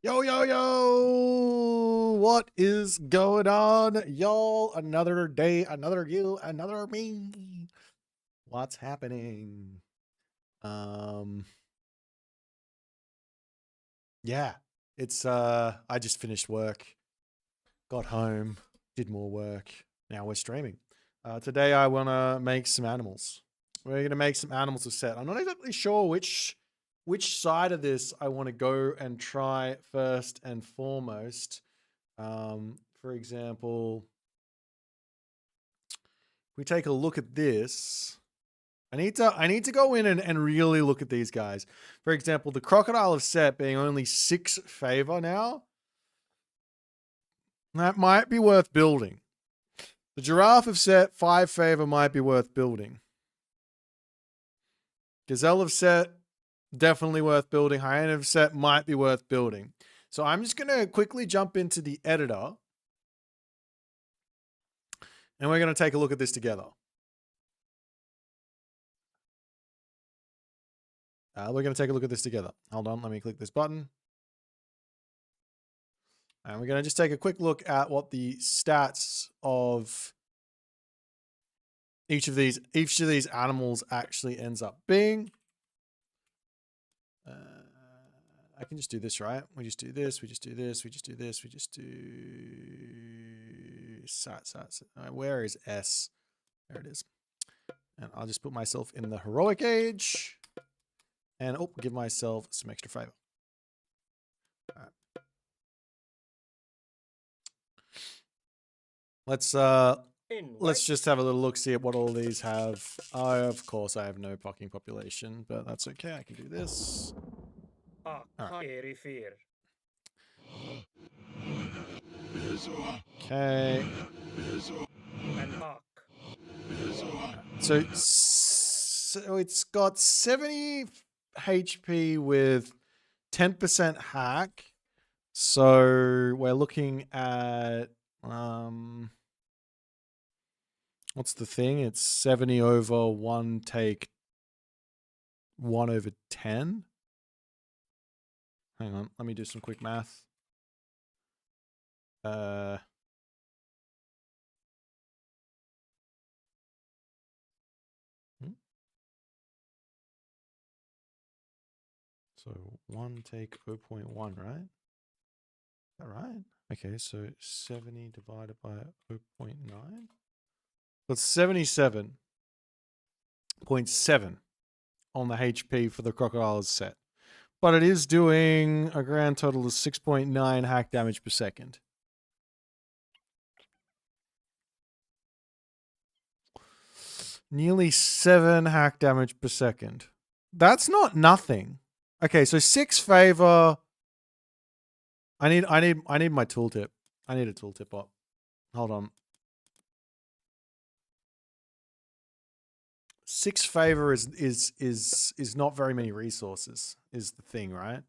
Yo, yo, yo! What is going on, y'all? Another day, another you, another me. What's happening? Um, yeah, it's I just finished work, got home, did more work. Now we're streaming. Today I wanna make some animals. We're gonna make some animals to set. I'm not exactly sure which side of this I want to go and try first and foremost. For example, if we take a look at this, I need to go in and really look at these guys. For example, the crocodile of set being only 6 favor now. That might be worth building. The giraffe of set 5 favor might be worth building. Gazelle of set definitely worth building. Hyena of set might be worth building. So I'm just going to quickly jump into the editor. And we're going to take a look at this together. We're going to take a look at this together. Hold on, let me click this button. And we're going to just take a quick look at what the stats of each of these animals actually ends up being. I can just do this, right? We just do this, we just do this, we just do this, we just do sats. Where is S? There it is. And I'll just put myself in the heroic age and give myself some extra favor. All right. Let's just have a little look, see at what all these have. Of course, I have no fucking population, but that's okay. I can do this. Right. Okay. So it's got 70 HP with 10% hack. So we're looking at what's the thing? It's 70 over 1 take 1 over 10. Hang on, let me do some quick math. So 1 take 0.1, right? Is that right? Okay, so 70 divided by 0.9. That's 77.7 on the HP for the crocodile's set. But it is doing a grand total of 6.9 hack damage per second. Nearly 7 hack damage per second. That's not nothing. Okay, so 6 favor. I need my tooltip. I need a tooltip up. Hold on. 6 favor is not very many resources, is the thing, right?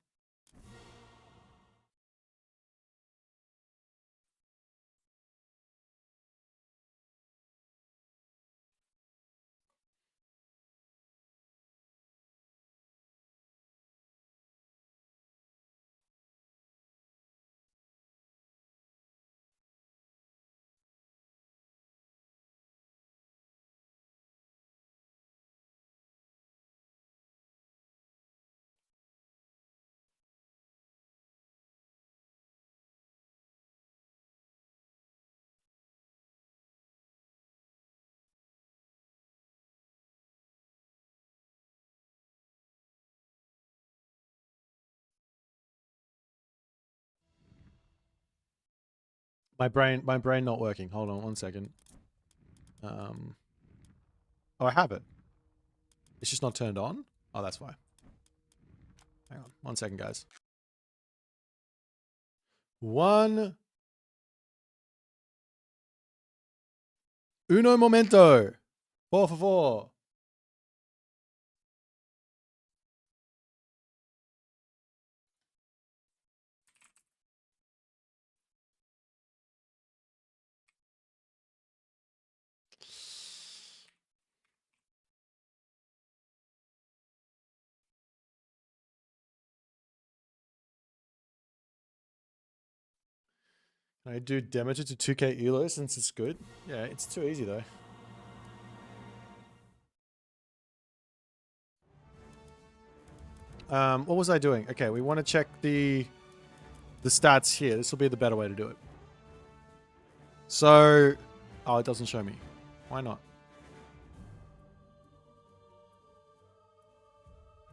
My brain not working. Hold on 1 second. Oh, I have it. It's just not turned on. Oh, that's fine. Hang on 1 second, guys. Uno momento. Por favor. I do Demeter to 2k elo since it's good. Yeah, it's too easy though. What was I doing? Okay, we want to check the stats here. This will be the better way to do it. So, oh, it doesn't show me. Why not?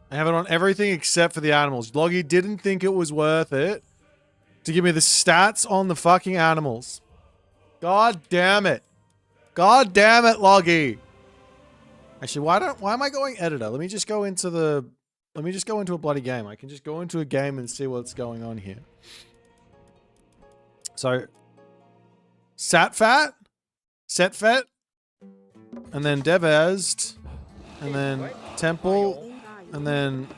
I have it on everything except for the animals. Loggy didn't think it was worth it to give me the stats on the fucking animals. God damn it. God damn it, Loggy. Actually, why am I going editor? Let me just go into a bloody game. I can just go into a game and see what's going on here. So, setfat, and then devezed, and then temple, and then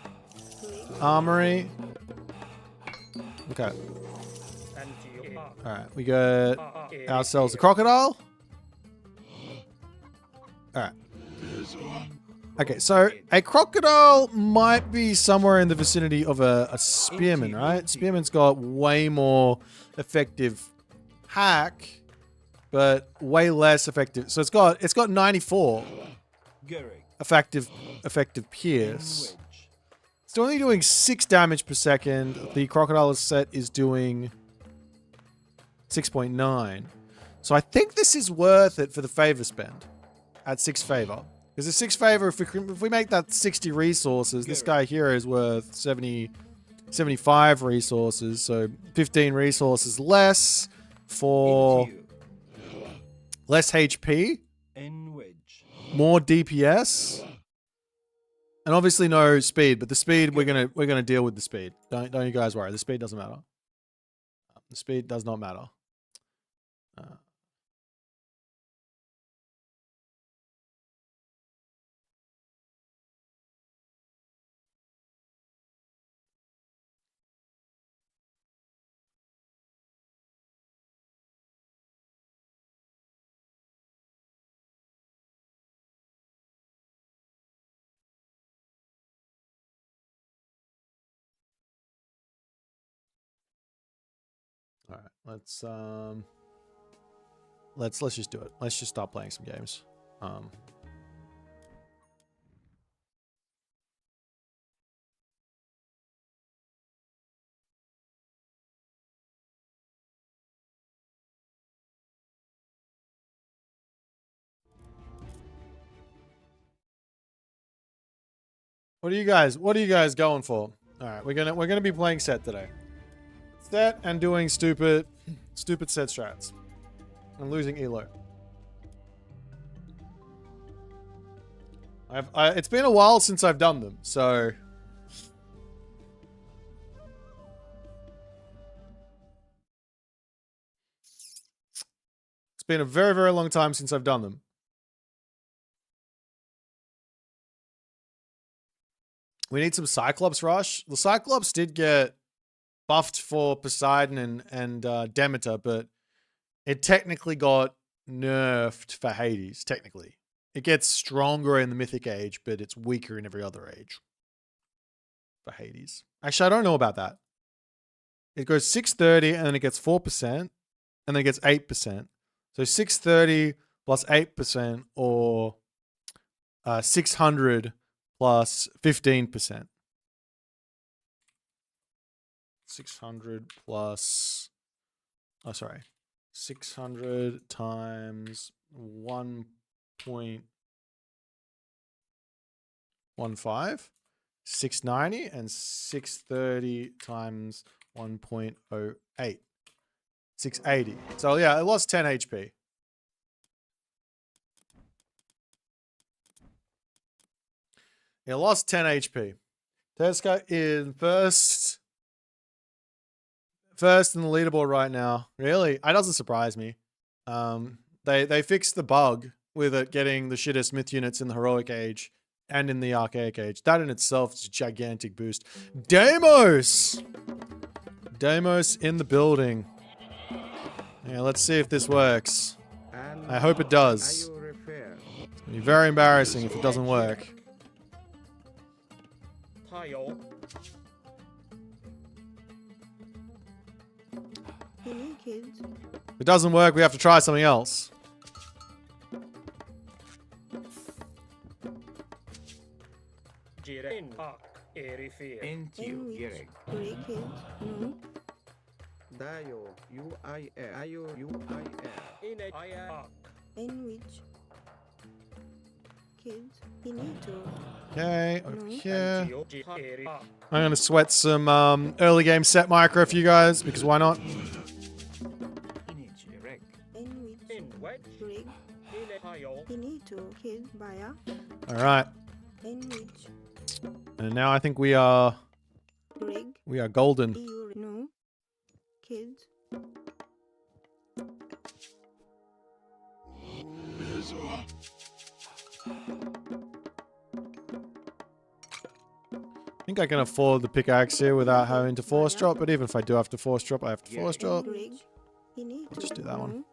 armory. Okay. Alright, we got ourselves a crocodile. Alright. Okay, so a crocodile might be somewhere in the vicinity of a spearman, right? Spearman's got way more effective hack, but way less effective. So it's got 94 effective pierce. It's only doing 6 damage per second. The crocodile set is doing 6.9. So I think this is worth it for the favor spend at 6 favor. Because the 6 favor, if we make that 60 resources, this guy here is worth 75 resources. So 15 resources less for less HP, more DPS, and obviously no speed. But the speed, we're gonna deal with the speed. Don't you guys worry. The speed doesn't matter. The speed does not matter. All right, let's just do it. Let's just start playing some games. What are you guys going for? All right, we're gonna be playing set today. Set and doing stupid set strats. I'm losing elo. It's been a while since I've done them, so it's been a very, very long time since I've done them. We need some Cyclops rush. The Cyclops did get buffed for Poseidon and Demeter, but it technically got nerfed for Hades, technically. It gets stronger in the Mythic Age, but it's weaker in every other age for Hades. Actually, I don't know about that. It goes 630, and then it gets 4%, and then it gets 8%. So 630 plus 8%, or 600 plus 15%. 600 plus... Oh, sorry. 600 times 1.15, 690, and 630 times 1.08, 680. So yeah, it lost 10 HP. It lost 10 HP. Teska is first in the leaderboard right now. Really? That doesn't surprise me. They fixed the bug with it getting the shittest myth units in the heroic age and in the archaic age. That in itself is a gigantic boost. Deimos in the building. Yeah, let's see if this works. I hope it does. It's gonna be very embarrassing if it doesn't work. Any kids? If it doesn't work, we have to try something else. In which? Three kids? No. In which? Kids? Finito. Okay, over No. here. I'm gonna sweat some early game set micro for you guys because why not? In which? Rig? Finito. Kid? Baya? All right, In which? and now I think we are Rig? golden. No. Kids? I think I can afford the pickaxe here without having to force drop, but even if I do have to force drop, I have to force drop. Rig? I'll just do that one.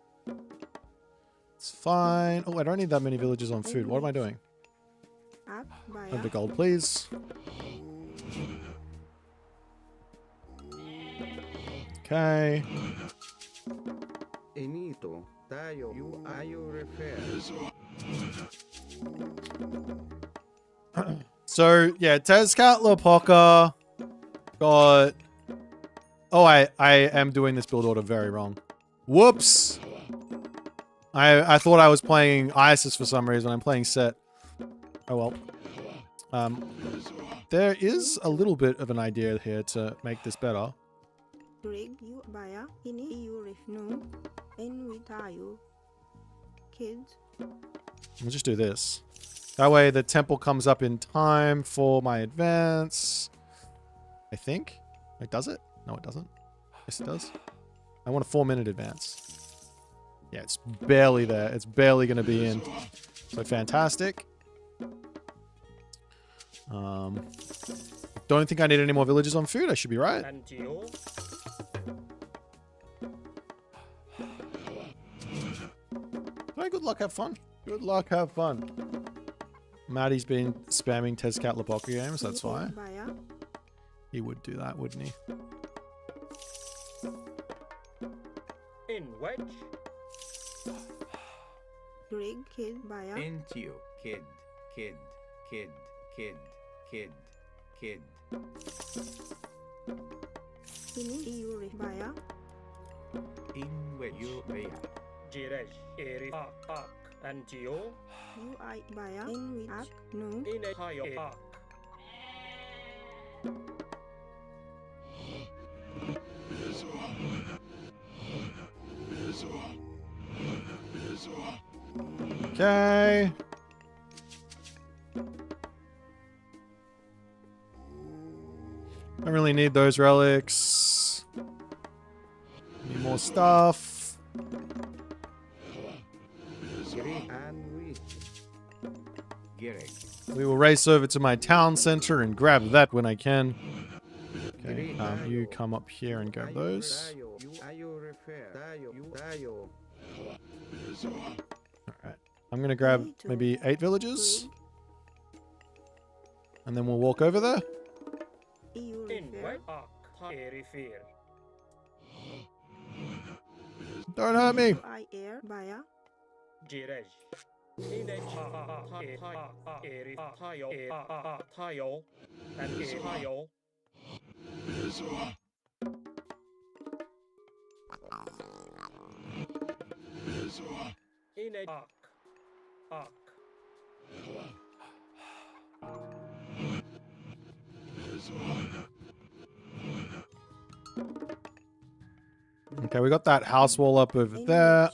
It's fine. Oh, I don't need that many villagers on food. What am I doing? Up? Baya? Have the gold, please. Okay. Enito, Tayo, you are you refer. So, yeah, Tezcatlipoca got... Oh, I am doing this build order very wrong. Whoops! I thought I was playing Isis for some reason. I'm playing Set. Oh well. There is a little bit of an idea here to make this better. Rig? You? Baya? Ini? You? Ref? No. In which? Tayo. Kids? We'll just do this. That way the temple comes up in time for my advance. I think. Wait, does it? No, it doesn't. Yes, it does. I want a 4-minute advance. Yeah, it's barely there. It's barely going to be in. So fantastic. Don't think I need any more villagers on food. I should be right. Right, good luck, have fun. Good luck, have fun. Maddie's been spamming Tezcatlipoca games, that's fine. Baya? He would do that, wouldn't he? In which? Rig? Kid? Baya? Into kid, kid, kid, kid, kid, kid. Ini? You? Ref? Baya? In which you may. Jiresh, Eri, Ak, and Gio. You? I? Baya? In which? Ak? No. In a Tayo, Ak. Okay. Don't really need those relics. Need more stuff. We will race over to my town center and grab that when I can. Okay, you come up here and grab those. Alright. I'm gonna grab maybe 8 villages. And then we'll walk over there. You? In Refer? which? Ak, Eri, Fear. Don't hurt me. I? Air? Baya? Jiresh. In a Eri, Tayo, Tayo, and Tayo. In a Ak. Okay, we got that house wall up over there.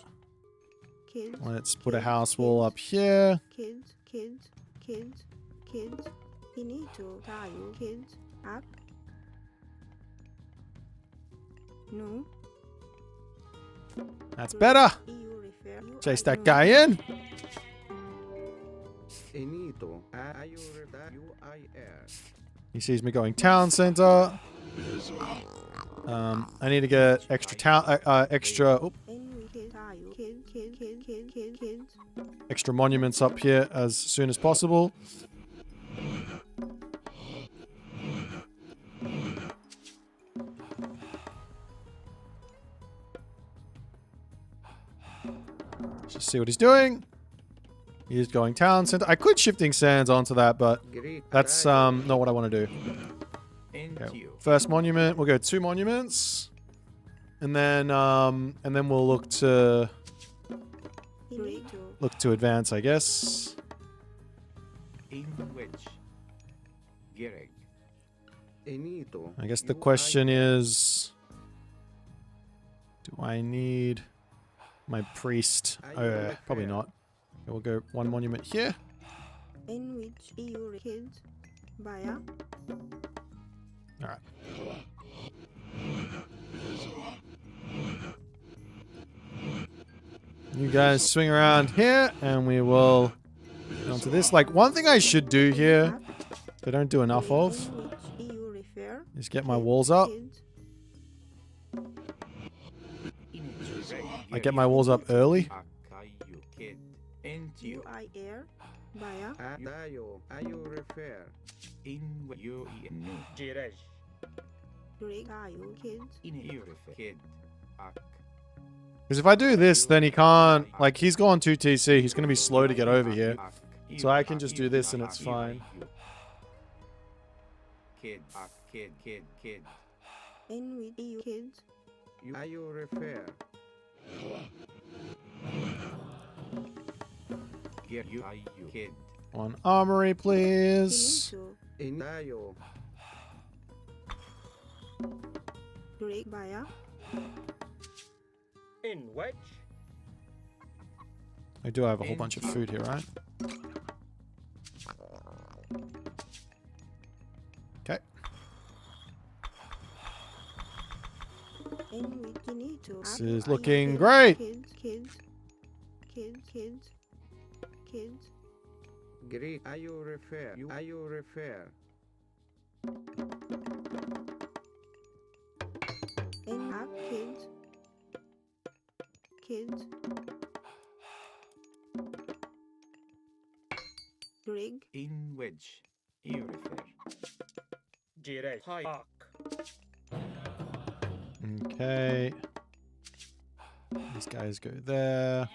Kids? Let's put a house wall up here. Kids? Kids? Kids? Kids? Finito. Tayo. Kids? Up? No. That's better. You? Refer? You? Chase I? that No. guy in. Enito, you I air. He sees me going town center. I need to get extra extra monuments up here as soon as possible. Let's just see what he's doing. He's going town center. I could shifting sands onto that, but that's not what I want to do. Okay. First monument. We'll go 2 monuments, and then we'll look to advance, I guess. I guess the question is, do I need my priest? Oh, probably not. Okay, we'll go 1 monument here. In which you kids Baya. All right. You guys swing around here, and we will get onto this. Like, one thing I should do here, that I don't do enough of, is get my walls up. I get my walls up early. Because if I do this, then he can't, like, he's gone 2 TC, he's going to be slow to get over here. So I can just do this and it's fine. In with you kids. One armory, please. Baya. In which? I do have a whole bunch of food here, right? Okay. This is looking great. Kids. Great. Are you refer? Are you refer? In kids. Rig. In which you refer? Direct. Park. Okay. These guys go there.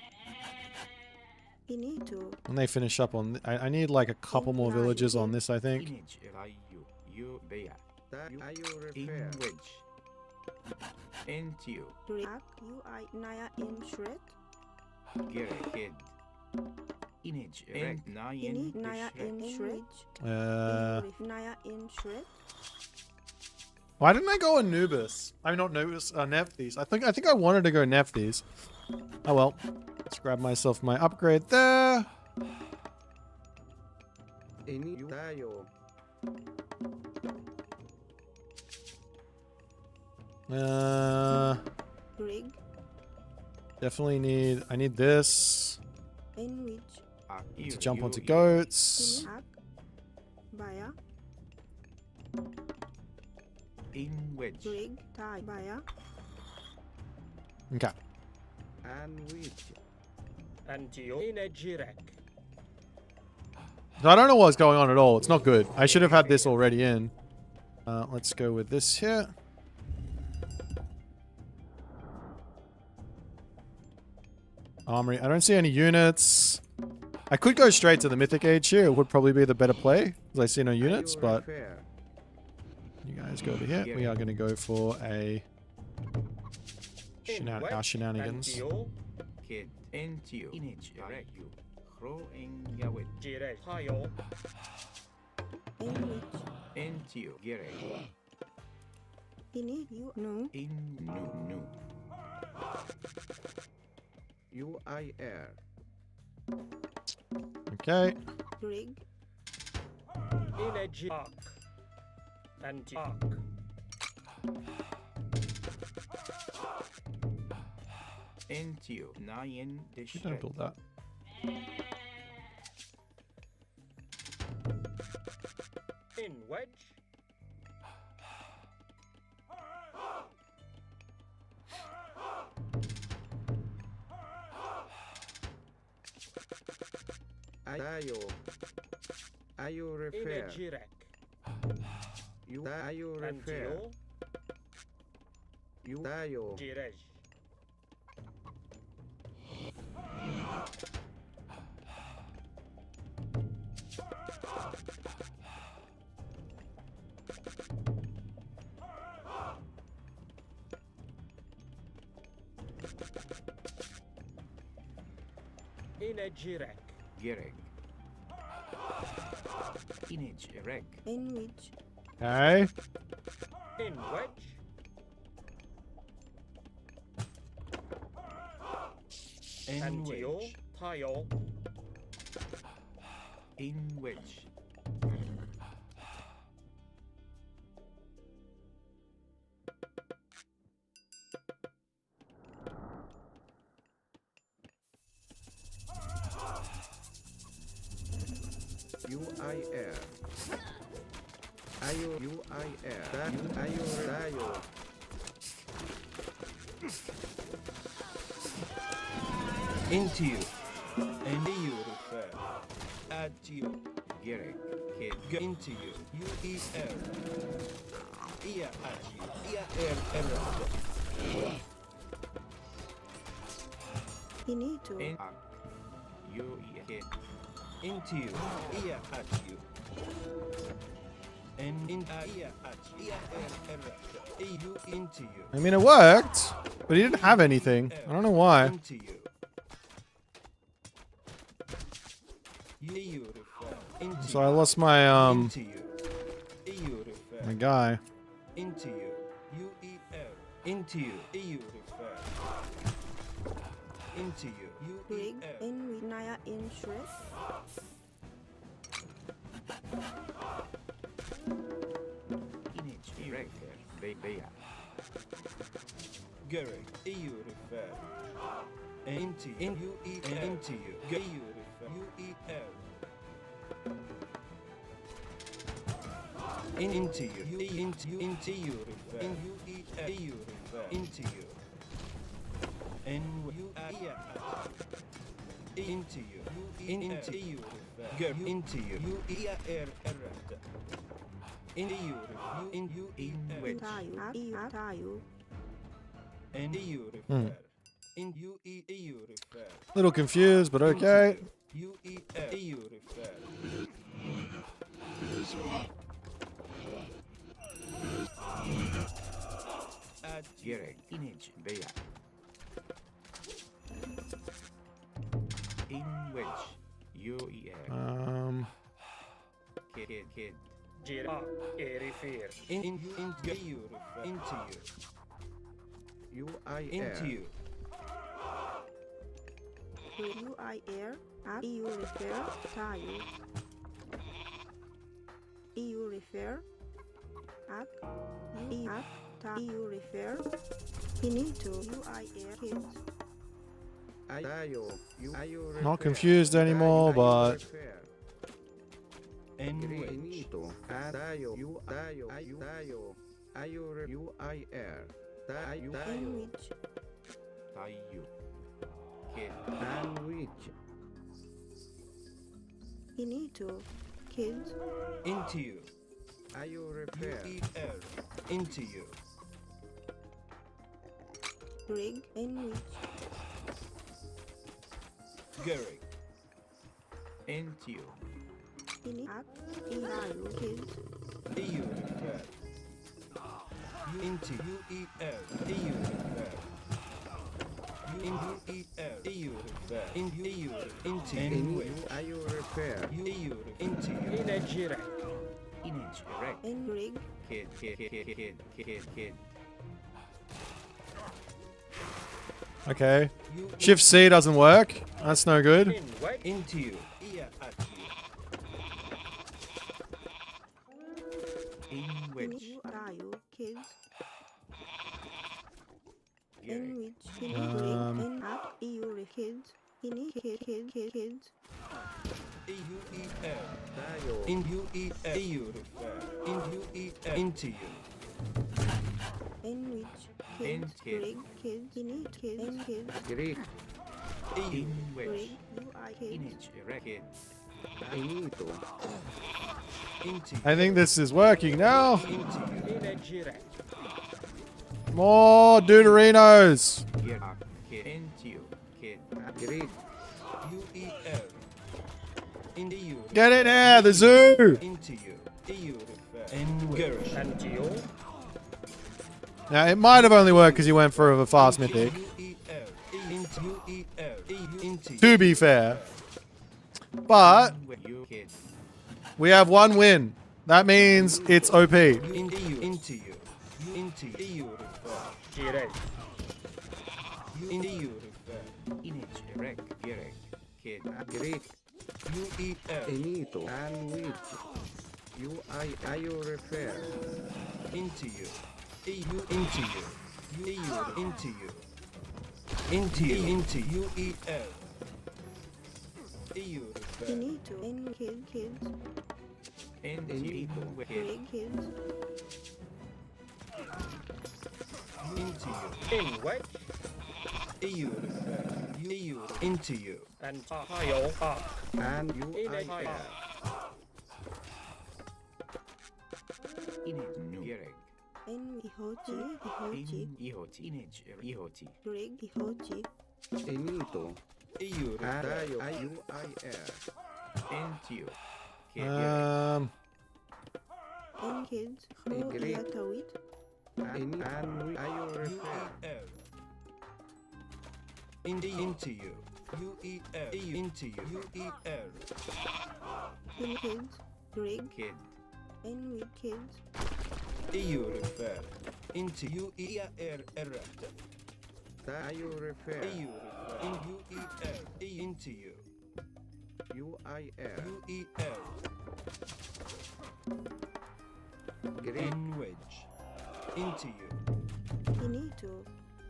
When they finish up on... I need like a couple more villages on this, I think. Why didn't I go Anubis? I mean, not Anubis, Nephthys. I think I wanted to go Nephthys. Oh well. Let's grab myself my upgrade there. Definitely need... I need this to jump onto goats. Okay. And you in a Jirek. So I don't know what's going on at all. It's not good. I should have had this already in. Let's go with this here. Armory. I don't see any units. I could go straight to the Mythic Age here. It would probably be the better play, because I see no units, but... You guys go over here. We are going to go for a... our shenanigans. Okay. And Don't build that. in wedge. Ayo In a refer. Jirek. Ayo And refer. Ayo. Jirej. Inejirek. Gerek. Inage erek. In which. Okay. In wedge. In Antio. wedge. Tile. In wedge. UIR. Ayo UIR. Ayo Dayo. Into you. And you refer. Add you. Gerek. Kid. Into you. UER. Ia at you. Ia error. Finito. In you kid. Into you. Ia at you. And in ia at you. Ia error. You into you. I mean, it worked, but he didn't have anything. I don't know why. Into you. You refer. Into So I lost my into you. You refer. my guy. Into you. UER. Into you. You refer. Into you. Rig. UER. In with Naya in stress. Image erector. Bea. Gerek. You refer. Into you. UER. Into you. You refer. UER. Into you. Into you refer. In UER. You refer. Into you. And you into you. Into you refer. Girl. Into you. UER. Into you refer. In you in which. Tayo. And you refer. In you refer. Little confused, but okay. UER. You refer. Add Gerek. Image. Bea. In which. UER. Kid. Gira. Erifir. In you refer. Into you. UIR. Into you. UIR. At EU refer. Tayo. EU refer. At EU refer. Finito. UIR. Kids. Not confused anymore, but Enito. Dayo. UIR. Sandwich. Tayo. Kid. Sandwich. Finito. Kids. Into you. Repair. UER. Into you. Rig. In which. Gerek. Into you. At EU. Kids. EU refer. Into UER. EU refer. In UER. EU refer. In EU. Into EU repair. EU into you. Inejirek. Image erect. In rig. Kid. okay. Shift C doesn't work. That's no good. In wedge. Into you. Ia at you. In which. Tayo. Kids. Gerek. In which. Rig. In at EU. Kids. Kids. UER. In UER. EU refer. In UER. Into you. In which. In Kids. kid. Rig. Kids. In kids. Greek. In which. Rig. UI. Kids. Image erect. Into I think this is working now. Into you. Inejirek. More Deuterinos. Kid. Into you. Kid. Great. UEL. In the EU. Get it there, the zoo! Into you. EU refer. Engage. and Geo. Now, it might have only worked because you went for a fast mythic. UEL. Into UEL. Into To be fair. But you kid. we have one win. That means it's OP. Into you. Into you. Into EU refer. Direct. Into you refer. Image direct. Direct. Kid. Great. UEL. Enito. And with. You refer. Into you. EU into you. EU into you. Into you. Into UEL. EU refer. Finito. And kids. Into you. Big kids. Into you. In what? EU refer. EU into you. And Ohio Park. And you In a park. Gerek. And Ihochi. Ihoti. Big Ihochi. Enito. EU refer. UIR. Into you. And kids. Fro Great. Iatawit. And we refer. Into you. UEL. Into you. UEL. In kids. Big. Kid. And with kids. EU refer. Into UEL. Erect. EU refer. EU refer. In UEL. Into you. UIL. UEL. In wedge. Into you. Finito.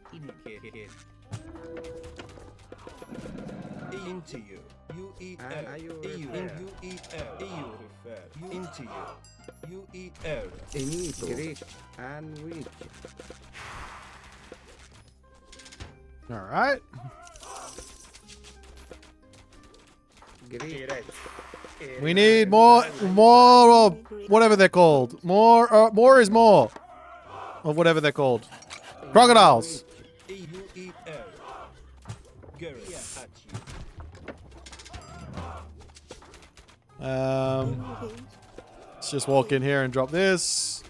Kid. Into you. UEL. EU. In UEL. EU refer. Into you. UEL. Enito. Great. And weak. Alright. Direct. We need more whatever they're called. More is more of whatever they're called. Crocodiles. UEL. Gareth at you. And kids. Let's just walk in here and drop this.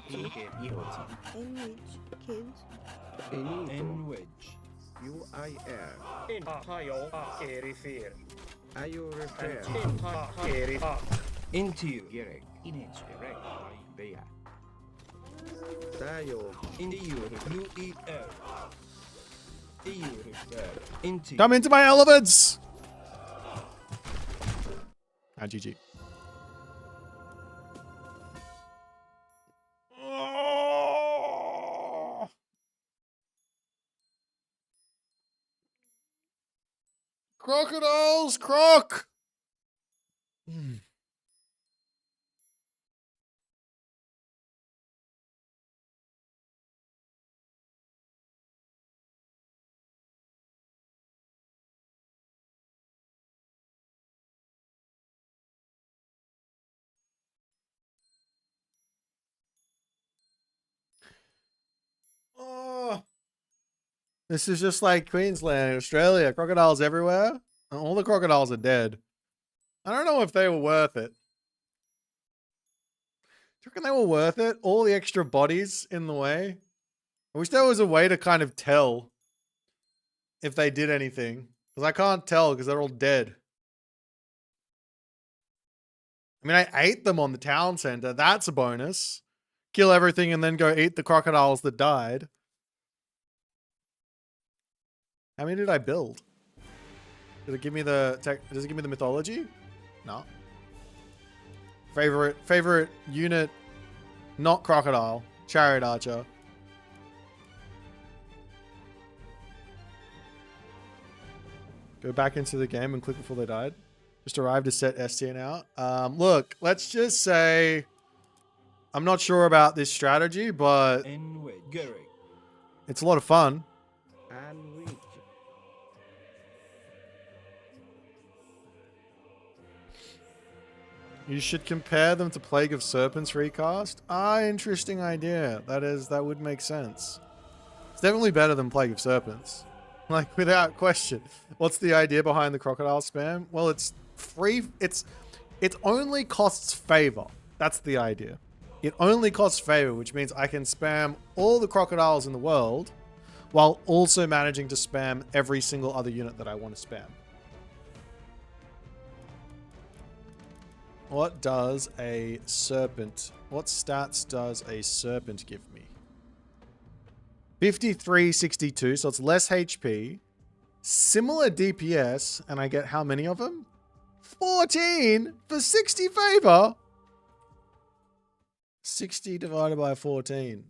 In kids. Ihochi. And which kids. In wedge. UIL. In Ohio Park. Refer. IU refer. And in Ohio Park. Into you. Gerek. Image direct. Beya. Tayo. Into you. UEL. EU refer. Into you. Come into my elephants. GG. Crocodiles, croc. Oh. This is just like Queensland, Australia. Crocodiles everywhere. All the crocodiles are dead. I don't know if they were worth it. Do you reckon they were worth it? All the extra bodies in the way? I wish there was a way to kind of tell if they did anything. Because I can't tell because they're all dead. I mean, I ate them on the town center. That's a bonus. Kill everything and then go eat the crocodiles that died. How many did I build? Did it give me the tech? Does it give me the mythology? No. Favorite unit, not crocodile. Chariot archer. Go back into the game and click before they died. Just arrived to set STN out. Look, let's just say I'm not sure about this strategy, but it's a lot of fun. You should compare them to Plague of Serpents recast. Interesting idea. That would make sense. It's definitely better than Plague of Serpents. Like, without question. What's the idea behind the crocodile spam? Well, it's free. It only costs favor. That's the idea. It only costs favor, which means I can spam all the crocodiles in the world while also managing to spam every single other unit that I want to spam. What does a serpent... What stats does a serpent give me? 5362, so it's less HP. Similar DPS, and I get how many of them? 14 for 60 favor. 60 divided by 14.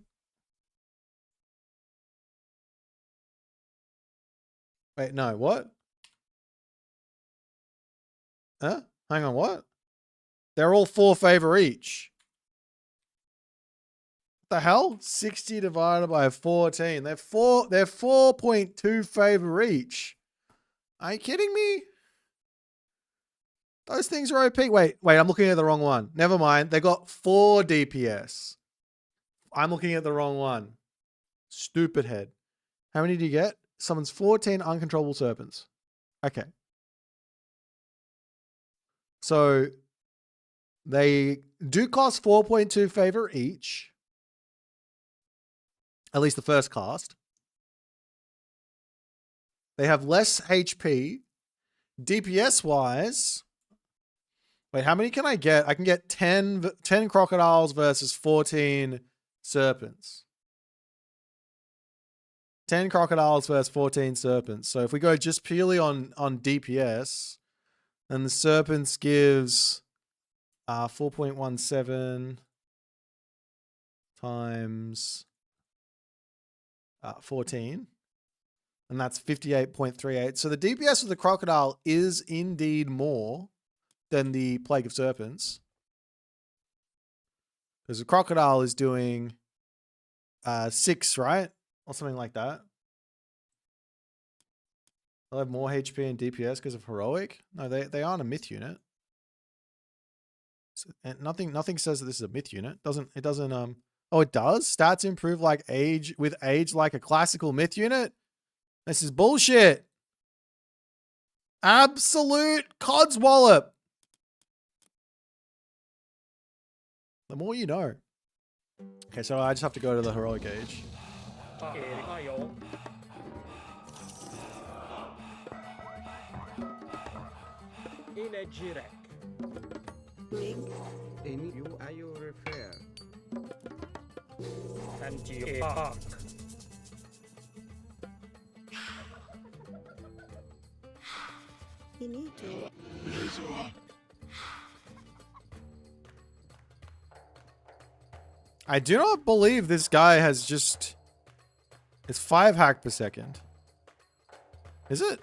Wait, no, what? Huh? Hang on, what? They're all 4 favor each. What the hell? 60 divided by 14. They're 4.2 favor each. Are you kidding me? Those things are OP. Wait, I'm looking at the wrong one. Never mind. They got 4 DPS. I'm looking at the wrong one. Stupid head. How many do you get? Summons 14 uncontrollable serpents. Okay. So they do cost 4.2 favor each. At least the first cast. They have less HP. DPS wise. Wait, how many can I get? I can get 10 crocodiles versus 14 serpents. 10 crocodiles versus 14 serpents. So if we go just purely on DPS, then the serpents gives 4.17 times 14. And that's 58.38. So the DPS of the crocodile is indeed more than the Plague of Serpents. Because the crocodile is doing 6, right? Or something like that. They'll have more HP and DPS because of heroic. No, they aren't a myth unit. So, and nothing says that this is a myth unit. It doesn't oh, it does? Stats improve like age like a classical myth unit? This is bullshit. Absolute codswallop. The more you know. Okay, so I just have to go to the heroic age. Big. In you are you repair. And you park. You need to. I do not believe this guy has just... It's 5 hack per second. Is it?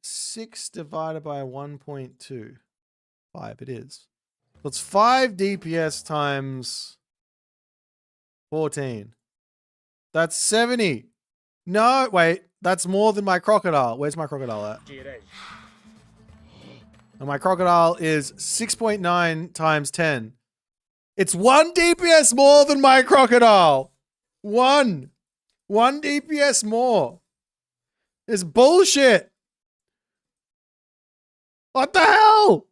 6 divided by 1.2. 5, it is. So it's 5 DPS times 14. That's 70. No, wait. That's more than my crocodile. Where's my crocodile at? And my crocodile is 6.9 times 10. It's 1 DPS more than my crocodile. 1 DPS more. It's bullshit. What the hell?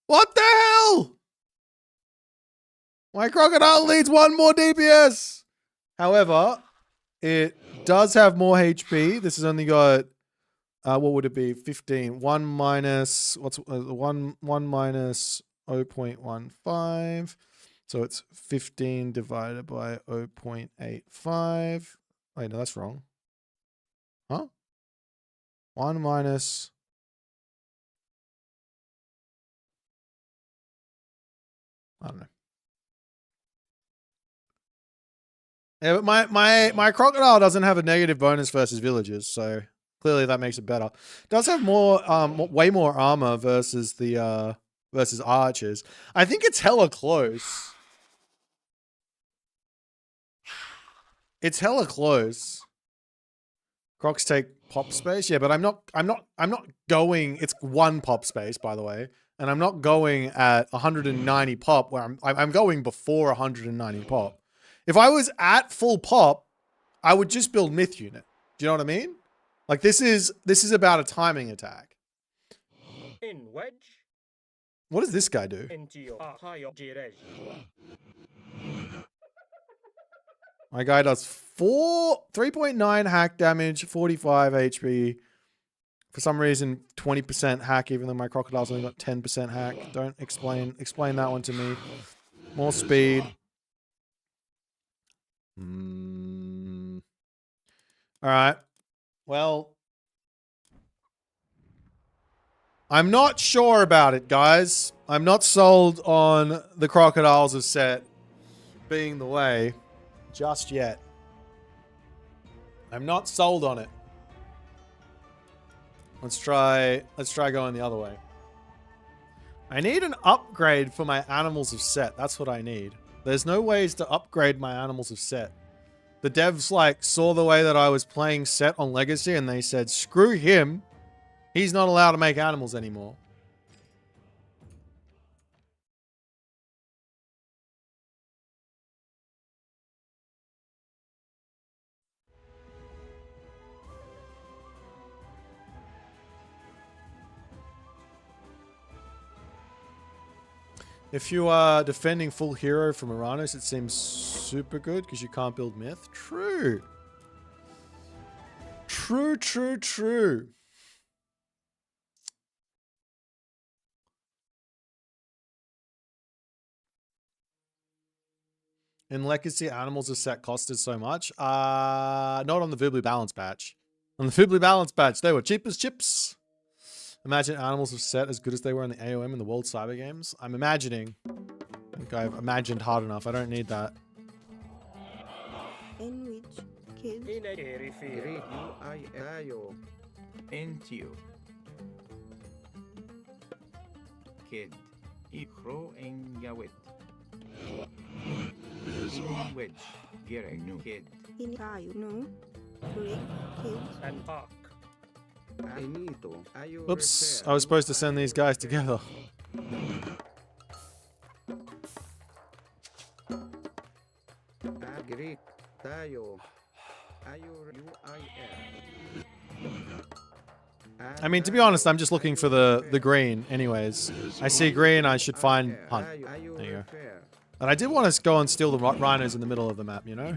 What the hell? My crocodile needs 1 more DPS. However, it does have more HP. This has only got, what would it be? 15. 1 minus, what's 1 minus 0.15. So it's 15 divided by 0.85. Wait, no, that's wrong. Huh? 1 minus... I don't know. Yeah, but my crocodile doesn't have a negative bonus versus villagers, so clearly that makes it better. It does have more, way more armor versus the versus archers. I think it's hella close. It's hella close. Crocs take pop space, yeah, but I'm not going. It's 1 pop space, by the way, and I'm not going at 190 pop where I'm going before 190 pop. If I was at full pop, I would just build myth unit. Do you know what I mean? Like this is about a timing attack. In wedge. What does this guy do? Into jirej. My guy does 3.9 hack damage, 45 HP. For some reason, 20% hack, even though my crocodile's only got 10% hack. Don't explain that one to me. More speed. All right. Well, I'm not sure about it, guys. I'm not sold on the crocodiles of Set being the way just yet. I'm not sold on it. Let's try going the other way. I need an upgrade for my animals of Set. That's what I need. There's no ways to upgrade my animals of Set. The devs like saw the way that I was playing Set on Legacy and they said, screw him. He's not allowed to make animals anymore. If you are defending full hero from Uranus, it seems super good because you can't build myth. True. True, true, true. In Legacy, animals are set costed so much. Not on the Viability balance patch. On the Viability balance patch, they were cheap as chips. Imagine animals are set as good as they were in the AOM and the World Cyber Games. I'm imagining. I think I've imagined hard enough. I don't need that. In which kids In a periphery. Uio. Entio. Kid. Ikro engawit. In wedge. Gerenu. Kid. in tayo no break kids And arc. Enito. Ayo Oops, I was supposed to send these guys together. Agric. Tayo. Ayo I mean, to be honest, I'm just looking for the green anyways. I see green, I should find hunt. There you go. And I did want to go and steal the rhinos in the middle of the map, you know?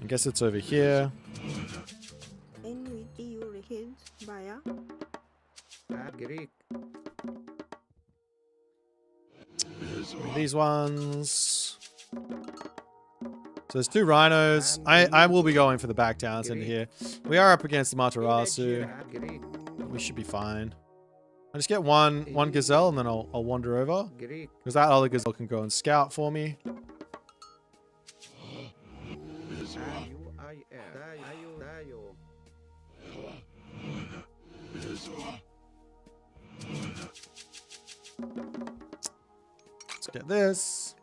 I guess it's over here. in which you kids baya These ones. So there's 2 rhinos. I will be going for the back towns into here. We are up against the Matarasu. We should be fine. I just get one gazelle and then I'll wander over. Because that other gazelle can go and scout for me. Let's get this.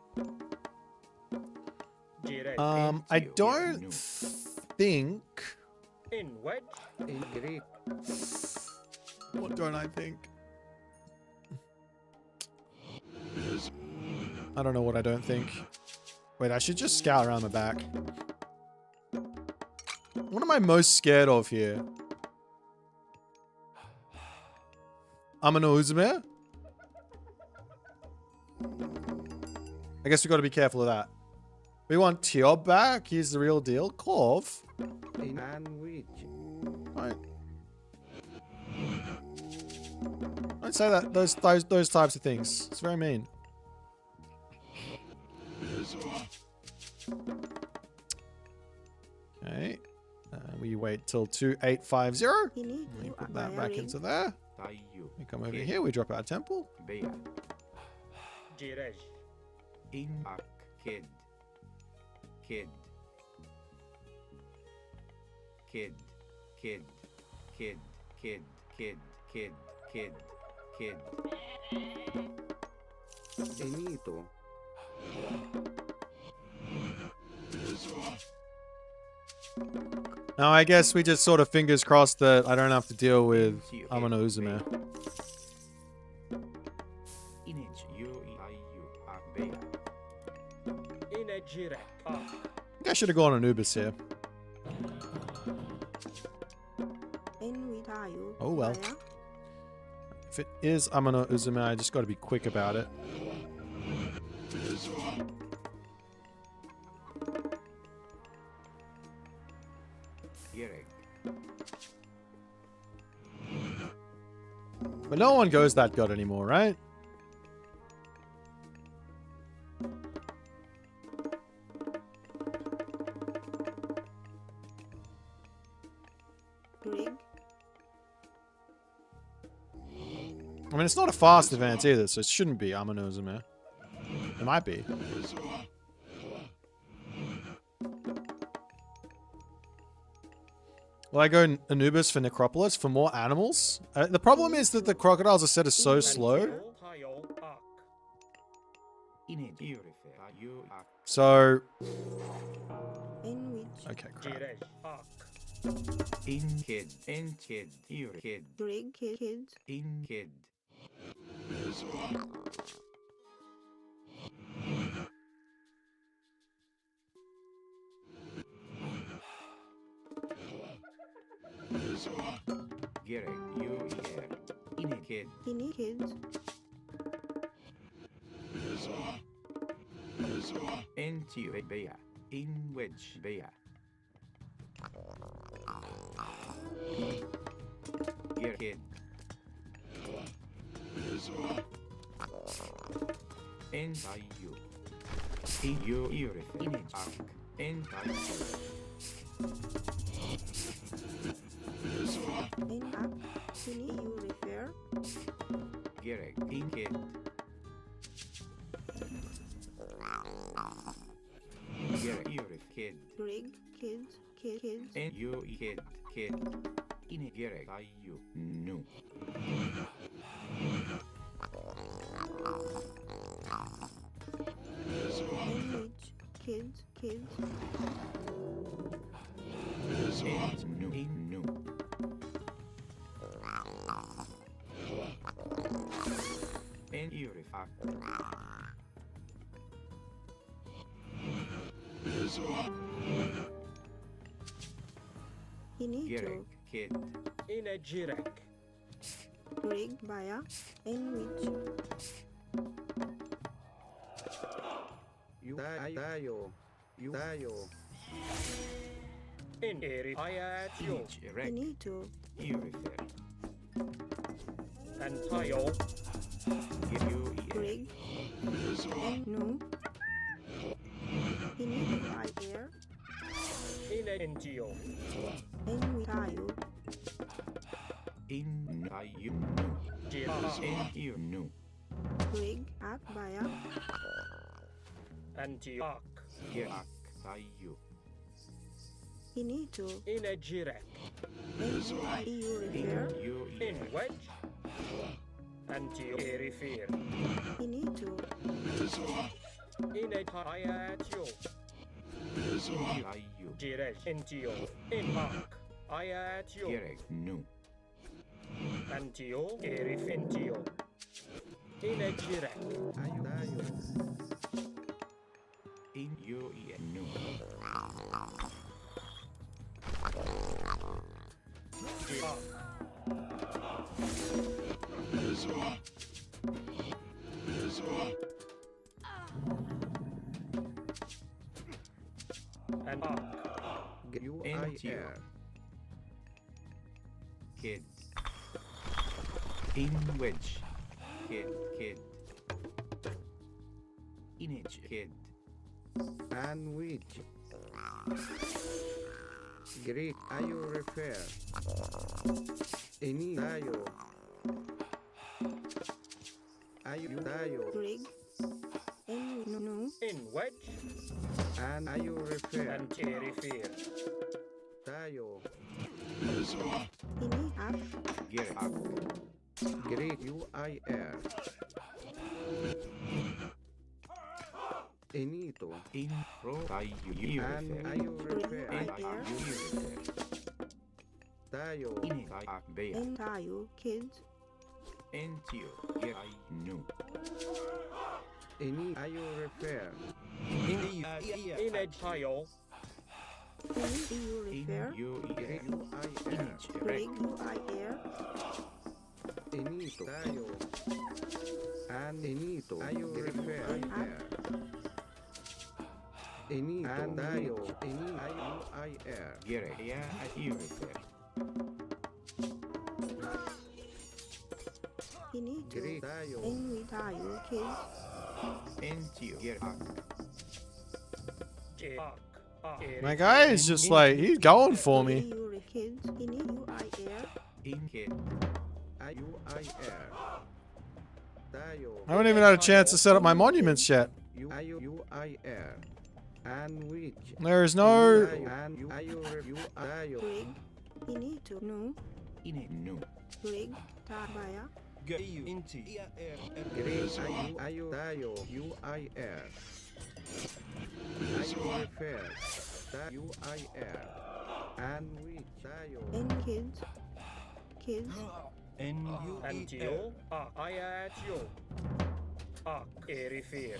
Jirej. I don't think... In wedge. What don't I think? I don't know what I don't think. Wait, I should just scout around the back. What am I most scared of here? Amano Uzume? I guess we got to be careful of that. We want Tiob back. He's the real deal. Korv. Right. Don't say that. Those types of things. It's very mean. Okay. We wait till 2850. ini We you put that abaya back ring into there. We come over here. We drop our temple. Jirej. In kid. Kid. Kid. Kid. Kid. Kid. Kid. Kid. Kid. Kid. Enito. Now, I guess we just sort of fingers crossed that I don't have to deal with Amano Uzume. Inejirek. Ak. I think I should have gone Anubis here. En tayo. Oh, well. Baya. If it is Amano Uzume, I just got to be quick about it. But no one goes that gut anymore, right? Rig. I mean, it's not a fast advance either, so it shouldn't be Amano Uzume. It might be. Will I go Anubis for Necropolis for more animals? The problem is that the crocodiles are set as so slow. Tayo. Ak. So, En which. okay, crap. Jirej. Ak. Rig. Kids. Ini kids. En up. Ini you refer. Rig. Kids. Kids. En which. Kids. Ini to. Inejirek. Rig. Baya. En which. In eri. Ayatyo. Ini to. And tayo. Rig. En no. Ini to I air. Inentio. En we tayo. Jirak. Rig. Ak. Baya. Antioch. Ini to. Inejirek. En you refer. In wedge. Antio erifir. Ini to. Inetayatio. Jirej. Intio. In ak. Ayatio. Antio erifintio. Inejirek. Jirak. And ak. Greek, are you refer? Any tayo. Are you tayo? Rig. En no. In wedge. And are you refer? And erifir. Tayo. Ini up. Greek, UIR. Enito. And are you refer? Tayo. En tayo. Kids. Any are you repair? Image tile. EU repair. Rig UI air. Enito tayo. And enito are you repair? Any and tayo. Any UI air. Gere. Yeah, are you repair? Inito. Gere tayo. Enwi tayo. Kids. Entio. Gere. My guy is just like, he's going for me. EU kids. Ini UI air. Inkit. UI air. Tayo. I haven't even had a chance to set up my monuments yet. UI air. And which? There is no... And tayo. Rig. Inito. No. No. Rig. Tabaya. Inti. Ayo tayo. UI air. Ayo repair. UI air. And which tayo. N kids. Kids. NGO. IAGO. Erifair.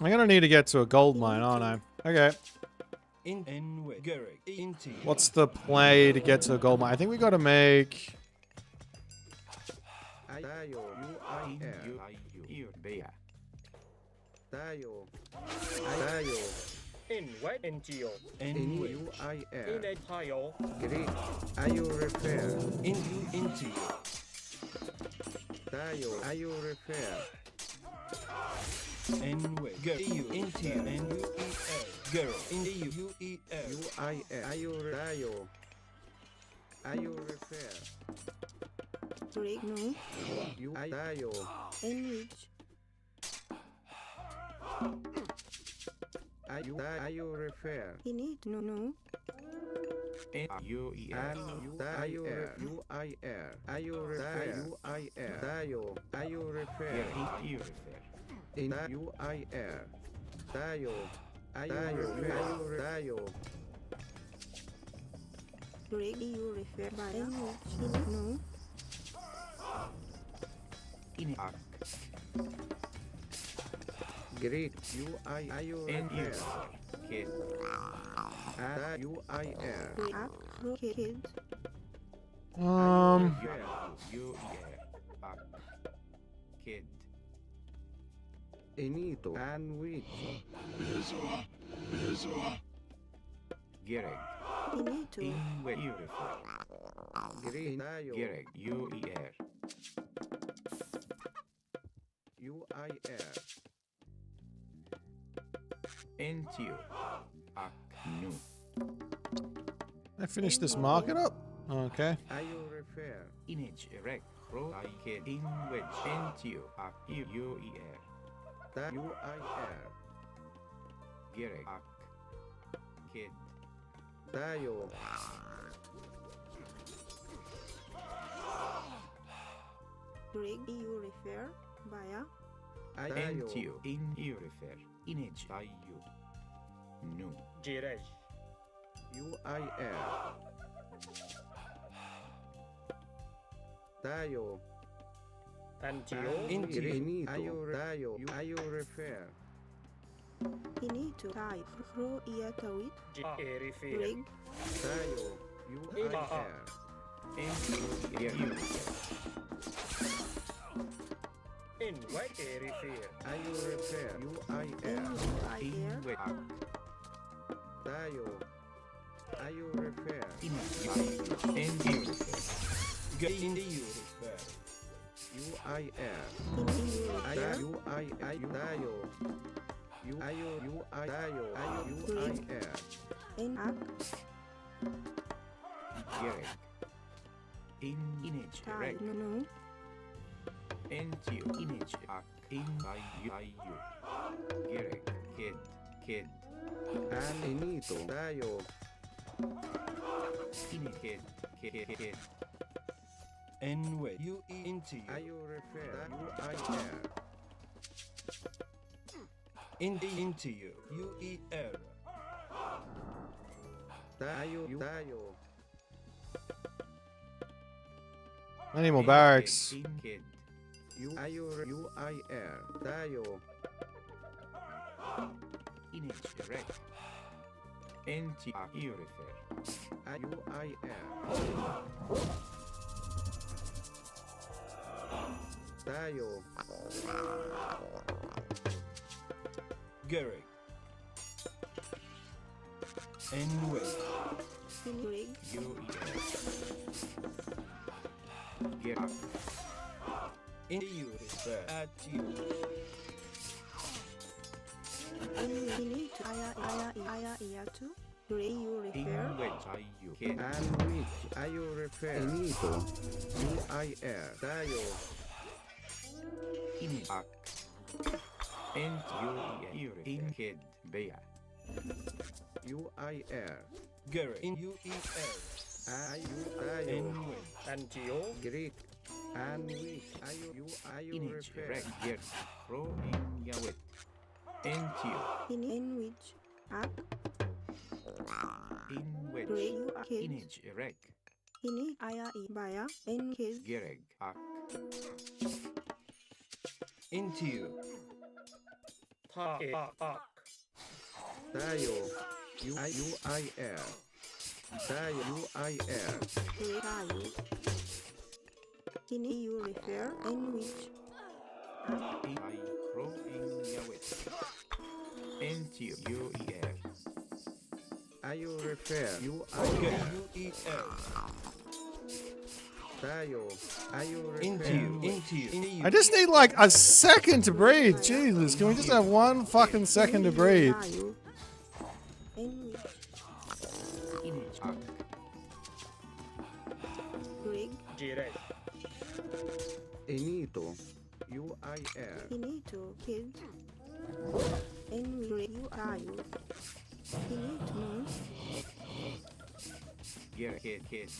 I'm gonna need to get to a gold mine, aren't I? Okay. What's the play to get to a gold mine? I think we gotta make... Tayo. UI air. Tayo. Tayo. In wet NGO. UI air. Image tile. Great. Ayo repair. Into. Tayo. Ayo repair. UI air. Ayo repair. Rig. No. UI tayo. Enrich. Ayo repair. Inito. No. And tayo UI air. Ayo repair. UI air. Tayo. Ayo repair. In UI air. Tayo. Ayo repair. Tayo. Rig. EU repair by Enrich. No. Great. UI ayo repair. Kid. UI air. Rig. Kids. Kid. Enito. And which? Gereg. Inito. Green. Gereg. UER. UIR. Entio. Aknu. I finished this market up? Okay. Ayo repair. Image erect. Ro. I kid. In which. Entio. UER. UIR. Gereg. Ak. Kid. Tayo. Rig. EU repair via. Entio. In EU repair. Image. IU. No. Jirej. UIR. Tayo. NGO. Tayo. Ayo repair. Inito. Type. Ro. Iatawit. Erifair. Rig. Tayo. UIR. In wet Erifair. Ayo repair. UIR. UI air. Tayo. Ayo repair. UIR. EU repair. Tayo. UIR. En ak. Gereg. Image Type. reg. No. Entio. Image ak. IU. Gereg. Kid. And inito. Tayo. Kid. N-way. UE into you. Ayo repair. UIR. Into you. UER. Tayo. I need more barracks. In kid. UIR. Tayo. Init erect. Enti refer. UIR. Tayo. Garrick. Anyway. Rig. UER. Get up. In you refer. At you. Ini to aya to. Ray you In refer. which are you? And which are you refer? Inito. UIR. Tayo. Inak. And UER. In kid. Bea. UIR. Garrick. In UER. Tayo. Anyway. NGO. Greek. And which are you refer? Get. Pro in Yawit. Entio. In which ak. In which. Ray you are kids. Inage erect. Ini aya baya. In kids. Gereg. Ak. Into you. Ta. Ak. Tayo. UIR. Tayo. UIR. Ray tayo. Ini you refer. In which I crow in Yawit. Entio. UER. Are you refer? Garrick. UIR. UER. Tayo. Are you refer? Into you. Into you. Into you. I just need like a second to breathe. Jesus, can we just have one fucking second to breathe? tayo. In which Inage. Ak. rig. Jirek. Enito. UIR. Ini to kids. In which you tayo. Ini to moon. Gereg. Kid.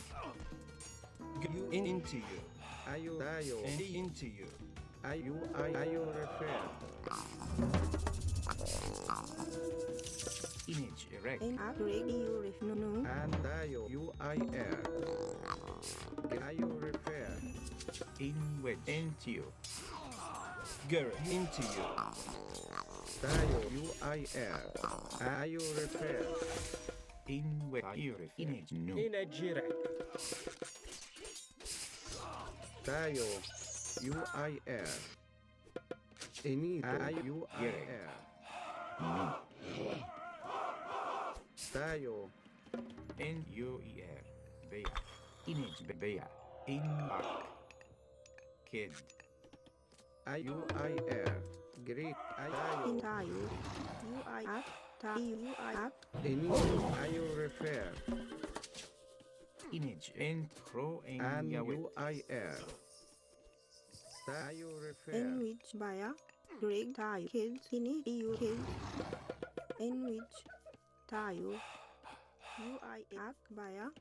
Into you. Are you tayo? And into you. Are you refer? Inage erect. In ak rig you refer. No. And tayo. UIR. Are you refer? In which? Entio. Garrick. Into you. Tayo. UIR. Are you refer? In which? Are you refer? Inage. No. In a Jirek. Tayo. UIR. Enito. UIR. No. Tayo. NUER. Bea. Inage. Bea. In ak. Kid. UIR. Greek. In Tayo. tayo. You I ak. Tayo you I ak. Enito. Are you refer? Inage. And crow and UIR. Tayo refer. In which baya. Rig tayo. Kids. Ini you kids. In which tayo. You I ak baya.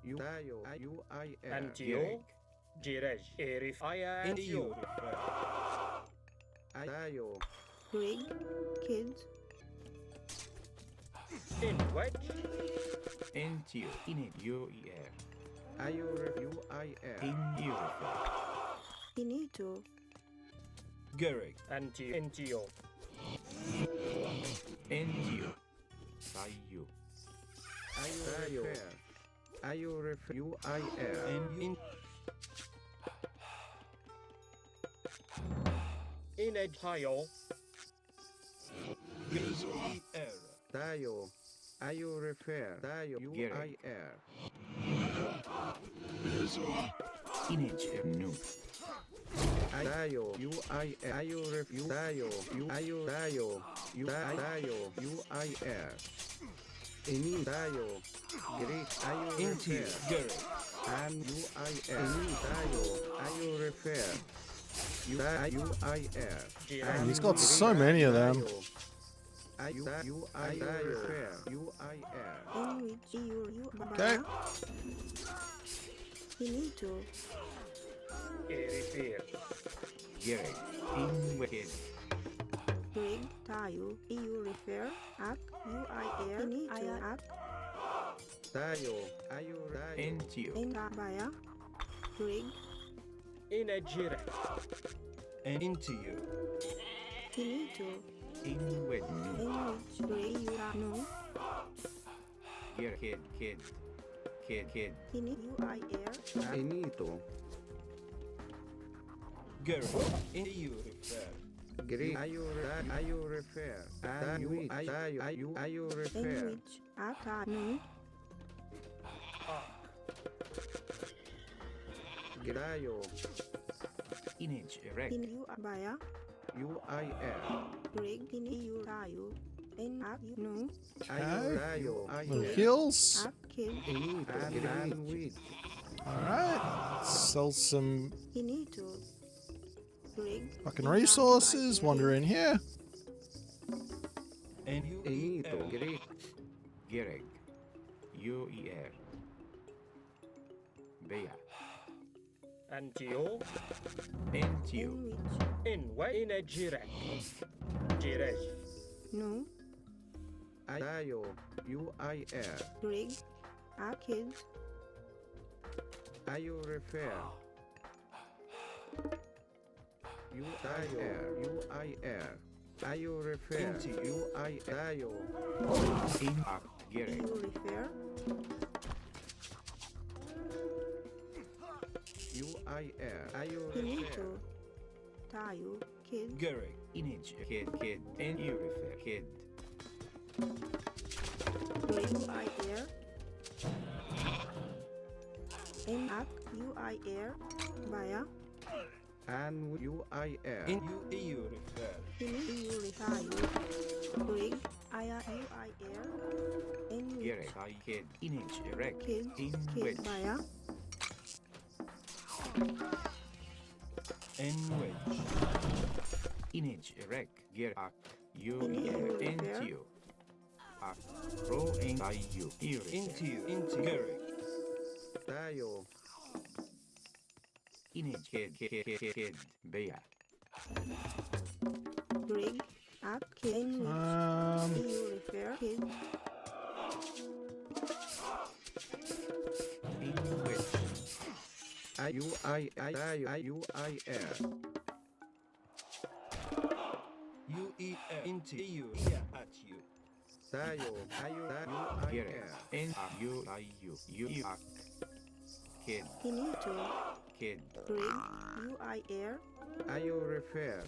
Tayo. UIR. NGO. Jirej. Erif. Aya Into you. NGO. Refer. Tayo. Rig. Kids. In wedge. Entio. Init. UER. UIR. In refer. Ini to. Garrick. NGO. Entio. Tayo. Tayo. Tayo refer. UIR. And in. In a tayo. UER. Tayo. Tayo refer. Tayo. UIR. Init. No. Tayo. UIR. Tayo refer. Tayo. Tayo. Tayo. UIR. Ini tayo. Greek. Tayo Into you. refer. Garrick. And UIR. Ini tayo. Tayo refer. UIR. Jirek. He's got so many of them. UIR. UIR. In which you Okay. baya. Ini to. Erifir. Gereg. In wicked. Rig tayo. You refer. Ak. You I air. Ini aya ak. Tayo, ayure, entio, Entabaya. Rig. Inegire. Into you. Finito. inwed, In which rig you are no. here, kid. Fini UI air. Finito, Gary. Into you refer. great, ayure fair, and you, ayure In fair, which ata no. grayo, inage, erect, Fini you abaya. UIR, Rig. Fini you tayo. In up you no. ayurayo, Little ayure, kills. Up kill. and with, Alright. Sell some Finito. Rig. fucking resources. Wander in here. And you Enito, great, Gereg, UER, Bea, Antio. Entio, In which Inwe. Inegire. Gire. no. Tayo, UIR, Rig. A kids. ayure fair, UIR, ayure fair, Into UIR, tayo, in Gereg, You refer. UIR, ayure fair, Finito. Tayo. Kid. Gary. inage, kid, and you refer, kid, Rig. UI air. In up UI air. Baya. and UIR, In you refer. Fini you retayo. Rig. Aya UI air. In which Gereg, kid, inage, erect, kids. in Kid. which, Baya. In which. inage, erect, Gereg, Ini UER, refer. Entio, Pro, in IU, Into you. Into Gary. tayo, inage, kid, Bea, Rig. Up. Kid. In which you refer. Kid. in which, UIR, UER. Into you. Here at you. tayo, UIR, and IU, kid, Finito. kid, Rig. UI air. ayo refer,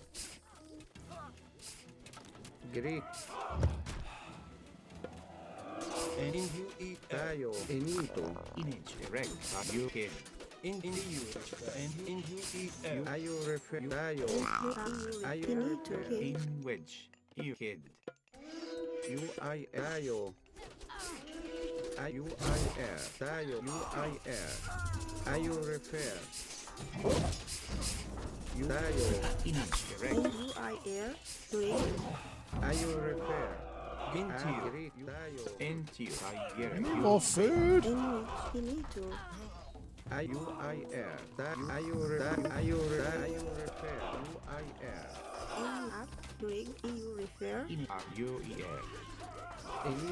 great, And in UER. tayo, enito, inage, erect, you, kid, In you refer. And in UER. ayo refer, tayo, ayo Finito. refer, Kid. in wedge, you, kid, UIR, UIR, tayo, UIR, ayo refer, tayo, inage, In erect, UI air. Rig. ayo refer, Into you. great, tayo, entio, Any more food? In which finito. UIR, ayo refer, UIR, In up. Rig. EU refer. UER,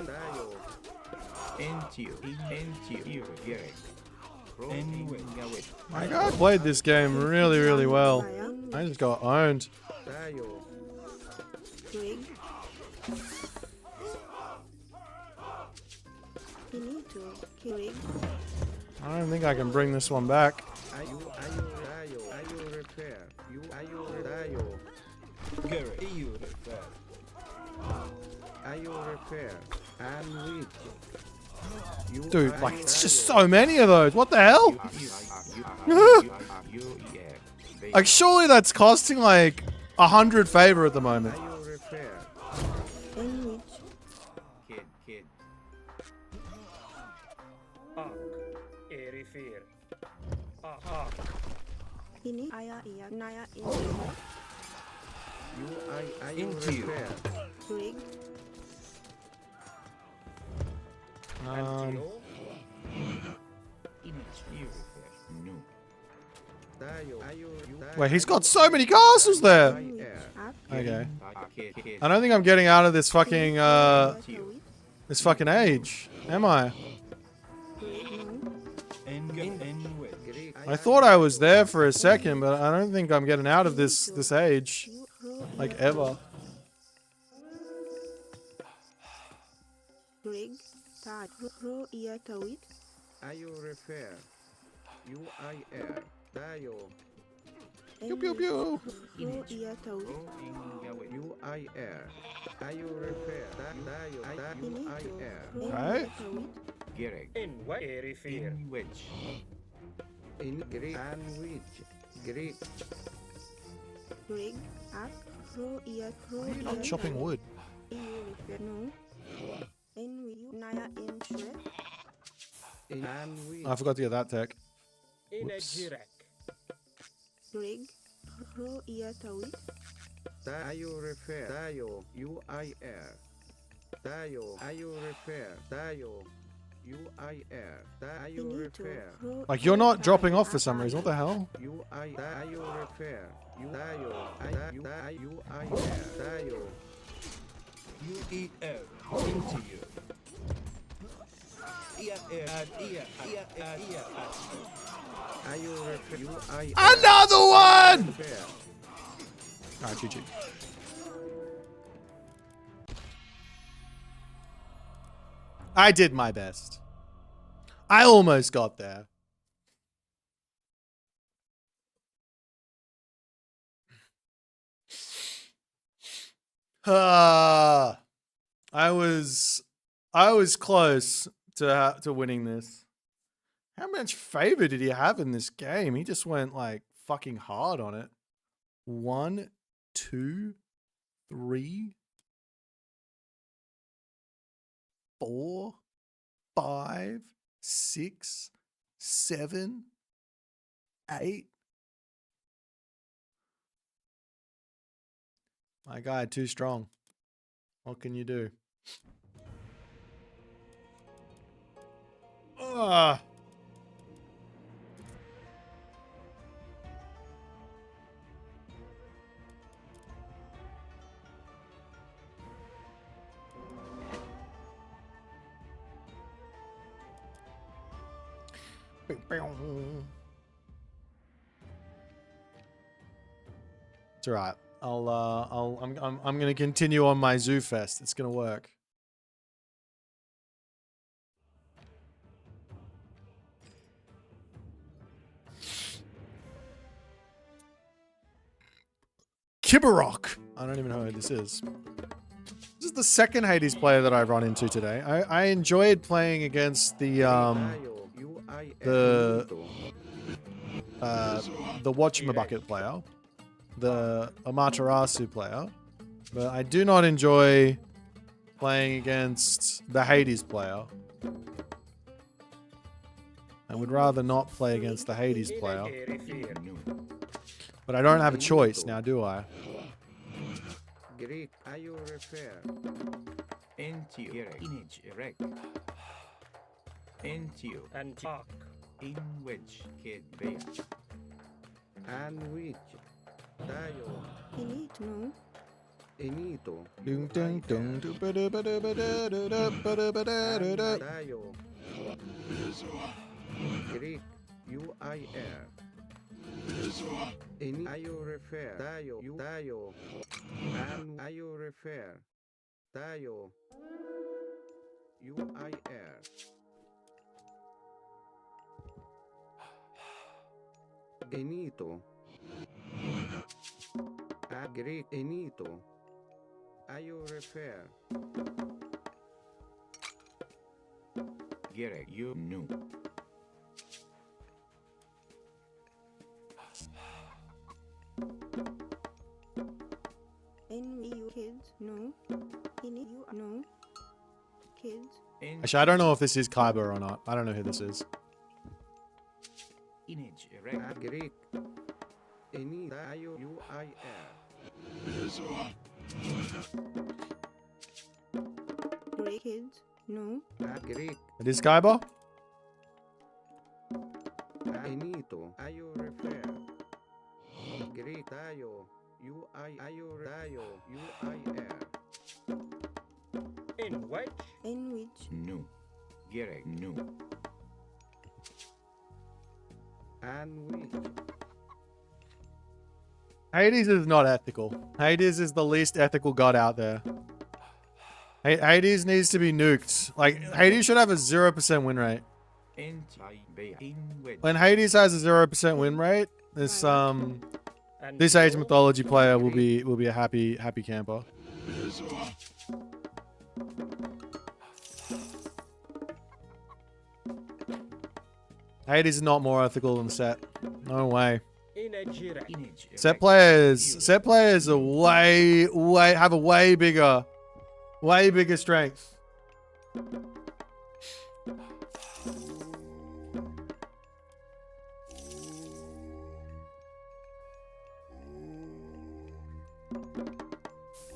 tayo, entio, Gereg, Anyway. Like, I played this game really, really well. Baya. I just got owned. tayo, Rig. Finito. Rig. I don't think I can bring this one back. ayo refer, tayo, Gary. EU refer. ayo refer, and with, Dude, like, it's just so many of those. What the hell? Like, surely that's costing like 100 favor at the moment. ayo refer, In which kid, Ak. Erifir. Ak. Fini. Aya iya. Naya in. ayo Into you. refer, Rig. Antio. image, you refer, no, tayo, Wait, he's got so many castles there. In which up. Okay. kid, I don't think I'm getting out of this fucking With. this fucking age, am I? in which. Greek. I thought I was there for a second, but I don't think I'm getting out of this age. You ro Like ia ever. Greg ta ro ia tawit. Ayo refer. UIR. Tayo. Pew pew pew. Ro ia tawit. UIR. Ayo refer. Tayo. UIR. Ro Right. ia tawit. Gerek. In what fear. In which. In Greek. And which. Greek. Greg ak ro ia I'm chopping wood. You refer no. En you naya in shred. In and which. I forgot to get that tech. In a Whoops. jirek. Greg ro ia tawit. Tayo refer. Tayo. UIR. Tayo. Ayo refer. Tayo. UIR. Tayo Finito refer. ro Like you're ia not dropping tayo off for some reason. What the hell? UI. Tayo refer. Tayo. UIR. Tayo. UEL. Into you. Ayo refer. UIR. Another one! Refer. Alright, GG. I did my best. I almost got there. I was close to winning this. How much favor did he have in this game? He just went like fucking hard on it. 1, 2, 3, 4, 5, 6, 7, 8. My guy, too strong. What can you do? Ugh. It's alright. I'm gonna continue on my Zoo Fest. It's gonna work. Kibarok. I don't even know who this is. This is the second Hades player that I've run into today. I enjoyed playing against the Whatchamabucket player, the Amaterasu player, but I do not enjoy playing against the Hades player. I would rather not play against the Hades In player, a fear. but I don't have a choice now, do I? Greek. Ayo refer. Into. Image. Erect. Into. And talk. In which. Kid. Bear. And which. Tayo. Finito Inito. Dun, dun, dun, dun, ba, da, ba, da, ba, da, da, da, ba, da, ba, da, da, da. Tayo. Greek. UIR. In ayo refer. Tayo. Tayo. And ayo refer. Tayo. UIR. Enito. Greek. Enito. Ayo refer. Gerek. You knew. you kids no. You no. Kids. Actually, I don't know if this is Kaiba or not. I don't know who this is. Image. Erect. Greek. Eni. Tayo. UIR. Great kids no. Greek. It is Kaiba? Enito. Ayo refer. Greek. Tayo. Ayo tayo. UIR. In which. In which. No. Gerek. No. And which Hades is not ethical. Hades is the least ethical god out there. Hades needs to be nuked. Like, Hades should have a 0% win rate. When Hades has a 0% win rate, this this Age Mythology player will be a happy camper. Hades is not more ethical than Set. No way. Set players are way have a way bigger strength.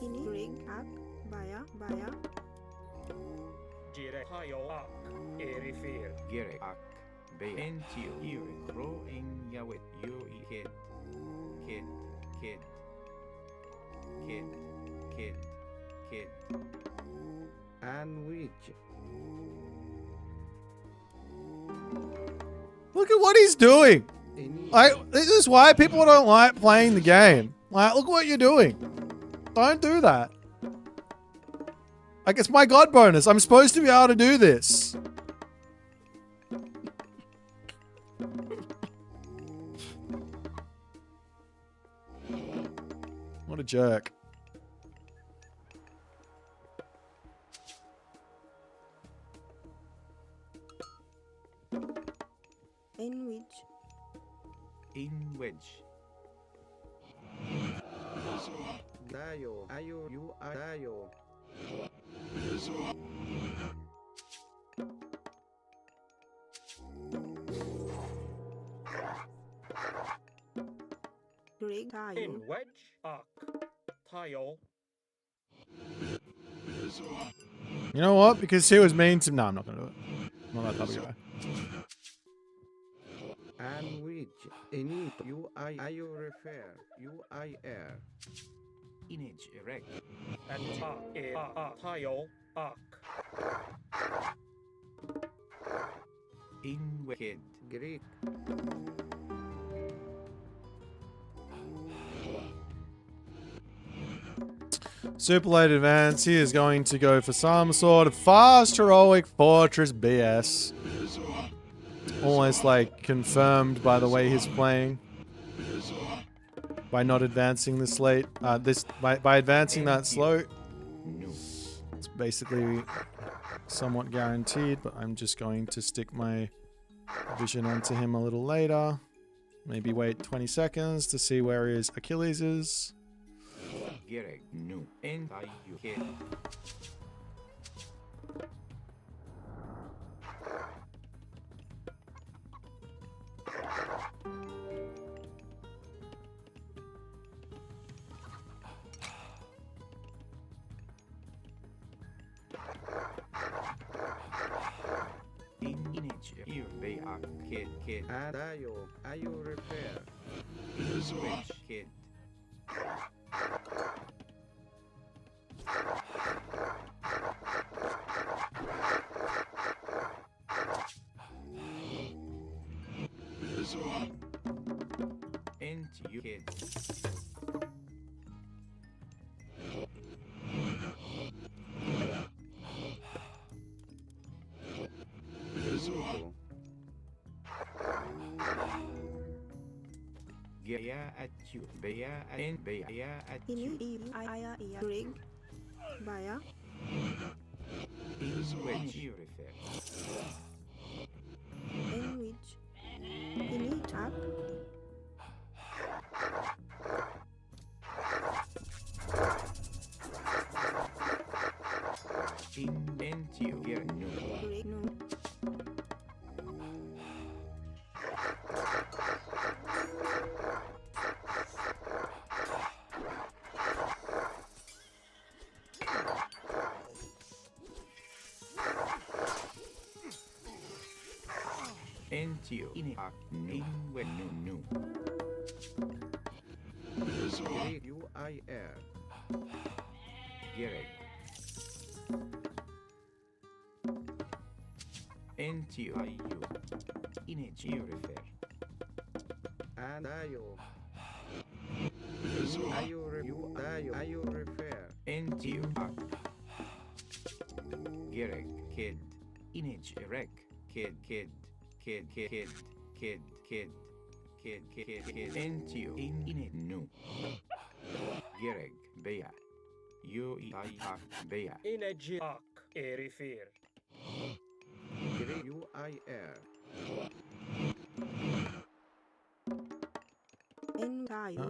Ini ring ak baya Jire hayo ak erifir. Gere ak be entio you crow in yawet you kid and which Look at what he's doing. any This is why people don't like playing the game. Like, look what you're doing. Don't do that. Like, it's my god bonus. I'm supposed to be able to do this. What a jerk. in which Dayo ayo you are Dayo ring tayo In wedge ak tayo. You know what? Because he was mean to... No, I'm not going to do it. I'm not that type of guy. and which any you I you refer you I air image erect And tayo ak. in wicked Greek Super late advance. He is going to go for some sort of fast heroic fortress BS. Almost like confirmed by the way he's playing. By not advancing this late. By advancing that slow. It's basically somewhat guaranteed, but I'm just going to stick my vision onto him a little later. Maybe wait 20 seconds to see where his Achilles is. Gerek nu and you kid image here be a kid and Dayo ayo refer which kid and you kid Zuko Gaya at you Bea and Bea at ini you iya ring baya in which you refer in which ini ak in and you get new ring no and you in a new when new Greek you I air Gerek and you are you in a you refer and Dayo. Ayo repair. Entio ak. Gerek kid. Inage erek. Kid. Entio in nu. Gerek beya. Yo I ak beya. Energy ak erifir. UIR. En tayo.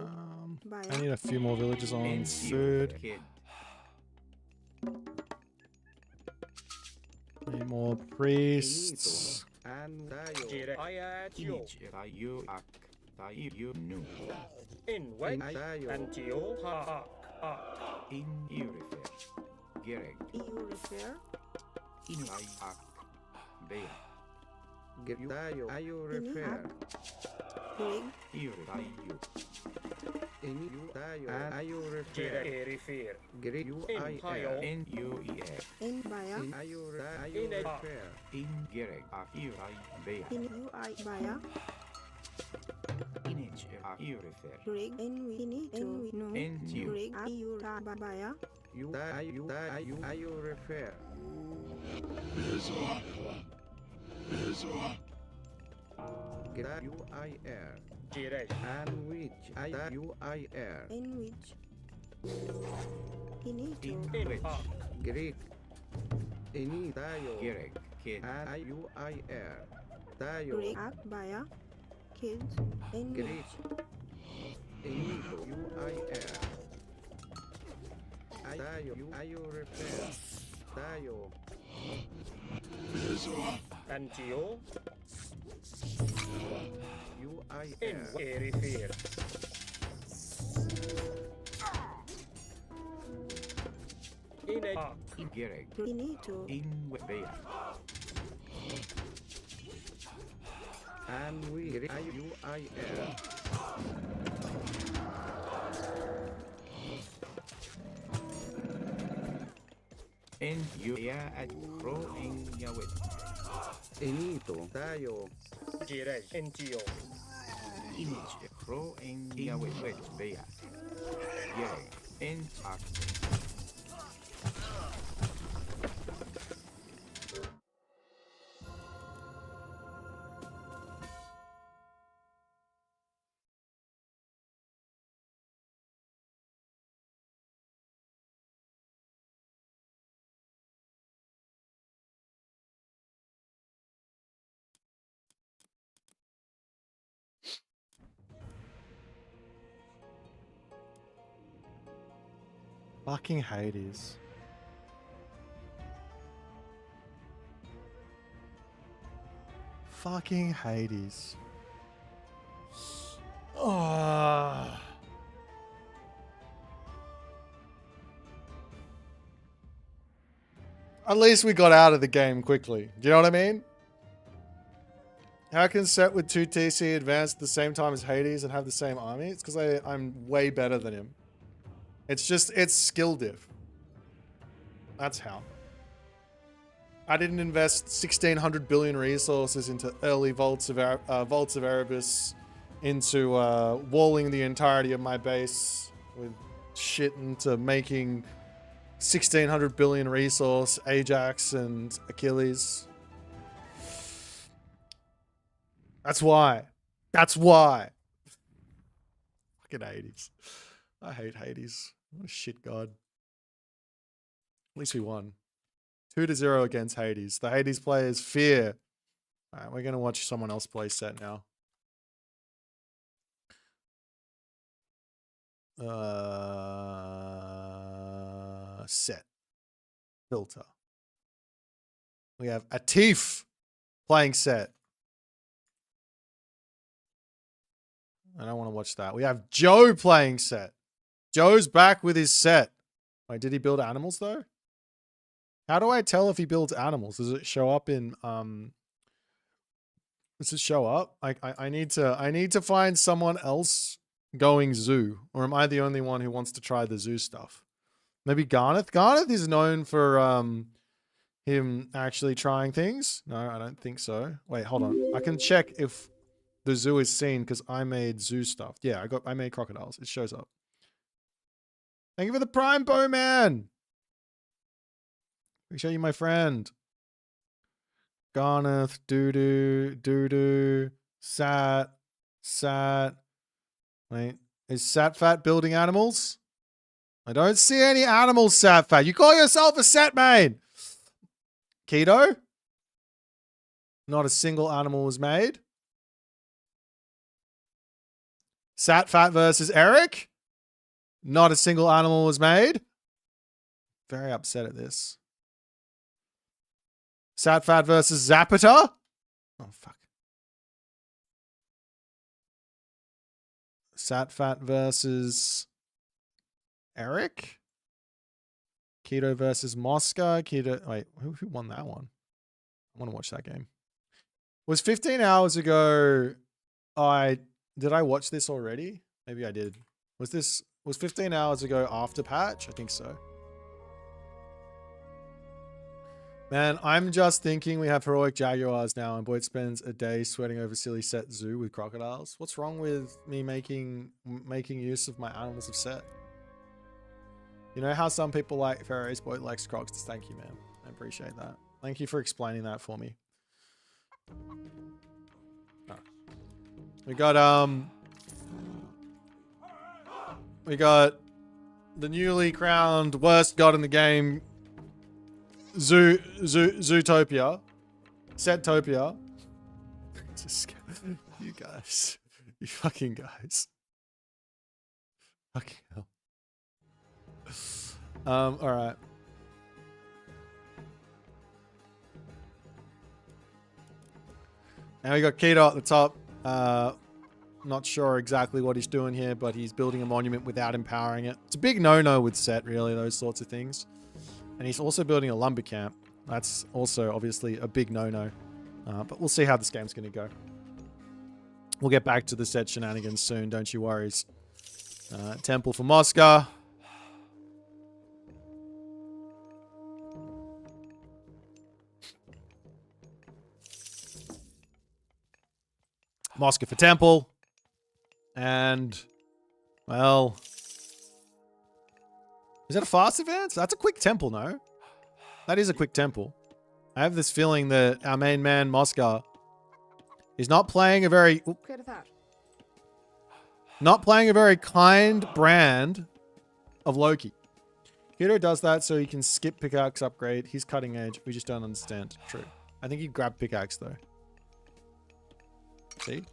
I need a few more villagers on food. Kid. Need more priests. And Dayo. Jire ayatio. Inage tayo ak. Tayo nu. In wait. Dayo. Antio ha ak. In urifer. Gerek. EU repair. In I ak. Beya. Dayo. Ayo repair. Grig. Uri tayo. Dayo. Ayo Jire repair. erifir. UIR. Tayo. En UER. En baya. Ayo In a- repair. In gerek ak uri beya. In UI baya. Inage ak urifer. Grig. En winito. No. Entio. Grig. Ayo baya. Ayo repair. UIR. Jire. And which UIR. En which. Inito. In which ak. Greek. Dayo. gerek kid. And UIR. Dayo. Grig. Ak baya. Kids. En Grig. which. UIR. Ayo repair. Dayo. Antio. In UIR. erifir. In a ak. In gerek. Inito. In beya. And we UIR. En ya at pro in yawit. Dayo. Jire. Antio. Inage pro in yawit beya. Gerek. En ak. Fucking Hades. Fucking Hades. Oh. At least we got out of the game quickly. Do you know what I mean? How can Set with 2 TC advance at the same time as Hades and have the same army? It's because I'm way better than him. It's skill diff. That's how. I didn't invest 1,600 billion resources into early Vaults of Erebus, into walling the entirety of my base with shit into making 1,600 billion resource Ajax and Achilles. That's why. That's why. Fucking Hades. I hate Hades. What a shit god. At least we won. 2-0 against Hades. The Hades players fear. Alright, we're going to watch someone else play Set now. Set. Filter. We have Atif playing Set. I don't want to watch that. We have Joe playing Set. Joe's back with his Set. Wait, did he build animals though? How do I tell if he builds animals? Does it show up in does it show up? I need to find someone else going zoo, or am I the only one who wants to try the zoo stuff? Maybe Garneth. Garneth is known for him actually trying things. No, I don't think so. Wait, hold on. I can check if the zoo is seen because I made zoo stuff. Yeah, I made crocodiles. It shows up. Thank you for the prime, Bowman. Appreciate you, my friend. Garneth, doo-doo, Sat. Wait, is Satfat building animals? I don't see any animals, Satfat. You call yourself a set main. Keto? Not a single animal was made. Satfat versus Eric? Not a single animal was made. Very upset at this. Satfat versus Zapata? Oh, fuck. Satfat versus Eric? Keto versus Mosca? Keto... Wait, who won that one? I want to watch that game. Was 15 hours ago... Did I watch this already? Maybe I did. Was 15 hours ago after patch? I think so. Man, I'm just thinking we have heroic jaguars now and Boit spends a day sweating over silly set zoo with crocodiles. What's wrong with me making use of my animals of set? You know how some people like Pharaoh's Boit likes crocs? Thank you, man. I appreciate that. Thank you for explaining that for me. Oh. We got the newly crowned worst god in the game, Zootopia. Setopia. You guys. You fucking guys. Fucking hell. Alright. Now we got Keto at the top. Not sure exactly what he's doing here, but he's building a monument without empowering it. It's a big no-no with set, really, those sorts of things. And he's also building a lumber camp. That's also obviously a big no-no. But we'll see how this game's going to go. We'll get back to the set shenanigans soon, don't you worries. Temple for Mosca. Mosca for temple. And, well... Is that a fast advance? That's a quick temple, no? That is a quick temple. I have this feeling that our main man, Mosca, is not playing a very... Not playing a very kind brand of Loki. Hiro does that so he can skip pickaxe upgrade. He's cutting edge. We just don't understand. True. I think he grabbed pickaxe, though. See?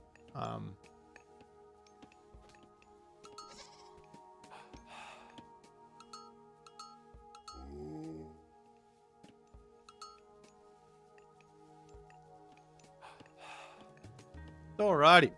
Alrighty.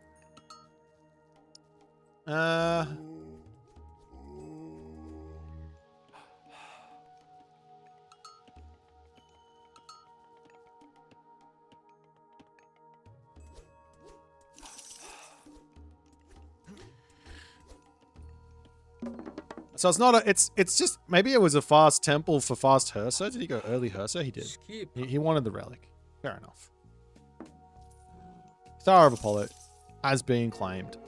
So it's not a, it's just, maybe it was a fast temple for fast Hersa. Did he go early Hersa? He did. He wanted the relic. Fair enough. Star of Apollo as being claimed.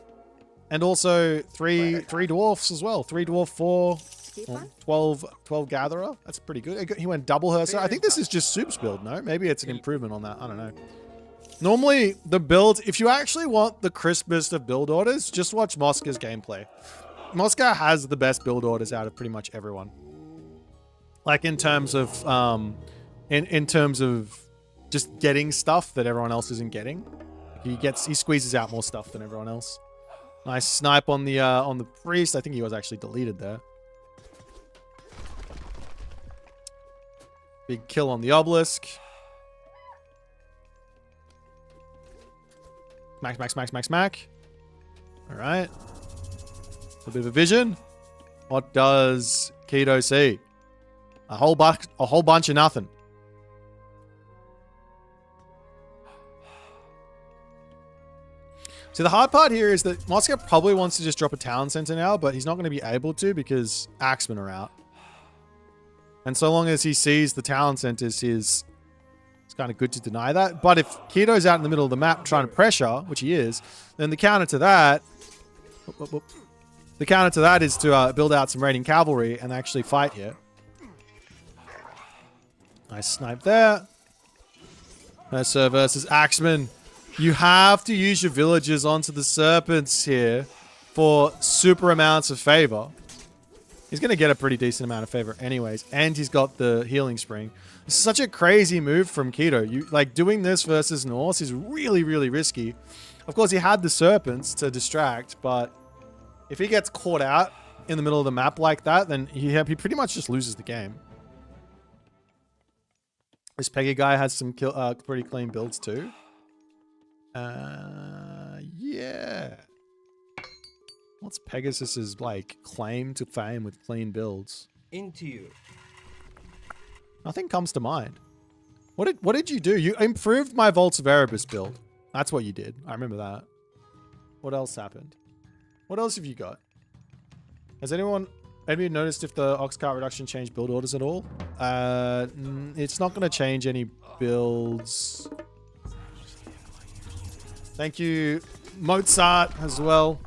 And also three dwarfs as well. 3 dwarf, 4, 12 gatherer. That's pretty good. He went double Hersa. I think this is just Soup's build, no? Maybe it's an improvement on that. I don't know. Normally, the build, if you actually want the crispest of build orders, just watch Mosca's gameplay. Mosca has the best build orders out of pretty much everyone. Like in terms of in terms of just getting stuff that everyone else isn't getting. He squeezes out more stuff than everyone else. Nice snipe on the priest. I think he was actually deleted there. Big kill on the obelisk. Smack. All right. A bit of a vision. What does Keto see? A whole bunch of nothing. So the hard part here is that Mosca probably wants to just drop a town center now, but he's not going to be able to because Axemen are out. And so long as he sees the town centers, his It's kind of good to deny that. But if Keto's out in the middle of the map trying to pressure, which he is, then the counter to that... The counter to that is to build out some raiding cavalry and actually fight here. Nice snipe there. Mercer versus Axeman. You have to use your villagers onto the serpents here for super amounts of favor. He's going to get a pretty decent amount of favor anyways. And he's got the healing spring. It's such a crazy move from Keto. You like doing this versus Norse is really, really risky. Of course, he had the serpents to distract, but if he gets caught out in the middle of the map like that, then he pretty much just loses the game. This Peggy guy has some pretty clean builds too. Yeah. What's Pegasus's like claim to fame with clean builds? Into you. Nothing comes to mind. What did you do? You improved my Vaults of Erebus build. That's what you did. I remember that. What else happened? What else have you got? Has anyone noticed if the ox cart reduction changed build orders at all? It's not going to change any builds. Thank you, Mozart, as well.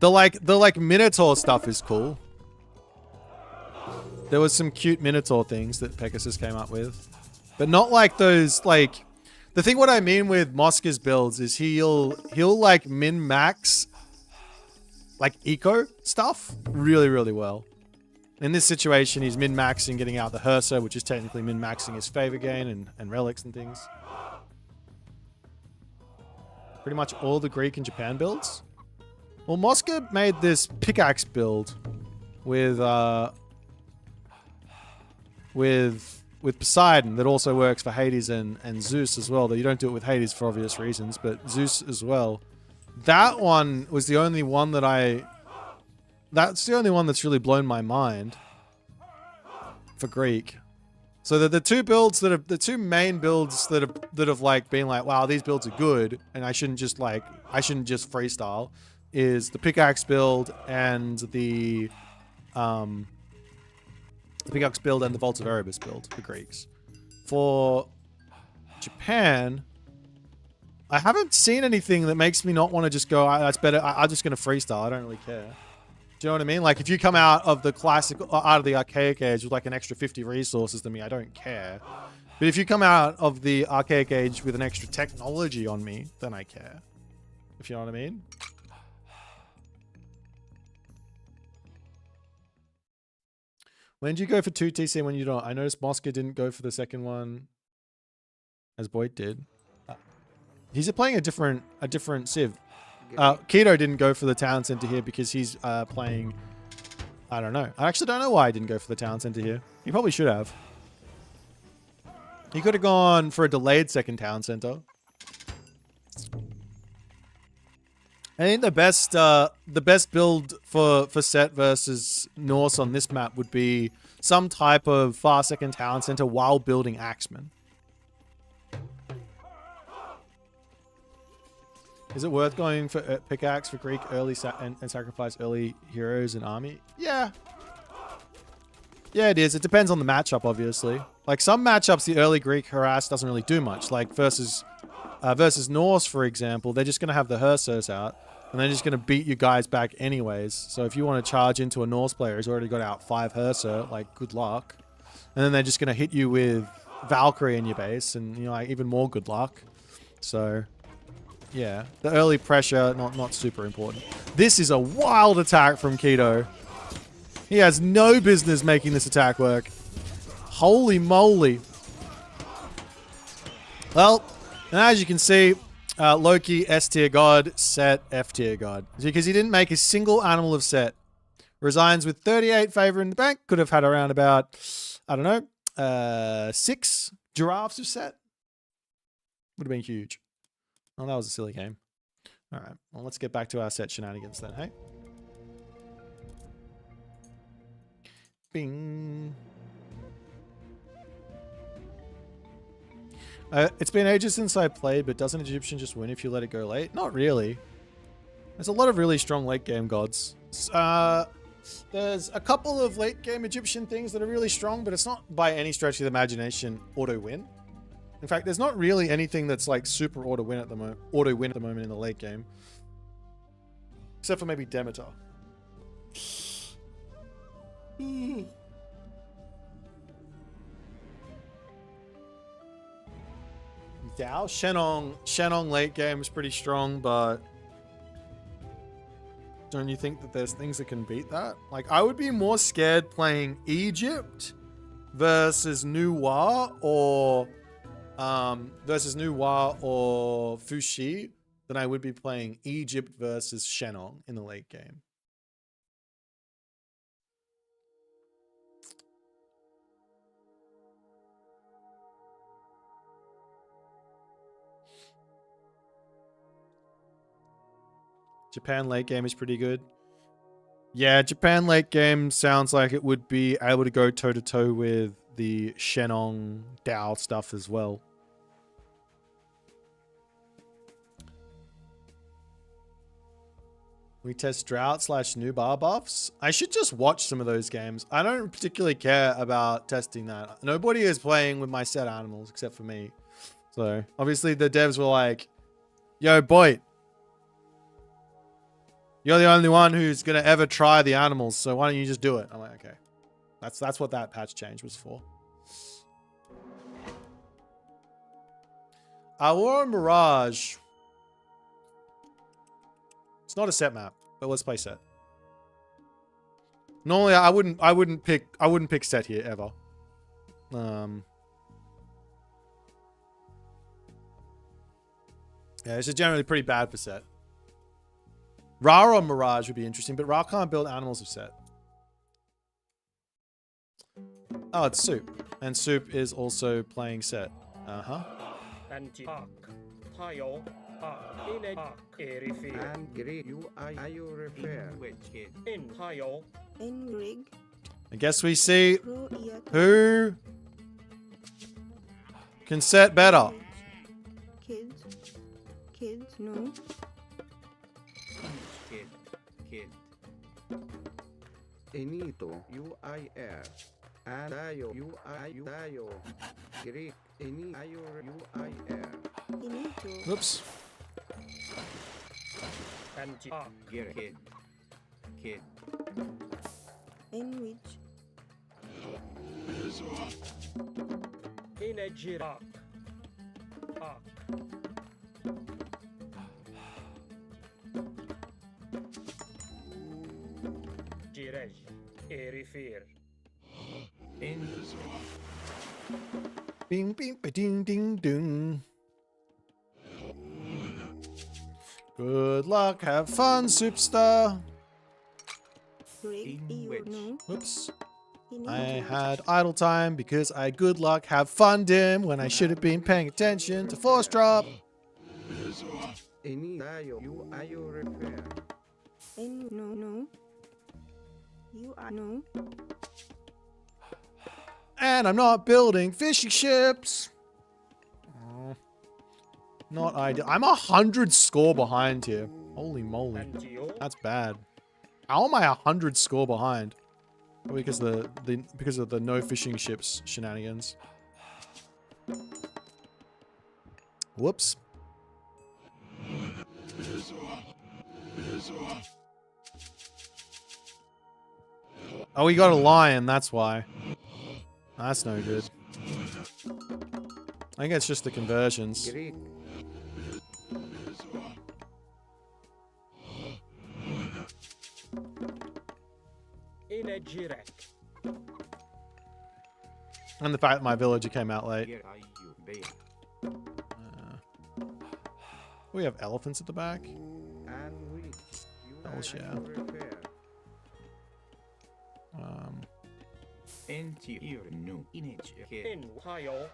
The like Minotaur stuff is cool. There was some cute Minotaur things that Pegasus came up with, but not like those like. The thing what I mean with Mosca's builds is he'll like min-max like eco stuff really, really well. In this situation, he's min-maxing getting out the Hersa, which is technically min-maxing his favor gain and relics and things. Pretty much all the Greek and Japan builds. Well, Mosca made this pickaxe build with Poseidon that also works for Hades and Zeus as well. Though you don't do it with Hades for obvious reasons, but Zeus as well. That one was the only one that's the only one that's really blown my mind for Greek. So the two builds that have, the two main builds that have like been like, wow, these builds are good, and I shouldn't just freestyle, is the pickaxe build and the pickaxe build and the Vaults of Erebus build for Greeks. For Japan, I haven't seen anything that makes me not want to just go, that's better. I'm just going to freestyle. I don't really care. Do you know what I mean? Like if you come out of the classic, out of the archaic age with like an extra 50 resources than me, I don't care. But if you come out of the archaic age with an extra technology on me, then I care. If you know what I mean? When did you go for 2 TC when you don't? I noticed Mosca didn't go for the second one as Boit did. He's playing a different Civ. Keto didn't go for the town center here because he's playing... I don't know. I actually don't know why he didn't go for the town center here. He probably should have. He could have gone for a delayed second town center. I think the best build for Set versus Norse on this map would be some type of far second town center while building Axeman. Is it worth going for pickaxe for Greek early and sacrifice early heroes and army? Yeah. Yeah, it is. It depends on the matchup, obviously. Like some matchups, the early Greek harass doesn't really do much. Like versus Norse, for example, they're just going to have the Hersos out. And they're just going to beat you guys back anyways. So if you want to charge into a Norse player who's already got out 5 Hersa, like, good luck. And then they're just going to hit you with Valkyrie in your base. And, you know, like, even more good luck. So, yeah. The early pressure, not super important. This is a wild attack from Keto. He has no business making this attack work. Holy moly. Well, and as you can see... Loki, S tier god, Set, F tier god. Because he didn't make a single animal of Set. Resigns with 38 favor in the bank. Could have had around about, I don't know, 6 giraffes of Set. Would have been huge. Oh, that was a silly game. All right. Well, let's get back to our Set shenanigans then, hey? Bing. It's been ages since I played, but doesn't Egyptian just win if you let it go late? Not really. There's a lot of really strong late game gods. There's a couple of late game Egyptian things that are really strong, but it's not by any stretch of the imagination auto win. In fact, there's not really anything that's like super auto win at the moment. In the late game, except for maybe Demeter. Dao Shenong late game is pretty strong, but don't you think that there's things that can beat that? Like, I would be more scared playing Egypt versus Nuwa or Fuxi than I would be playing Egypt versus Shenong in the late game. Japan late game is pretty good. Yeah, Japan late game sounds like it would be able to go toe-to-toe with the Shenong Dao stuff as well. We test drought / new bar buffs. I should just watch some of those games. I don't particularly care about testing that. Nobody is playing with my set animals except for me. So obviously the devs were like, yo, Boit, you're the only one who's going to ever try the animals, so why don't you just do it? I'm like, okay. That's what that patch change was for. Aurora Mirage. It's not a set map, but let's play set. Normally I wouldn't pick set here ever. Yeah, it's just generally pretty bad for set. Ra or Mirage would be interesting, but Ra can't build animals of set. Oh, it's Soup. And Soup is also playing set. Uh-huh. And Greek, you refer. En Grig. I guess we see who can set better. Kids, no. Enito, UIR. And Dayo. Greek, UIR. Inito. Whoops. Kid. En which. In a giraffe. Girej. Erifir. In Bing, bing, ba, ding, ding, ding. Good luck, have fun, Superstar. Grig, In you which? no. Whoops. Inito. I had idle time because I good luck have fun dim when I should have been paying attention to force drop. Dayo, you refer. En no. You are no. And I'm not building fishing ships. Not ideal. I'm 100 score behind here. Holy moly. That's bad. How am I 100 score behind? Probably because of the no fishing ships shenanigans. Whoops. Oh, we got a lion, that's why. That's no good. I think it's just the conversions. Greek. In a giraffe. And the fact that my villager came out late. We have elephants at the back. And we. Hells yeah. Refer. no image. In Ohio.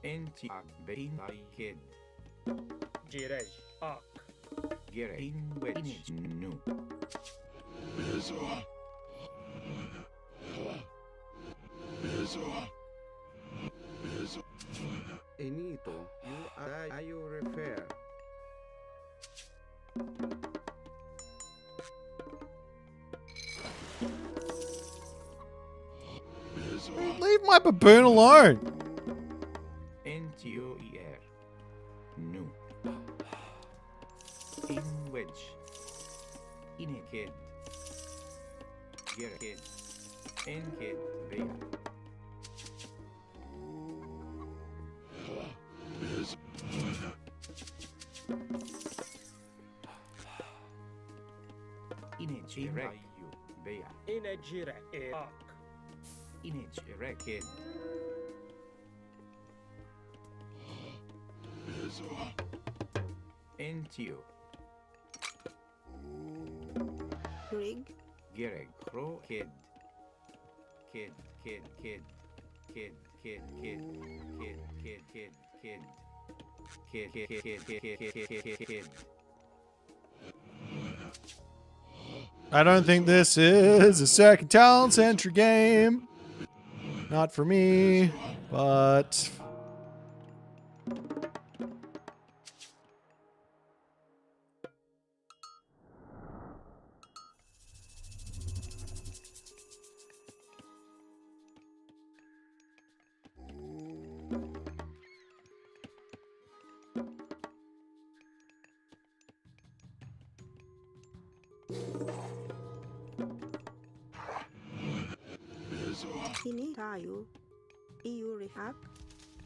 Bein kid. Girej. Ak. In which no. Enito, you refer. Leave my baboon alone. N-T-O-E-R. Nu. In wedge. In a kid. Get a kid. In kid. Bea. Inage erect. Bea. Inejire eak. Inage erect kid. Entio. Rig. Gereg. Crow kid. Kid. Kid. Kid. Kid. Kid. Kid. Kid. Kid. Kid. Kid. Kid. Kid. Kid. Kid. Kid. Kid. Kid. Kid. I don't think this is a second talent century game. Not for me, but Ini tayo. EU rehak.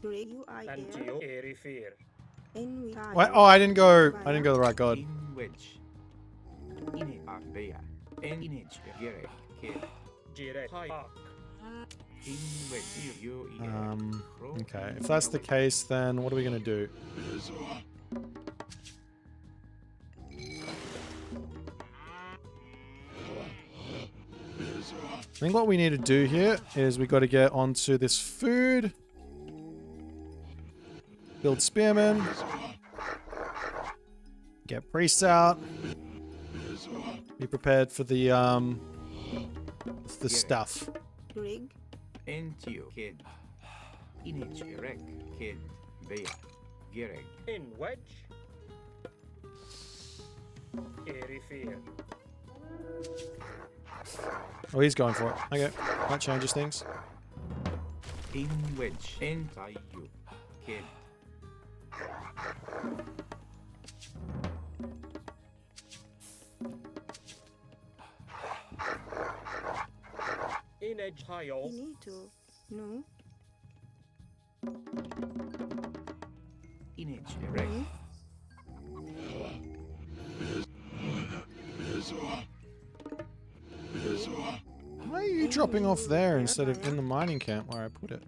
Rig and UIR. Geo Erifir. In tayo. what? Oh, I didn't go the right god. In wedge. Inage Bea. Inage Gereg. Kid. Jire Hayak. In wedge. You. Okay. If that's the case, then what are we gonna do? I think what we need to do here is we got to get onto this food. Build spearmen. Get priests out. Be prepared for the stuff. Rig. Entio. Kid. Inage erect. Kid. Bea. Gereg. In Wedge. Erifir. Oh, he's going for it. Okay, that changes things. In wedge. Entayu. Kid. Inage Hayo. Ini to. No. Inage erect. Why are you dropping off there instead of in the mining camp where I put it?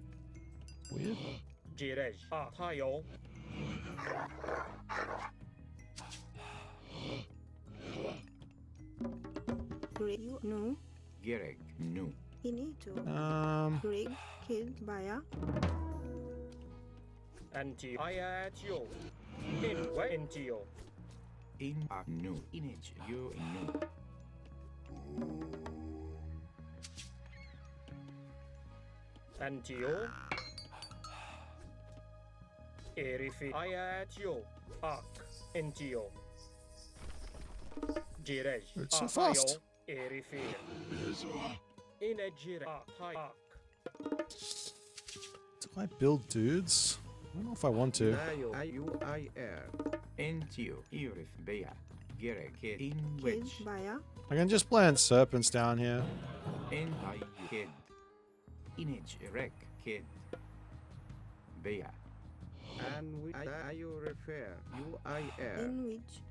Weird. Jirej. Hayo. Rig. No. Gereg. Nu. Ini to. Rig. Kid. Baya. And Geo Ayatio. In Wedge. In Geo. In a nu. Inage. You nu. And Geo. Erifir. Ayatio. Ak. In Geo. Jirej. It's so fast. Erifir. Inejire. Hayak. Do I build dudes? I don't know if I want to. IUIR. Entio. Irif. Bea. Gereg. Kid. In Kid. wedge. Baya. I can just plant serpents down here. Entayu. Kid. Inage erect. Kid. Bea. And we you refer UIR. In which.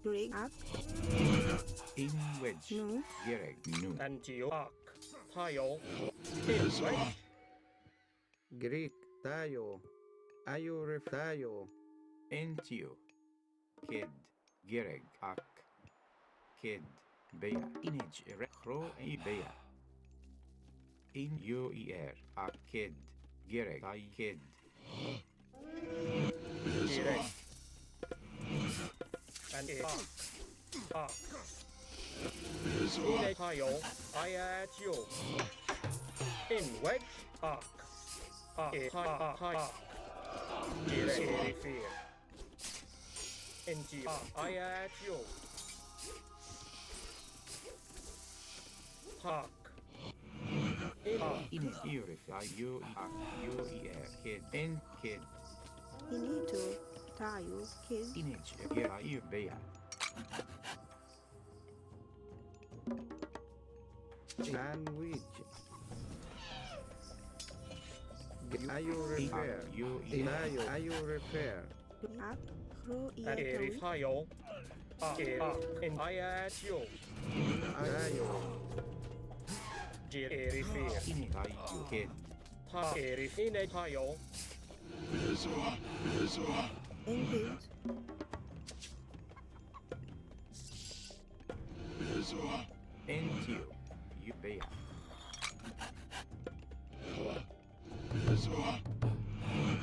Rig. Up. In wedge. No. Gereg. Nu. And Geo. Ak. Hayo. In Wedge. Greek tayo. Ayo ref tayo. Entio. Kid. Gereg. Ak. Kid. Bea. Inage erect. Crow e Bea. In UER. Ak. Kid. Gereg. I kid. Jirej. And Ak. Inage Hayo. Ayatio. In Wedge. Ak. In purify you kid and kid Inito tayo kids. image yeah you bear Sandwich. Are you repair? you Are you repair? Ak ro iya Erif tawid. hayo. In ayatyo. Ayo. Erifir. in you kid Erif inet hayo. And kids. and you bear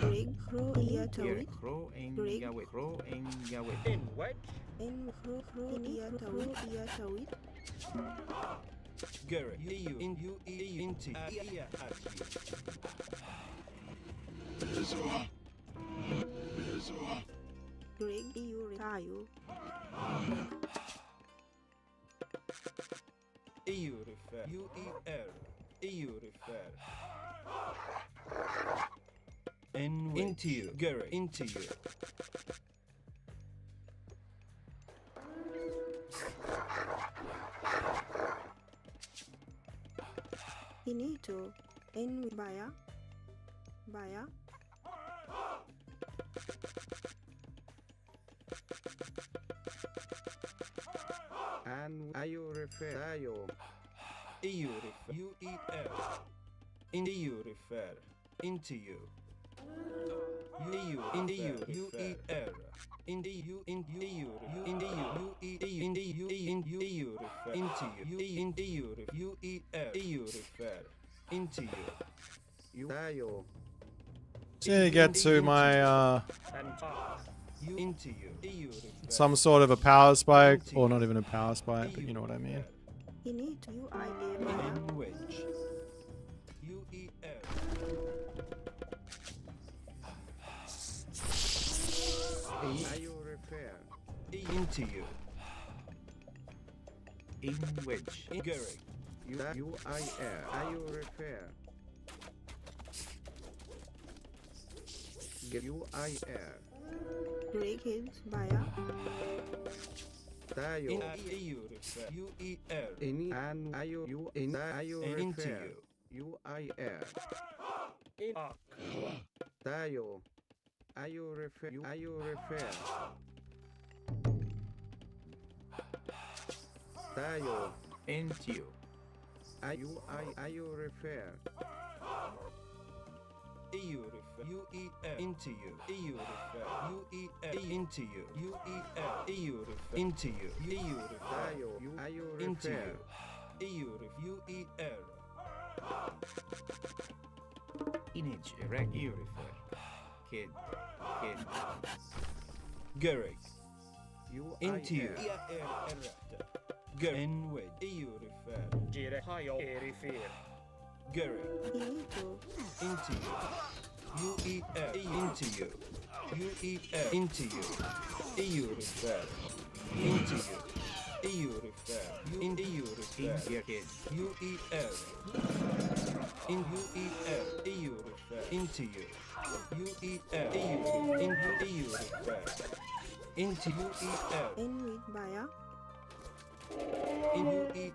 Greg ro iya here tawid. crow and gawe In wedge. And ro iya tawid. Garrett. You into yeah at Greg iyo tayo. you. Refer. You refer. And into you. Garrett. Into you. Inito. And baya. And are you refer? Ayo. You refer. You in you refer. Into you. You in you refer. In the you in you in the you in the you in you refer. Into you in the you you refer. Into you. You ayo. So to get to my And You into you. You refer. some sort of a power spike, or not even a power spike, but you know what I mean. Inito you I baya. In wedge. UEL. Are you repair? Into you. in wedge Garrick. UIL. Are you repair? UIL. Greg kids baya. Tayo. You repair. UEL. And are you into repair? you UIL. in Tayo. Are you repair? Are you repair? Tayo. into you Are you repair? EU refer. UEL. Into you. EU refer. UEL. Into you. UEL. EU refer. Into you. EU refer. Are you into you? EU refer. UEL. image erect you refer kid Garrick. Into you. Garrick. EU refer. Jire hayo. Erifir. Garrick. Inito. Into you. UEL. Into you. UEL. Into you. EU refer. Into you. EU refer. In EU in refer. here kid UEL. In UEL. EU refer. Into you. UEL. EU. In EU refer. Into UEL. And with baya. In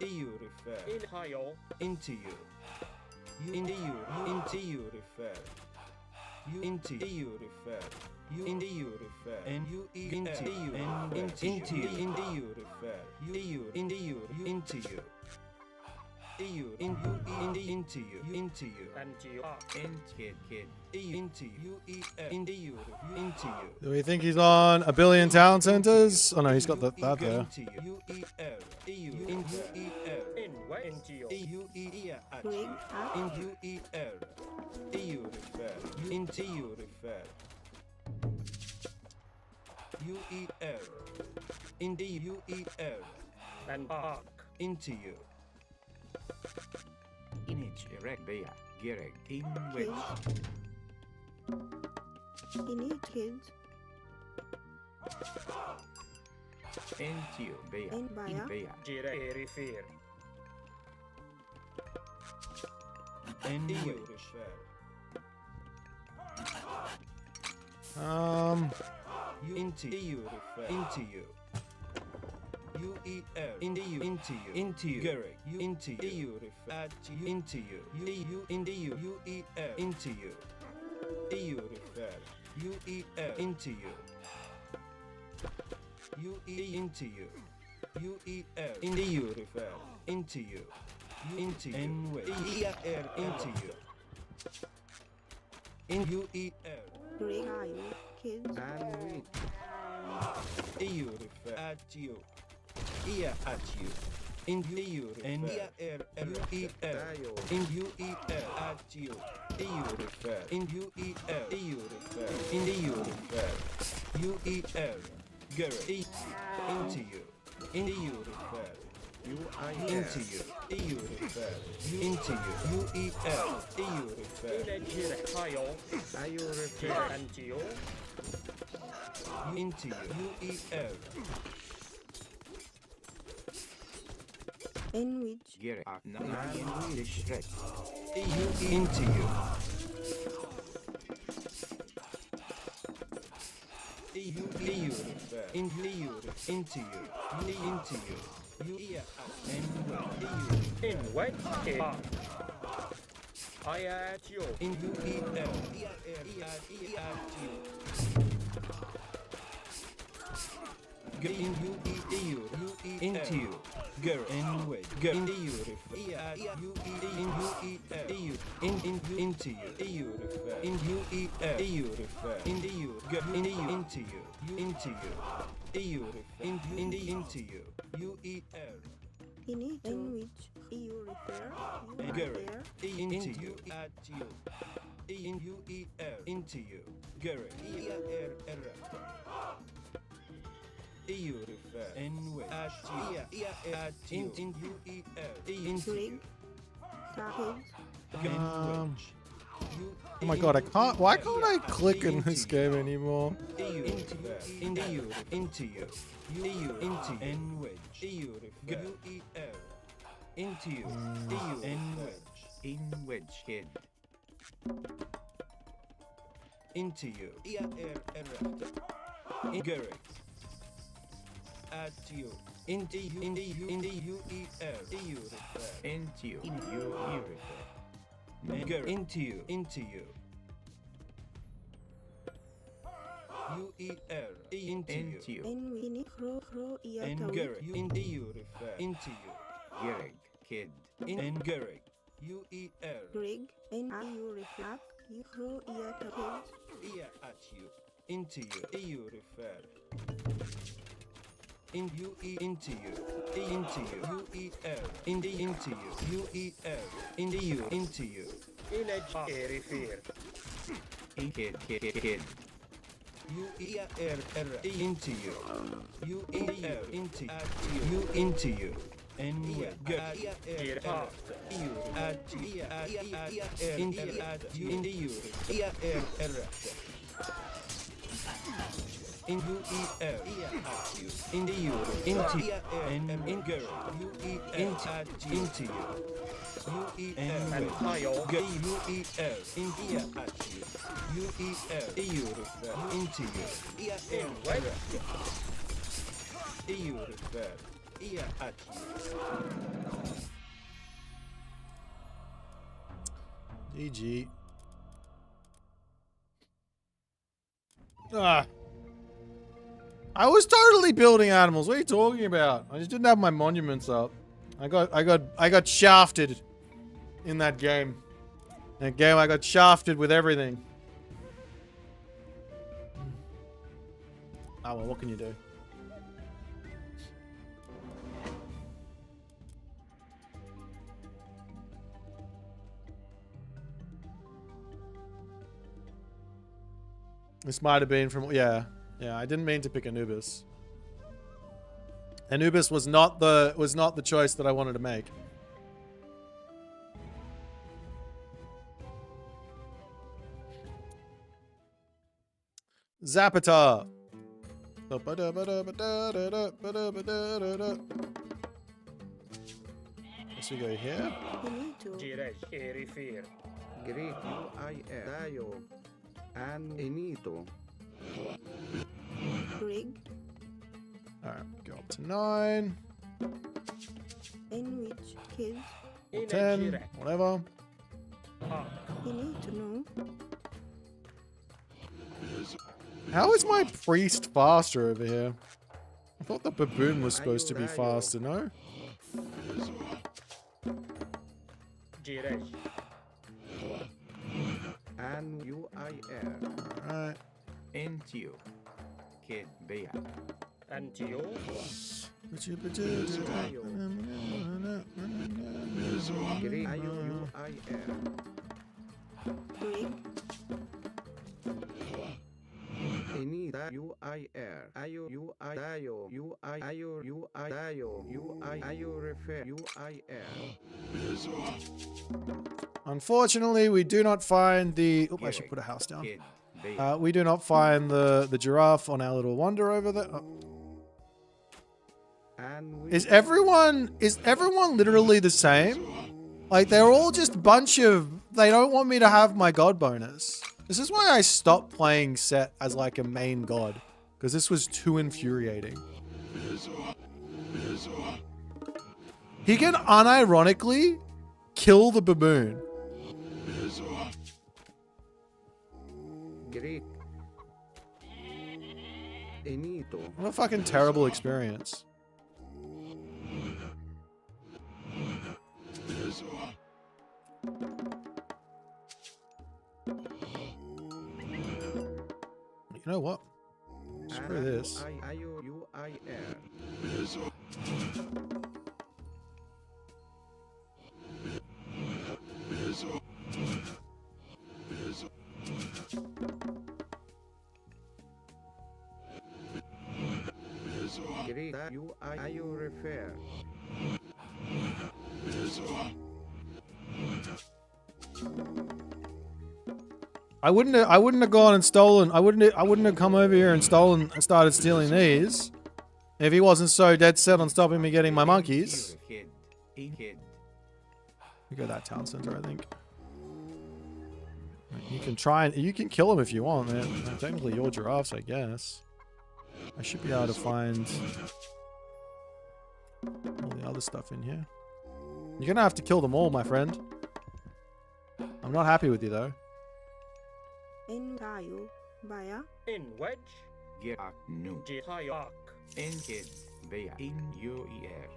EU refer. In hayo. Into you. In EU. Into you refer. Into EU refer. In EU refer. And you into you. And into you. In EU refer. EU. In EU. Into you. EU. In you. Into you. Into you. And you and kid EU. Into you. In EU. Into you. Do we think he's on a billion town centers? Oh no, he's got that there. Into you. UEL. EU. In UEL. in wedge. Into you. UEL. Greg ak. In UEL. EU refer. Into you refer. UEL. In the UEL. And arc. Into you. image erect bear Gerek in wedge Ini kids. Entio, Bea, En Baya. Bea. Gira e rifer. En Io refer. Into you refer. Into you. Into you. Into you. Into you. Garrick. You into you. You refer. At you. Into you. You into you. You into you. You refer. You into you. You into you. You into you refer. Into you. You into you. N way. Into you. In you Greg tayo. Kids. And you refer. At you. At you. In you refer. In you in you at you. You refer. In you refer. In you refer. You Garrett. Into you. In you refer. you are Into you. You refer. Into you. You refer. Ile gira tayo. Are you refer? Gira antiyo. Into you. In which. Gere and the shred. You into you. You refer. In you into you. Into you. You and In which is I at you. in you at you. In you into you. Girl and way. Girl in you refer. You in you in you into you. You refer. In you refer. In you girl in you into you. You into you. You refer. In the into you. You Ini. In which. You refer. You are Girl there. into you at you. In you into you. Girl you refer. Anyway. At you. At you. In you into Greg. Ta kids. Oh my god, I can't. Why can't I click in this game anymore? Into you. Into you. Into and wedge. Into you. And wedge. In wedge head. Into you. In Garrick. At you. Into you. You refer. Entio. You refer. Garrick. Into you. Into you. Into you. Entio. In which. Ini. Cro. Iya And tahu. Garrick. Into you refer. Into you. Gereg. Kid. And Garrick. Greg. In you reflect. You cro. Iya tahu. Kids. At you. Into you. You refer. In you into you. Into you. In the into you. In the you into you. Ile gira e rifer. Kid. Kid. You into you. You into you into you. And good. Gira park. At you. In the you. In you at you. In the you into and in girl. You into you. You And tayo. You in here at you. You refer into you. In which You refer at you. GG. Ah. I was totally building animals. What are you talking about? I just didn't have my monuments up. I got shafted in that game. That game, I got shafted with everything. Ah, well, what can you do? This might have been from, yeah, I didn't mean to pick Anubis. Anubis was not the choice that I wanted to make. Zapata. Let's we go here. Finito. Girej e refer. Greek UIR Tayo and Inito. Grig. Alright, go up to 9, In which kids 10, Girej. whatever. Hak. you need to know. How is my priest faster over here? I thought the baboon was supposed to be faster, no? Girej. And UIR. Alright. Intio. Kid Bea. Antio. Greek UIR. Grig. Inita UIR. Ayo UI Tayo UI Ayo UI Tayo UI Ayo refer UIR. Unfortunately, we do not find the... Oop, I should put a house down. Kid Bea. We do not find the giraffe on our little wander over there. Oh. And we Is everyone literally the same? Like, they're all just a bunch of... They don't want me to have my god bonus. This is why I stopped playing Set as like a main god. Because this was too infuriating. He can unironically kill the baboon. Greek. Inito. What a fucking terrible experience. You know what? Screw this. Ayo UIR. Greek UI Ayo refer. I wouldn't have gone and stolen. I wouldn't have come over here and started stealing these if he wasn't so dead set on stopping me getting my monkeys. Kid. Kid. You go that town center, I think. You can try and you can kill him if you want, man. Technically, your giraffes, I guess. I should be able to find all the other stuff in here. You're gonna have to kill them all, my friend. I'm not happy with you though. In tayo. Baya. In wedge. Gerak nu. Gihayak. In kid. Bea. In UIR.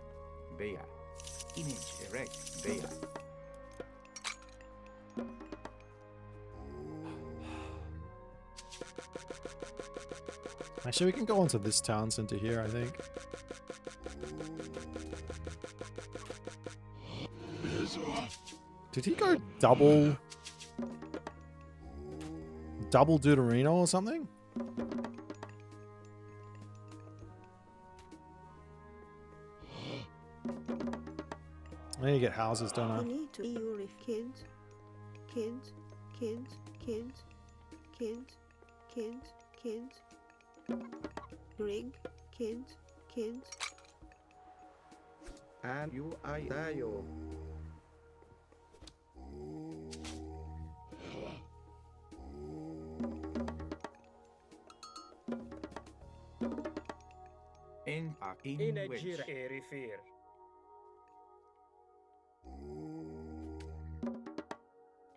Bea. Image erect. Bea. Actually, we can go onto this town center here, I think. Did he go double Deuterino or something? I need to get houses, don't I? You need to EU with kids. Kids. Kids. Kids. Kids. Kids. Kids. Grig. Kids. Kids. And UI tayo. In In a which gira e refer.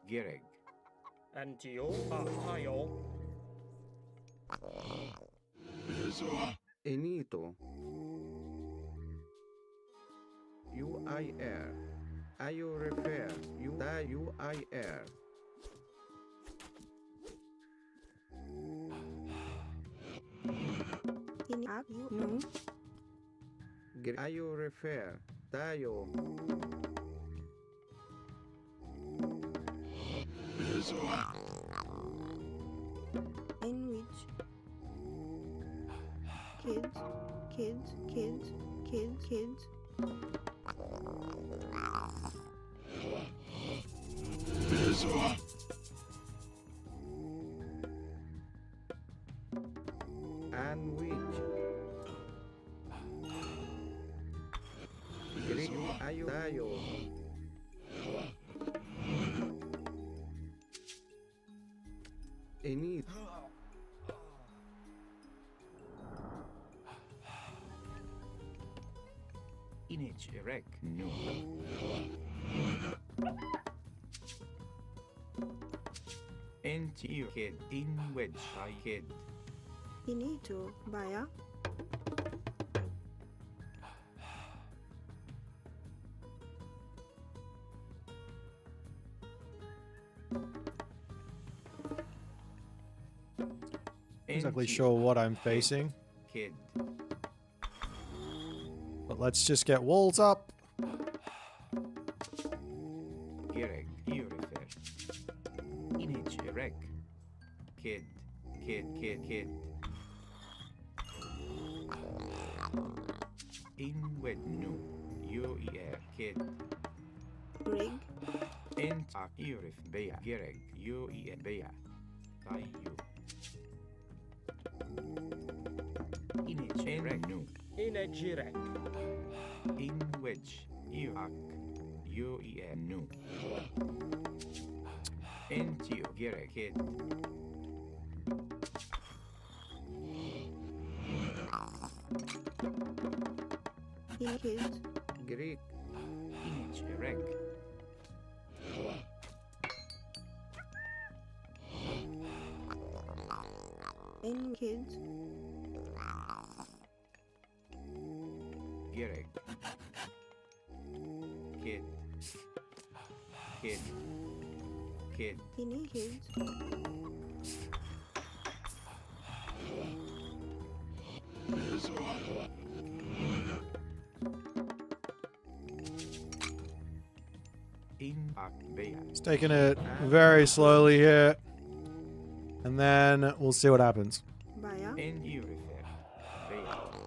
Gireg. Antio. Hayo. Inito. UIR. Ayo refer. UIR. In act you know. Ayo refer. Tayo. In which kids. Kids. Kids. Kids. Kids. and which Greek ayo tayo any inich erect no NTU kid in wedge I kid Inito baya. Exactly sure what I'm facing, kid but let's just get walls up. Gerek Urifer inich erect kid in wed no UER kid Rig. ent Urif Bea Gerek UER Bea Tayu inich erect no Inejirek. in wedge Uak UER no Entio Gerek kid In kids. Greek inich erect In kids. Gerek kid In kids. in Ak Bea It's taking it very slowly here, and then we'll see what happens. Baya. in Urifer Bea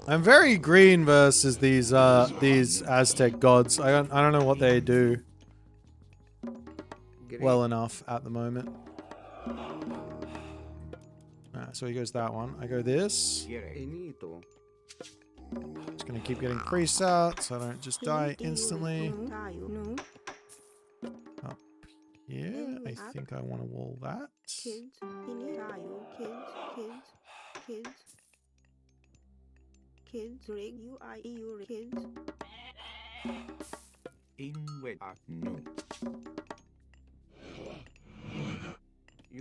I'm very green versus these Aztec gods. I don't know what they do Greek well enough at the moment. Alright, so he goes that one. I go this. Gerek Enito Just gonna keep getting priests out so I don't just die instantly. Tayo. No. Yeah, I think I want to wall that. Kids. Ini tayo. Kids. Kids. Rig. UIEU. Kids. in wed Ak no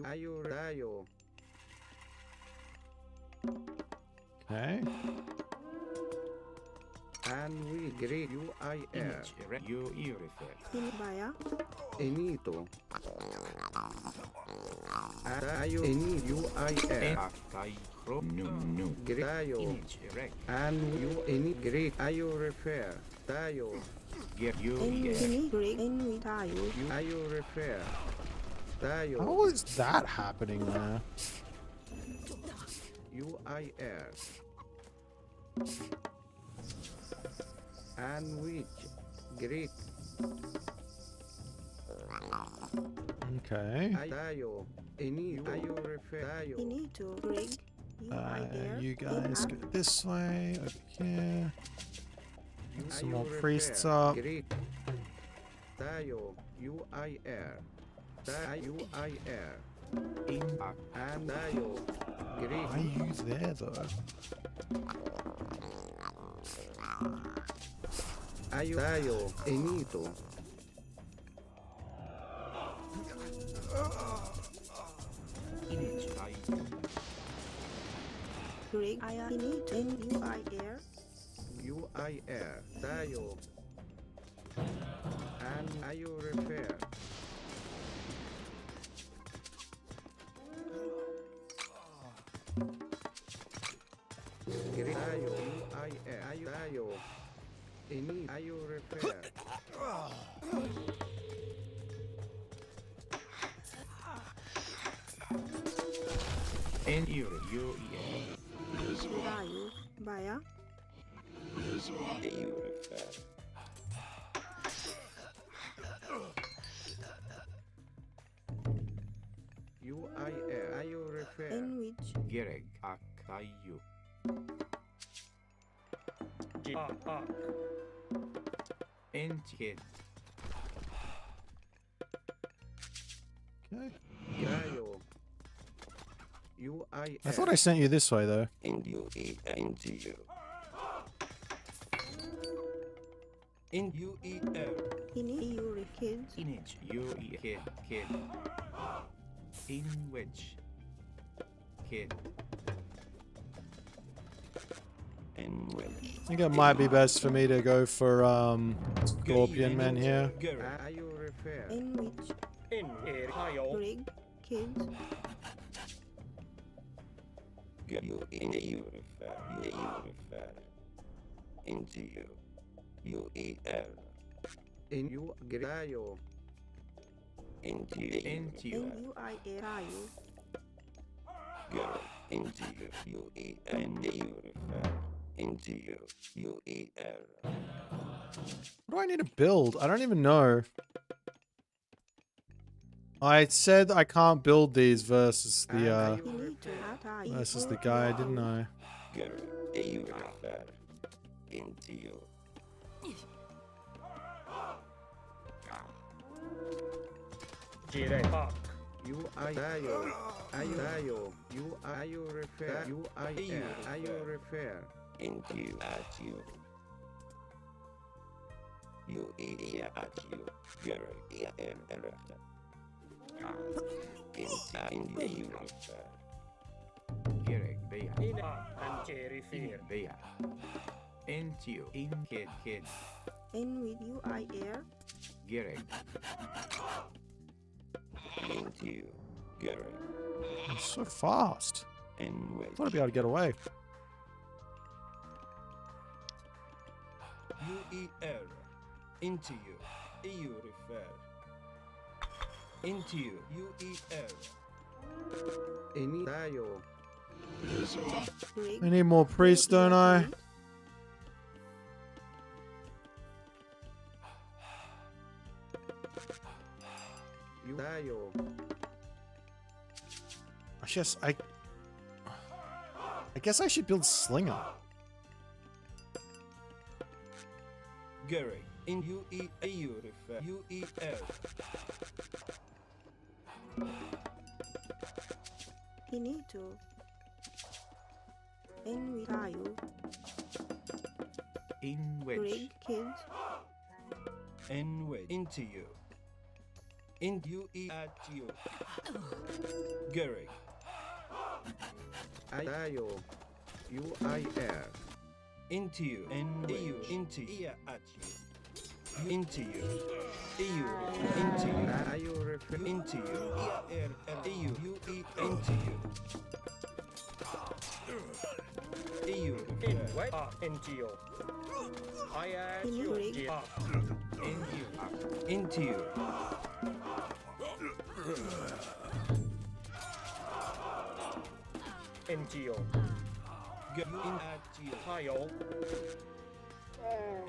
Ayo tayo Okay. and we Greek UIR Urifer In baya. Enito Tayo Eni UIR Tayo no Greek tayo and you any Greek ayo refer tayo get you Ini Rig. In tayo. ayo refer tayo How is that happening there? UIR and which Greek Okay. tayo any ayo refer tayo Inito. Rig. UIR. You guys go this way, over here. Get some more ayo priests refer, up. Greek tayo UIR tayo UIR impact and tayo Greek Why are you there though? ayo tayo enito inich ay Rig. Aya. Inito. In UIR. UIR tayo and ayo refer Greek tayo UIR ayo tayo ini ayo refer and UER Tayo. Baya. UIR ayo refer In which. Gereg ak tayo Park. Int kid. Okay. Gaio. UI. I thought I sent you this way though. Into you. In UER. Ini you kids. Inage. UE kid. Kid. In which. Kid. And when. I think it might be best for me to go for Scorpion Man here. Are you refer? In which In Ohio. Greg kids. You refer. Into you. UER. In you. Gaio. Into you. Into you. NUIAIU. Girl. Into you. UEN. You refer. Into you. UER. What do I need to build? I don't even know. I said I can't build these versus the Ini to atai. versus the guy, didn't I? Girl. You refer. Into you. Park. You Gaio. Gaio. You refer. You are you refer? Into you. At you. UER at you. Girl. Erector. Into you refer. Gerek. Bea. In and Jerry Fear. Bea. Into you. In kid. Kid. In with UIR. Gerek. Into you. Girl. It's so fast. And when. Thought I'd be able to get away. UER. Into you. EU refer. Into you. UER. Ini Gaio. Greg. I need more priests, don't I? You Gaio. I guess I should build Slinger. Gary. In EU refer. UER. Ini to. In with IU. In which. Greg kids. And wait. Into you. In UE at you. Gary. Gaio. UIR. Into you. And EU. Into you. At you. Into you. EU. Into you. Are you refer? Into you. EU. UE. Into you. EU. In West NGO. ISU. Park. Into you. NGO. Get you in at you. Ohio.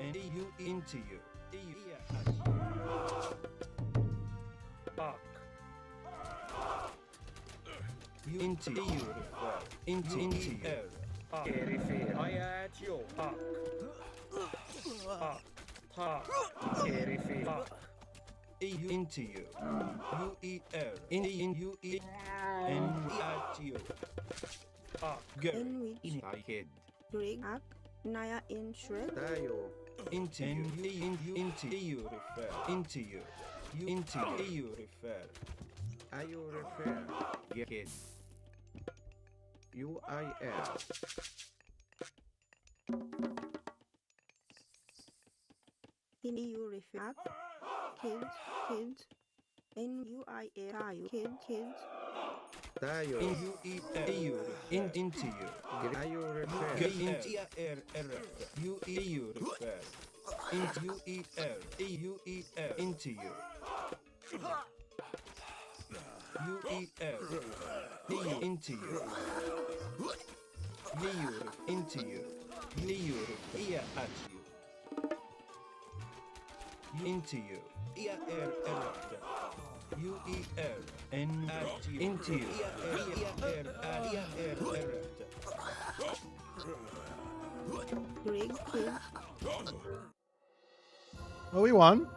And EU into you. EU at Park. you. Into you refer. Into you. Jerry Fear. ISU. Park. Park. Jerry Fear. Park. EU into you. UER. In UE. And at you. Park. Get In which I kid. Greg Ak. Naya in shred. Gaio. into you. Into EU refer. Into you. Into EU refer. Are you refer? Kid. UIR. In EU refer. Kids. In UIR. Kids. Gaio. In UE. Into you. Are you refer? Get into EU refer. Into UER. UER. Into you. UER. EU into you. EU into you. EU here at you. Into you. ER UER and at you. Into you. ER Greg, kid. Well, we won.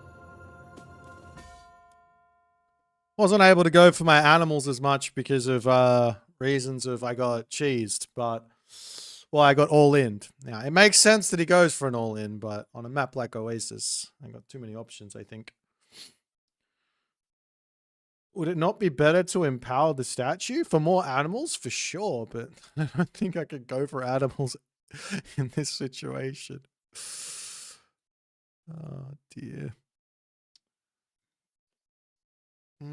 Wasn't able to go for my animals as much because of reasons of I got cheesed, but well, I got all in. Now it makes sense that he goes for an all in, but on a map like Oasis, I got too many options, I think. Would it not be better to empower the statue for more animals? For sure, but I don't think I could go for animals in this situation. Oh dear. I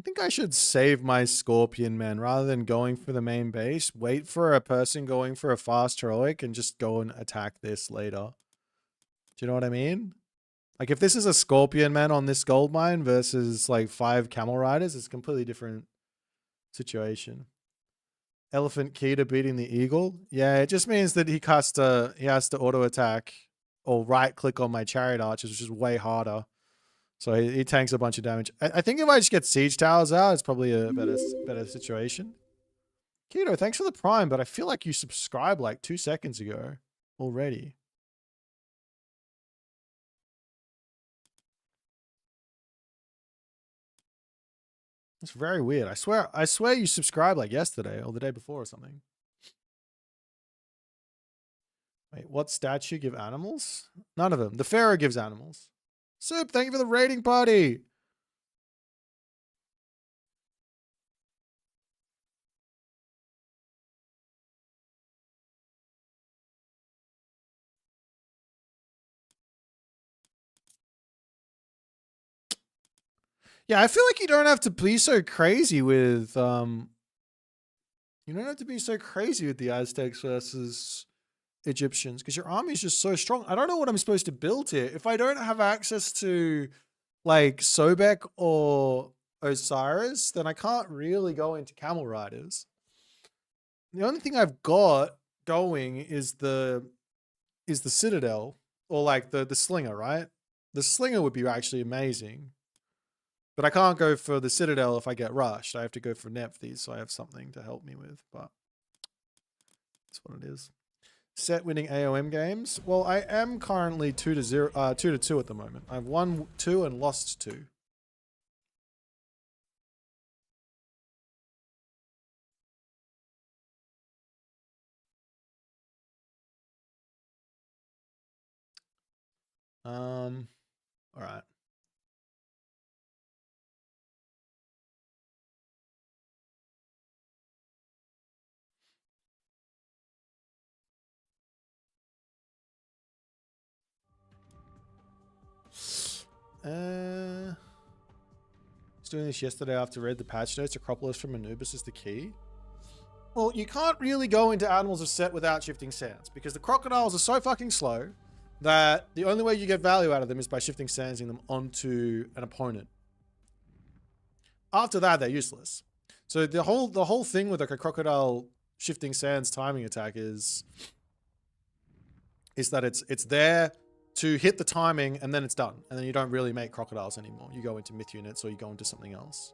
think I should save my Scorpion, man, rather than going for the main base. Wait for a person going for a fast heroic and just go and attack this later. Do you know what I mean? Like, if this is a Scorpion, man, on this gold mine versus, like, 5 Camel Riders, it's a completely different situation. Elephant key to beating the Eagle? Yeah, it just means that he has to auto-attack or right-click on my Chariot Archers, which is way harder. So he tanks a bunch of damage. I think if I just get Siege Towers out, it's probably a better situation. Keto, thanks for the Prime, but I feel like you subscribed like 2 seconds ago already. It's very weird. I swear you subscribed like yesterday or the day before or something. Wait, what statue give animals? None of them. The Pharaoh gives animals. Soup, thank you for the raiding party. Yeah, I feel like you don't have to be so crazy with you don't have to be so crazy with the Aztecs versus Egyptians because your army is just so strong. I don't know what I'm supposed to build here. If I don't have access to like Sobek or Osiris, then I can't really go into Camel Riders. The only thing I've got going is the Citadel or like the Slinger, right? The Slinger would be actually amazing. But I can't go for the Citadel if I get rushed. I have to go for Nephthys, so I have something to help me with, but that's what it is. Set winning AOM games. Well, I am currently 2-0, 2-2 at the moment. I've won 2 and lost 2. All right. I was doing this yesterday after I read the patch notes. Acropolis from Anubis is the key. Well, you can't really go into Animals of Set without shifting sands because the crocodiles are so fucking slow that the only way you get value out of them is by shifting sandsing them onto an opponent. After that, they're useless. So the whole thing with like a crocodile shifting sands timing attack is that it's there to hit the timing and then it's done. And then you don't really make crocodiles anymore. You go into myth units or you go into something else.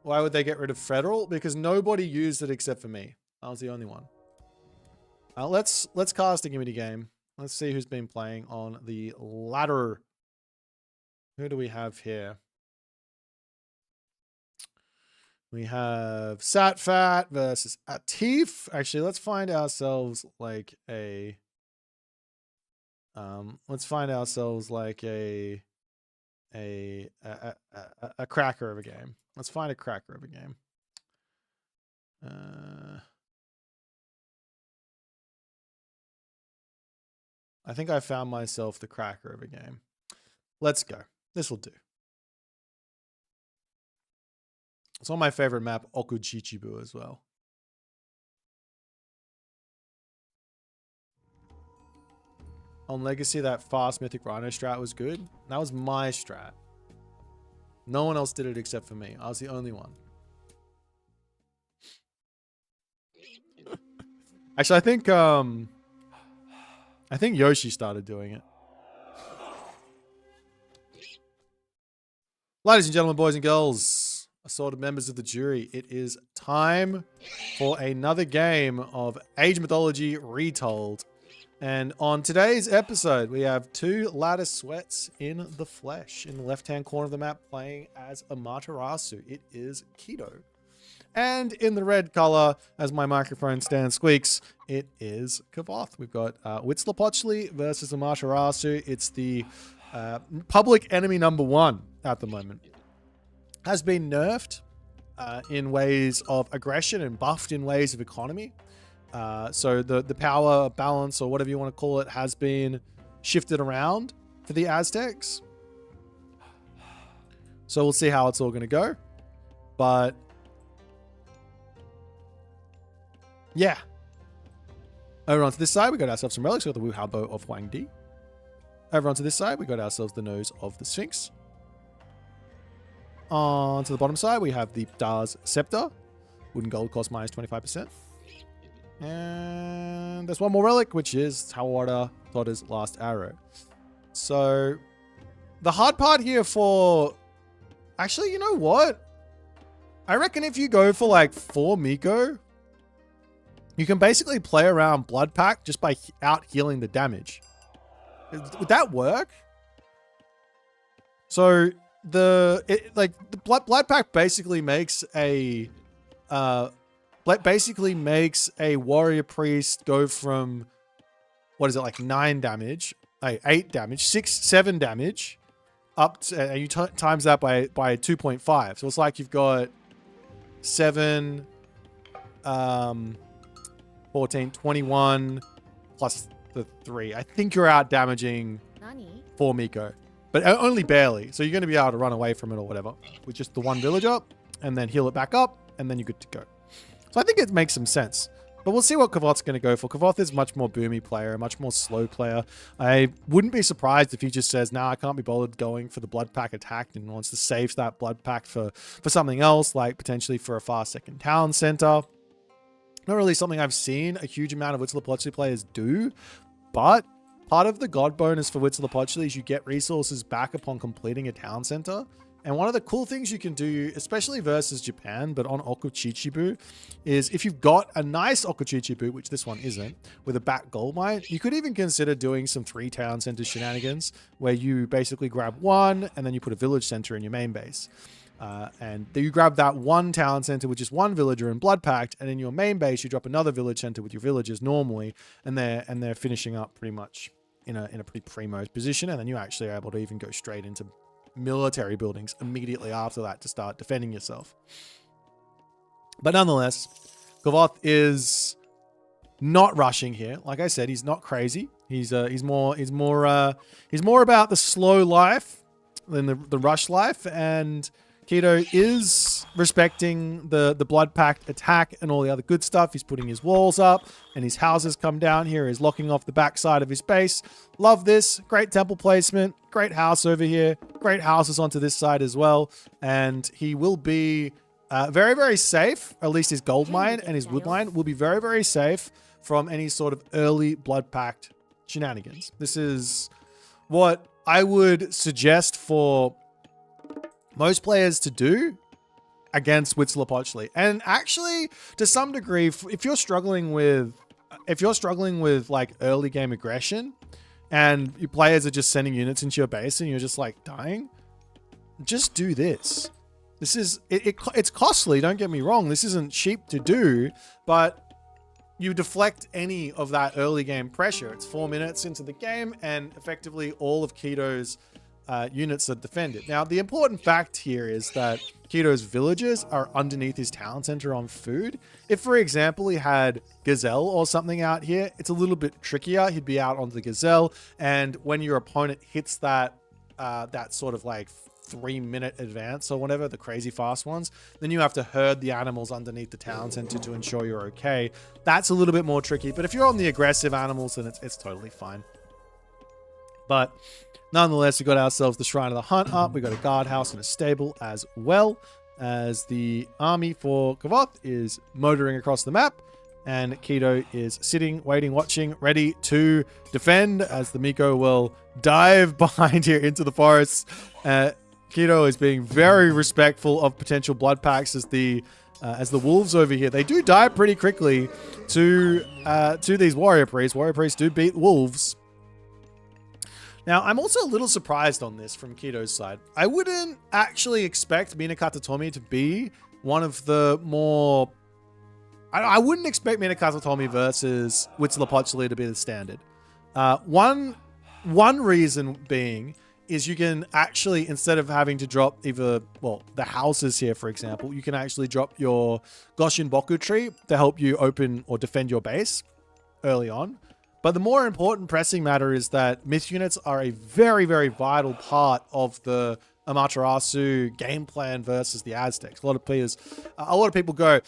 Why would they get rid of Federal? Because nobody used it except for me. I was the only one. Let's cast a gimme game. Let's see who's been playing on the ladder. Who do we have here? We have Satfat versus Atif. Actually, let's find ourselves like a a cracker of a game. Let's find a cracker of a game. I think I found myself the cracker of a game. Let's go. This will do. It's on my favorite map, Okuchichibu, as well. On Legacy, that fast Mythic Rhino strat was good. That was my strat. No one else did it except for me. I was the only one. Actually, I think Yoshi started doing it. Ladies and gentlemen, boys and girls, assorted members of the jury, it is time for another game of Age Mythology Retold. And on today's episode, we have two ladder sweats in the flesh. In the left-hand corner of the map, playing as Amaterasu, it is Keto. And in the red color, as my microphone stand squeaks, it is Kavoth. We've got Huitzilopochtli versus Amaterasu. It's the public enemy number one at the moment. Has been nerfed in ways of aggression and buffed in ways of economy. So the power balance, or whatever you want to call it, has been shifted around for the Aztecs. So we'll see how it's all going to go. But yeah. Over onto this side, we got ourselves some relics. We got the Wu Hao Bow of Huang Di. Over onto this side, we got ourselves the nose of the Sphinx. Onto the bottom side, we have the Da's Scepter. Wooden gold cost minus 25%. And there's one more relic, which is Tawara Toda's last arrow. So the hard part here for... Actually, you know what? I reckon if you go for like 4 Miko, you can basically play around Blood Pact just by out healing the damage. Would that work? So the Blood Pact basically makes a warrior priest go from, what is it, like 9 damage, 8 damage, 7 damage, up to, and you times that by 2.5. So it's like you've got 7, 14, 21 plus the 3. I think you're out damaging 4 Miko, but only barely. So you're going to be able to run away from it or whatever with just the one villager and then heal it back up, and then you're good to go. So I think it makes some sense. But we'll see what Kavoth's going to go for. Kavoth is much more boomy player, a much more slow player. I wouldn't be surprised if he just says, nah, I can't be bothered going for the Blood Pack attack and wants to save that Blood Pack for something else, like potentially for a far second town center. Not really something I've seen a huge amount of Huitzilopochtli players do, but part of the god bonus for Huitzilopochtli is you get resources back upon completing a town center. And one of the cool things you can do, especially versus Japan, but on Okuchichibu, is if you've got a nice Okuchichibu, which this one isn't, with a back gold mine, you could even consider doing some 3 town center shenanigans where you basically grab one and then you put a village center in your main base. And then you grab that one town center, which is one villager in Blood Pact, and in your main base, you drop another village center with your villagers normally, and they're finishing up pretty much in a pretty primo position, and then you actually are able to even go straight into military buildings immediately after that to start defending yourself. But nonetheless, Kavoth is not rushing here. Like I said, he's not crazy. He's more about the slow life than the rush life, and Keto is respecting the Blood Pact attack and all the other good stuff. He's putting his walls up and his houses come down here. He's locking off the backside of his base. Love this. Great temple placement. Great house over here. Great houses onto this side as well. And he will be very, very safe. At least his gold mine and his wood mine will be very, very safe from any sort of early Blood Pact shenanigans. This is what I would suggest for most players to do against Huitzilopochtli. And actually, to some degree, if you're struggling with like early game aggression and your players are just sending units into your base and you're just like dying, just do this. This is it's costly, don't get me wrong. This isn't cheap to do, but you deflect any of that early game pressure. It's 4 minutes into the game and effectively all of Keto's units are defended. Now, the important fact here is that Keto's villagers are underneath his town center on food. If, for example, he had Gazelle or something out here, it's a little bit trickier. He'd be out on the Gazelle, and when your opponent hits that sort of like 3-minute advance or whatever, the crazy fast ones, then you have to herd the animals underneath the town center to ensure you're okay. That's a little bit more tricky, but if you're on the aggressive animals, then it's totally fine. But nonetheless, we got ourselves the Shrine of the Hunt up. We got a guardhouse and a stable as well, as the army for Kavoth is motoring across the map. And Keto is sitting, waiting, watching, ready to defend as the Miko will dive behind here into the forest. Keto is being very respectful of potential blood packs as the wolves over here. They do die pretty quickly to these warrior priests. Warrior priests do beat wolves. Now, I'm also a little surprised on this from Keto's side. I wouldn't actually expect Minakata Tomi to be one of the more... I wouldn't expect Minakata Tomi versus Huitzilopochtli to be the standard. One reason being is you can actually, instead of having to drop either, well, the houses here, for example, you can actually drop your Goshin Boku tree to help you open or defend your base early on. But the more important pressing matter is that myth units are a very, very vital part of the Amaterasu game plan versus the Aztecs. A lot of people go,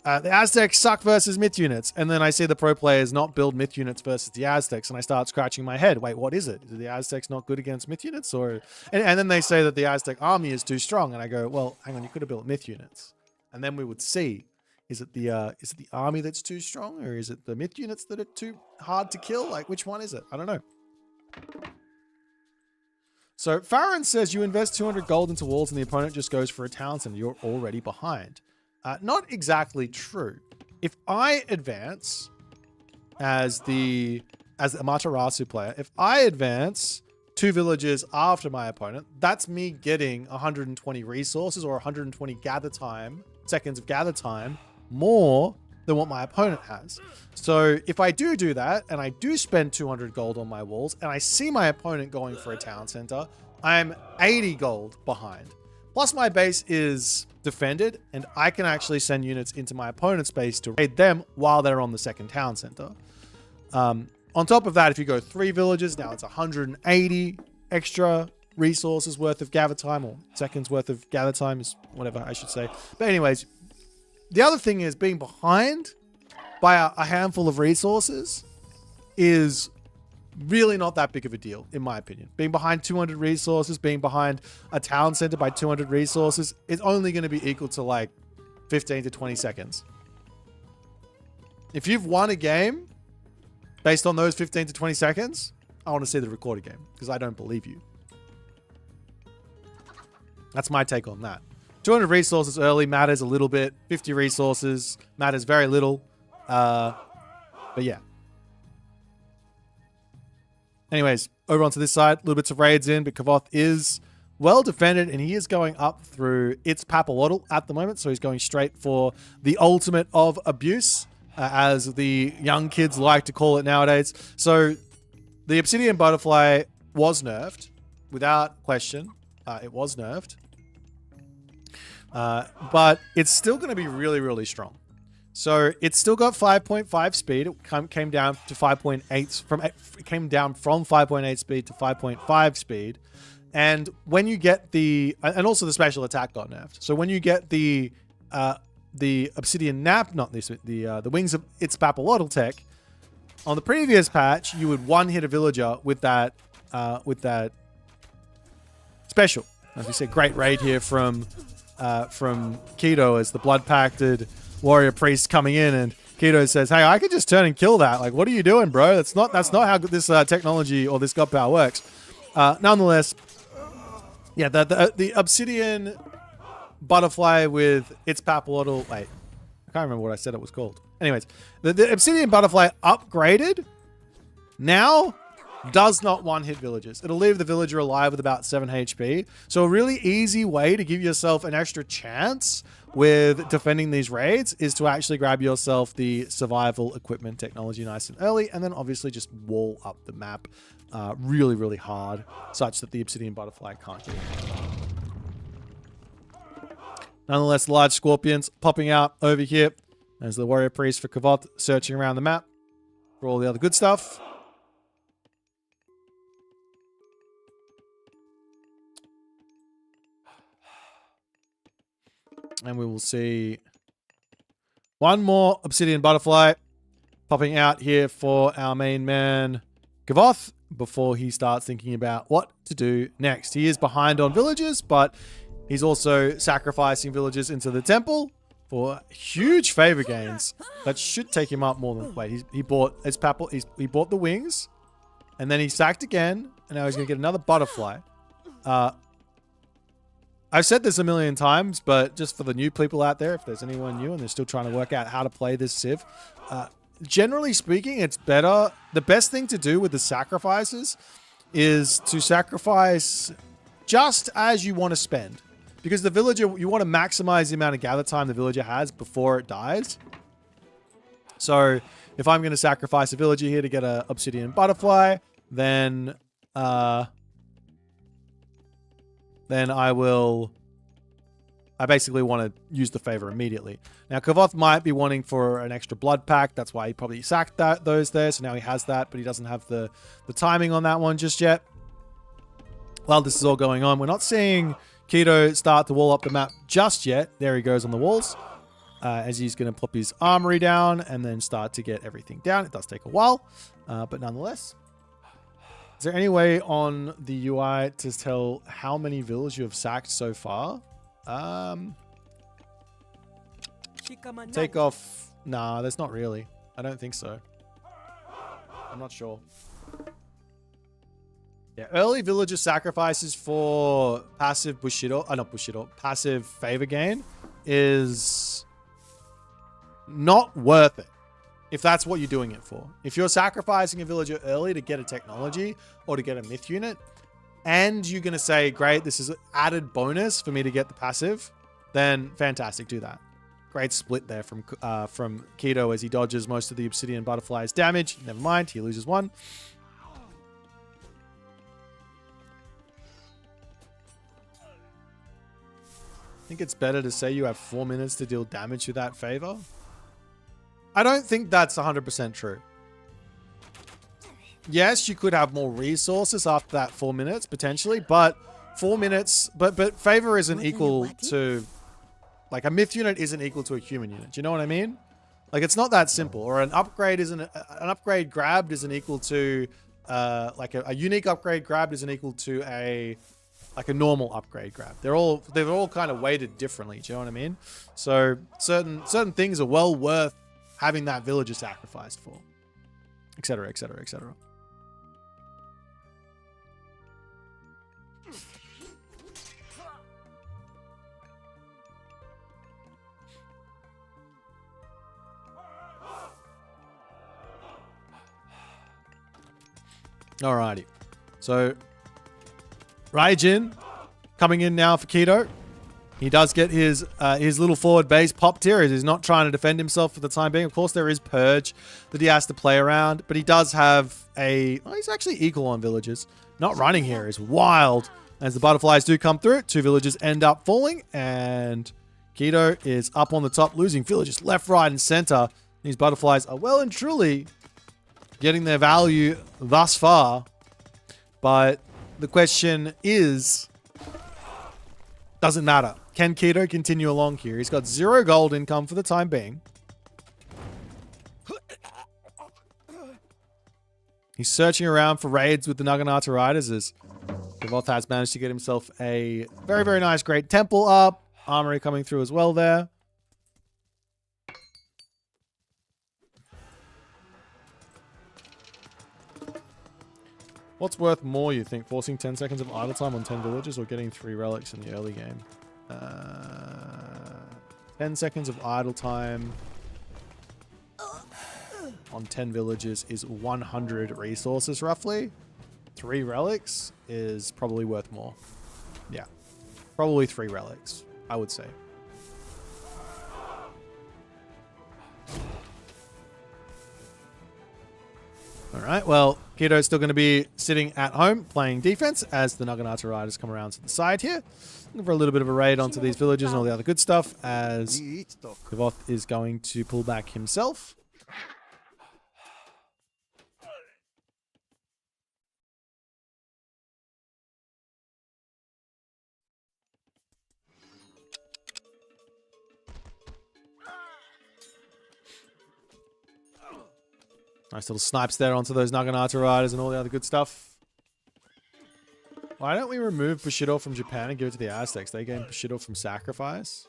the Aztecs suck versus myth units. And then I see the pro players not build myth units versus the Aztecs. And I start scratching my head. Wait, what is it? Is the Aztecs not good against myth units? And then they say that the Aztec army is too strong. And I go, well, hang on, you could have built myth units. And then we would see, is it the army that's too strong? Or is it the myth units that are too hard to kill? Like, which one is it? I don't know. So Farron says you invest 200 gold into walls and the opponent just goes for a town center. You're already behind. Not exactly true. If I advance as the Amaterasu player, if I advance 2 villages after my opponent, that's me getting 120 resources or 120 seconds of gather time more than what my opponent has. So if I do that and I do spend 200 gold on my walls and I see my opponent going for a town center, I'm 80 gold behind. Plus my base is defended and I can actually send units into my opponent's base to raid them while they're on the second town center. On top of that, if you go 3 villages, now it's 180 extra resources worth of gather time, or seconds worth of gather time, is whatever I should say. But anyways, the other thing is being behind by a handful of resources is really not that big of a deal, in my opinion. Being behind 200 resources, being behind a town center by 200 resources, is only going to be equal to like 15 to 20 seconds. If you've won a game based on those 15 to 20 seconds, I want to see the recorded game because I don't believe you. That's my take on that. 200 resources early matters a little bit. 50 resources matters very little. But yeah. Anyways, over onto this side, little bits of raids in, but Kavoth is well defended and he is going up through its Papalotl at the moment. So he's going straight for the ultimate of abuse, as the young kids like to call it nowadays. So the Obsidian Butterfly was nerfed without question. It was nerfed. But it's still going to be really, really strong. So it's still got 5.5 speed. It came down to 5.8 it came down from 5.8 speed to 5.5 speed. And when you get and also the special attack got nerfed. So when you get the Obsidian Nap, not this, the Wings of its Papalotl tech, on the previous patch, you would one-hit a villager with that special. As we said, great raid here from Keto as the blood-pacted warrior priest coming in, and Keto says, "Hey, I could just turn and kill that. Like, what are you doing, bro? That's not how this technology or this god power works." Nonetheless, yeah, the Obsidian Butterfly with its Papalotl. Wait, I can't remember what I said it was called. Anyways, the Obsidian Butterfly upgraded now does not one-hit villagers. It'll leave the villager alive with about 7 HP. So a really easy way to give yourself an extra chance with defending these raids is to actually grab yourself the survival equipment technology nice and early, and then obviously just wall up the map really, really hard, such that the Obsidian Butterfly can't get in. Nonetheless, large scorpions popping out over here as the warrior priest for Kavoth searching around the map for all the other good stuff. And we will see one more Obsidian Butterfly popping out here for our main man, Kavoth, before he starts thinking about what to do next. He is behind on villagers, but he's also sacrificing villagers into the temple for huge favor gains. That should take him up more than... Wait, he bought his he bought the wings, and then he sacked again, and now he's going to get another butterfly. I've said this a million times, but just for the new people out there, if there's anyone new and they're still trying to work out how to play this Civ, generally speaking, it's better. The best thing to do with the sacrifices is to sacrifice just as you want to spend. Because the villager, you want to maximize the amount of gather time the villager has before it dies. So if I'm going to sacrifice a villager here to get an obsidian butterfly, then I basically want to use the favor immediately. Now, Kavoth might be wanting for an extra blood pack. That's why he probably sacked those there. So now he has that, but he doesn't have the timing on that one just yet. While this is all going on, we're not seeing Keto start to wall up the map just yet. There he goes on the walls. As he's going to plop his armory down and then start to get everything down. It does take a while, but nonetheless. Is there any way on the UI to tell how many villas you have sacked so far? Take off. Nah, there's not really. I don't think so. I'm not sure. Yeah, early villager sacrifices for passive Bushido, not Bushido, passive favor gain is not worth it. If that's what you're doing it for. If you're sacrificing a villager early to get a technology or to get a myth unit, and you're going to say, great, this is an added bonus for me to get the passive, then fantastic, do that. Great split there from Keto as he dodges most of the obsidian butterfly's damage. Never mind, he loses one. I think it's better to say you have 4 minutes to deal damage to that favor. I don't think that's 100% true. Yes, you could have more resources after that 4 minutes, potentially, but 4 minutes, but favor isn't equal to, like a myth unit isn't equal to a human unit. Do you know what I mean? Like it's not that simple. Or an upgrade grabbed isn't equal to, like a unique upgrade grabbed isn't equal to a normal upgrade grab. They're all kind of weighted differently. Do you know what I mean? So certain things are well worth having that villager sacrificed for, etc., etc., etc. Alrighty, so Raijin coming in now for Keto. He does get his little forward base popped here as he's not trying to defend himself for the time being. Of course, there is Purge that he has to play around, but he does have he's actually equal on villagers. Not running here is wild as the butterflies do come through. 2 villagers end up falling, and Keto is up on the top, losing villagers left, right, and center. These butterflies are well and truly getting their value thus far, but the question is, doesn't matter. Can Keto continue along here? He's got 0 gold income for the time being. He's searching around for raids with the Naginata Riders as Devoth has managed to get himself a very, very nice great temple up. Armory coming through as well there. What's worth more, you think? Forcing 10 seconds of idle time on 10 villages or getting 3 relics in the early game? 10 seconds of idle time on 10 villages is 100 resources, roughly. 3 relics is probably worth more. Yeah. Probably 3 relics, I would say. Alright, well, Keto's still going to be sitting at home playing defense as the Naginata Riders come around to the side here. Looking for a little bit of a raid onto these villages and all the other good stuff as Devoth is going to pull back himself. Nice little snipes there onto those Naginata Riders and all the other good stuff. Why don't we remove Bushido from Japan and give it to the Aztecs? They gain Bushido from sacrifice.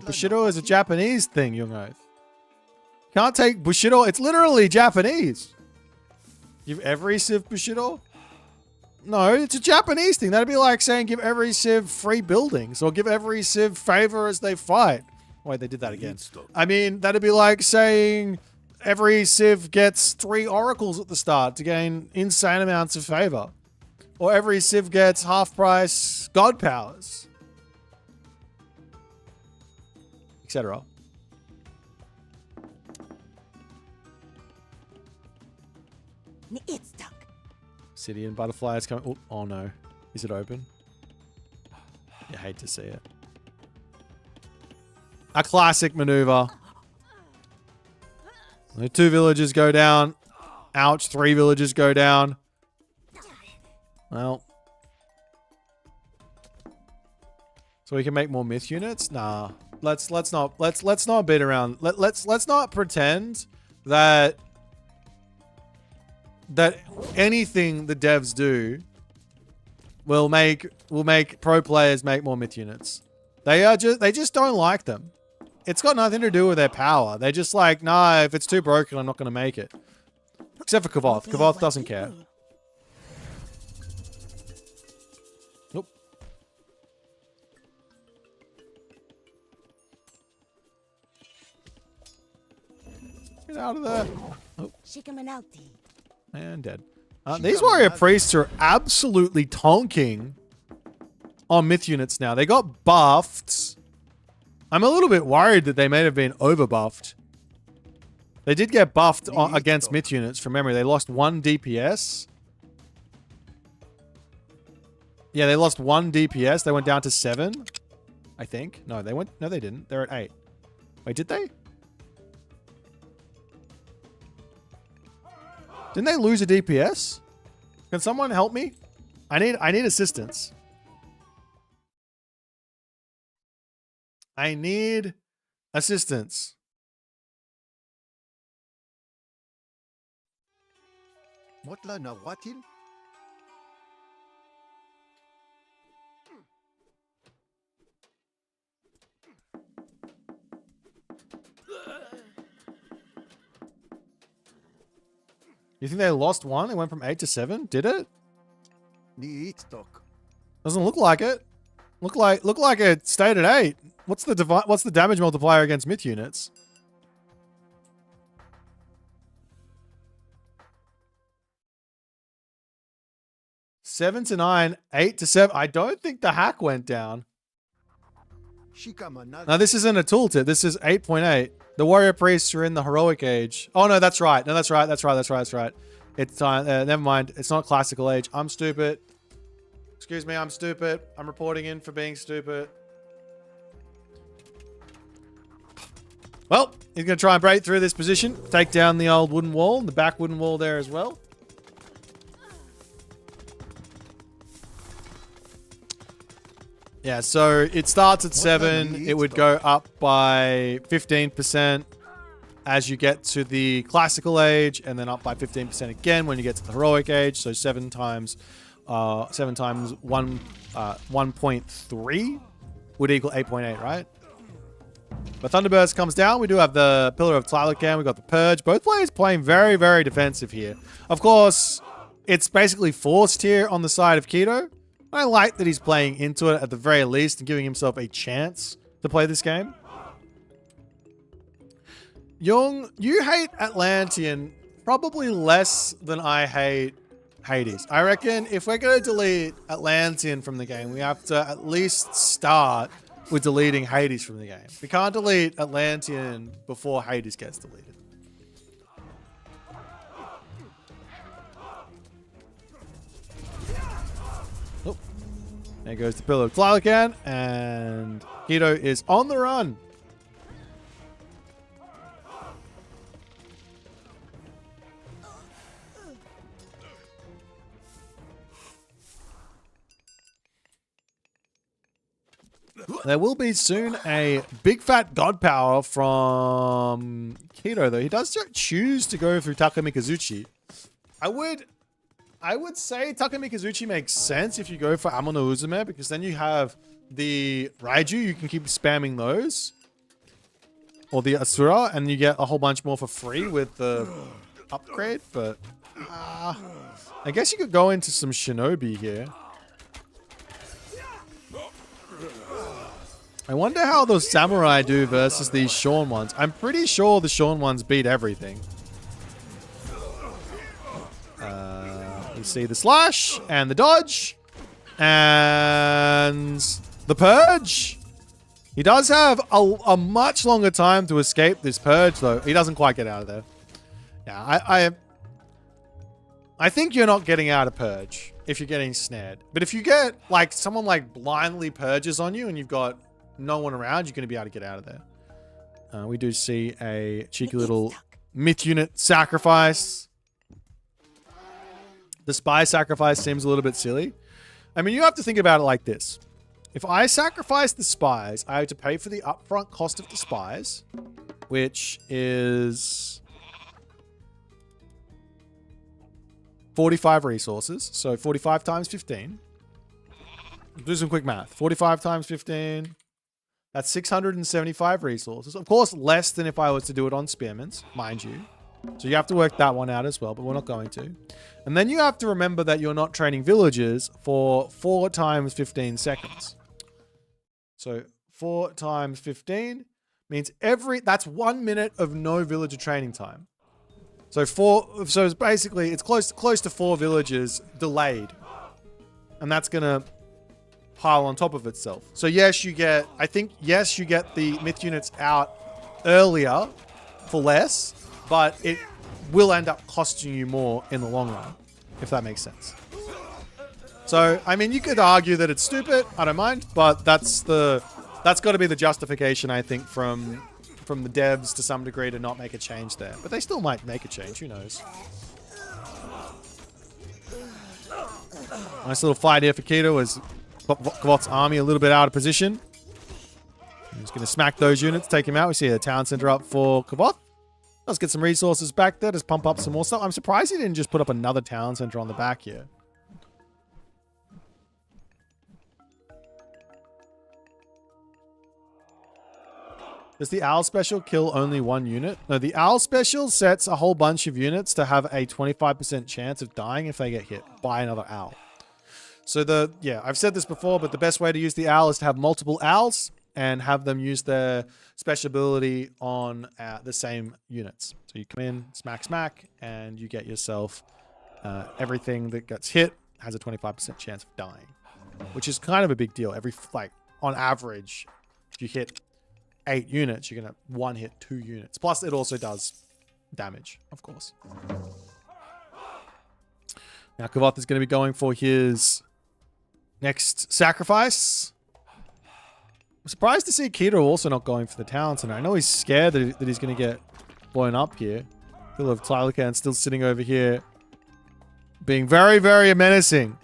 Bushido is a Japanese thing, Young Oath. Can't take Bushido. It's literally Japanese. Give every Civ Bushido? No, it's a Japanese thing. That'd be like saying give every civ free buildings or give every civ favor as they fight. Wait, they did that again. I mean, that'd be like saying every civ gets 3 oracles at the start to gain insane amounts of favor. Or every civ gets half price god powers. Etc. It's stuck. City and butterflies coming. Oh no. Is it open? You hate to see it. A classic maneuver. The 2 villages go down. Ouch, 3 villages go down. Well. So we can make more myth units? Nah. Let's not beat around. Let's not pretend that anything the devs do will make pro players make more myth units. They just don't like them. It's got nothing to do with their power. They're just like, nah, if it's too broken, I'm not going to make it. Except for Kavoth. Kavoth doesn't care. Nope. Get out of there. Oh. And dead. These warrior priests are absolutely tonking on myth units now. They got buffed. I'm a little bit worried that they may have been over buffed. They did get buffed against myth units from memory. They lost 1 DPS. Yeah, they lost 1 DPS. They went down to 7, I think. No, they didn't. They're at 8. Wait, did they? Didn't they lose a DPS? Can someone help me? I need assistance. I need assistance. Motla na watin? You think they lost 1? It went from 8 to 7? Did it? Ni stock. Doesn't look like it. Look like it stayed at 8. What's the damage multiplier against myth units? Seven to 9, 8 to 7. I don't think the hack went down. Now this isn't a tooltip. This is 8.8. The warrior priests are in the heroic age. Oh no, that's right. No, that's right. That's right. It's never mind. It's not classical age. I'm stupid. Excuse me, I'm stupid. I'm reporting in for being stupid. Well, he's going to try and break through this position. Take down the old wooden wall, and the back wooden wall there as well. Yeah, so it starts at 7. It would go up by 15% as you get to the classical age, and then up by 15% again when you get to the heroic age. So 7 times 1.3 would equal 8.8, right? But Thunderburst comes down. We do have the Pillar of Tlilacan. We got the Purge. Both players playing very, very defensive here. Of course, it's basically forced here on the side of Keto. I like that he's playing into it at the very least and giving himself a chance to play this game. Young, you hate Atlantean probably less than I hate Hades. I reckon if we're going to delete Atlantean from the game, we have to at least start with deleting Hades from the game. We can't delete Atlantean before Hades gets deleted. Oh. There goes the Pillar of Tlilacan, and Keto is on the run. There will be soon a big fat god power from Keto, though. He does choose to go through Takamikazuchi. I would say Takamikazuchi makes sense if you go for Amo no Uzume, because then you have the Raiju. You can keep spamming those. Or the Asura, and you get a whole bunch more for free with the upgrade, but I guess you could go into some shinobi here. I wonder how those samurai do versus these Shawn ones. I'm pretty sure the Shawn ones beat everything. You see the slash and the dodge and the purge. He does have a much longer time to escape this purge, though. He doesn't quite get out of there. Yeah, I think you're not getting out of purge if you're getting snared. But if you get, like, someone, like, blindly purges on you and you've got no one around, you're going to be able to get out of there. We do see a cheeky little myth unit sacrifice. The spy sacrifice seems a little bit silly. I mean, you have to think about it like this. If I sacrifice the spies, I have to pay for the upfront cost of the spies, which is 45 resources. So 45 times 15. Do some quick math. 45 times 15. That's 675 resources. Of course, less than if I was to do it on spearments, mind you. So you have to work that one out as well, but we're not going to. And then you have to remember that you're not training villagers for 4 times 15 seconds. So 4 times 15 means that's 1 minute of no villager training time. So it's basically, it's close to 4 villagers delayed. And that's going to pile on top of itself. So yes, you get the myth units out earlier for less, but it will end up costing you more in the long run, if that makes sense. So, I mean, you could argue that it's stupid. I don't mind, but that's got to be the justification, I think, from the devs to some degree to not make a change there. But they still might make a change. Who knows? Nice little fight here for Keto as Boit's army a little bit out of position. He's going to smack those units, take him out. We see a town center up for Boit. Let's get some resources back there. Just pump up some more stuff. I'm surprised he didn't just put up another town center on the back here. Does the owl special kill only 1 unit? No, the owl special sets a whole bunch of units to have a 25% chance of dying if they get hit by another owl. So I've said this before, but the best way to use the owl is to have multiple owls and have them use their special ability on the same units. So you come in, smack, and you get yourself everything that gets hit has a 25% chance of dying, which is kind of a big deal. On average, if you hit 8 units, you're going to one-hit 2 units. Plus, it also does damage, of course. Now, Boit is going to be going for his next sacrifice. I'm surprised to see Keto also not going for the town center. I know he's scared that he's going to get blown up here. Phil of Tlylacan still sitting over here, being very, very menacing.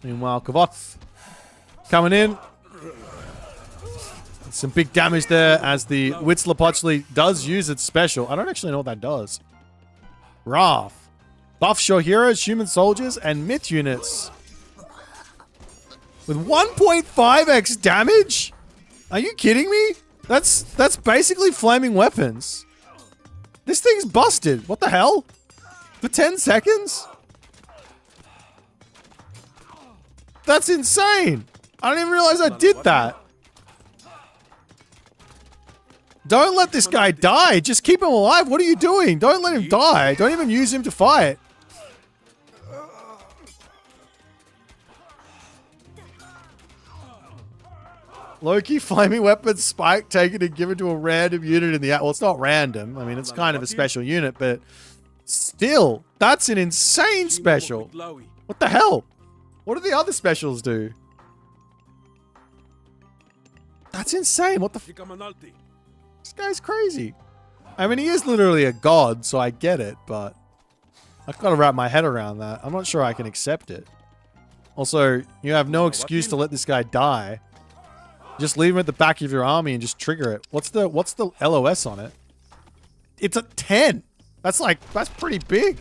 Meanwhile, Boit coming in. Some big damage there as the Witzlapochli does use its special. I don't actually know what that does. Wrath. Buffs your heroes, human soldiers, and myth units. With 1.5x damage? Are you kidding me? That's basically flaming weapons. This thing's busted. What the hell? For 10 seconds? That's insane. I didn't even realize I did that. Don't let this guy die. Just keep him alive. What are you doing? Don't let him die. Don't even use him to fight. Loki, flaming weapons, spike, taken and given to a random unit in the... Well, it's not random. I mean, it's kind of a special unit, but still, that's an insane special. What the hell? What do the other specials do? That's insane. What the f... This guy's crazy. I mean, he is literally a god, so I get it, but I've got to wrap my head around that. I'm not sure I can accept it. Also, you have no excuse to let this guy die. Just leave him at the back of your army and just trigger it. What's the LOS on it? It's a 10. That's pretty big.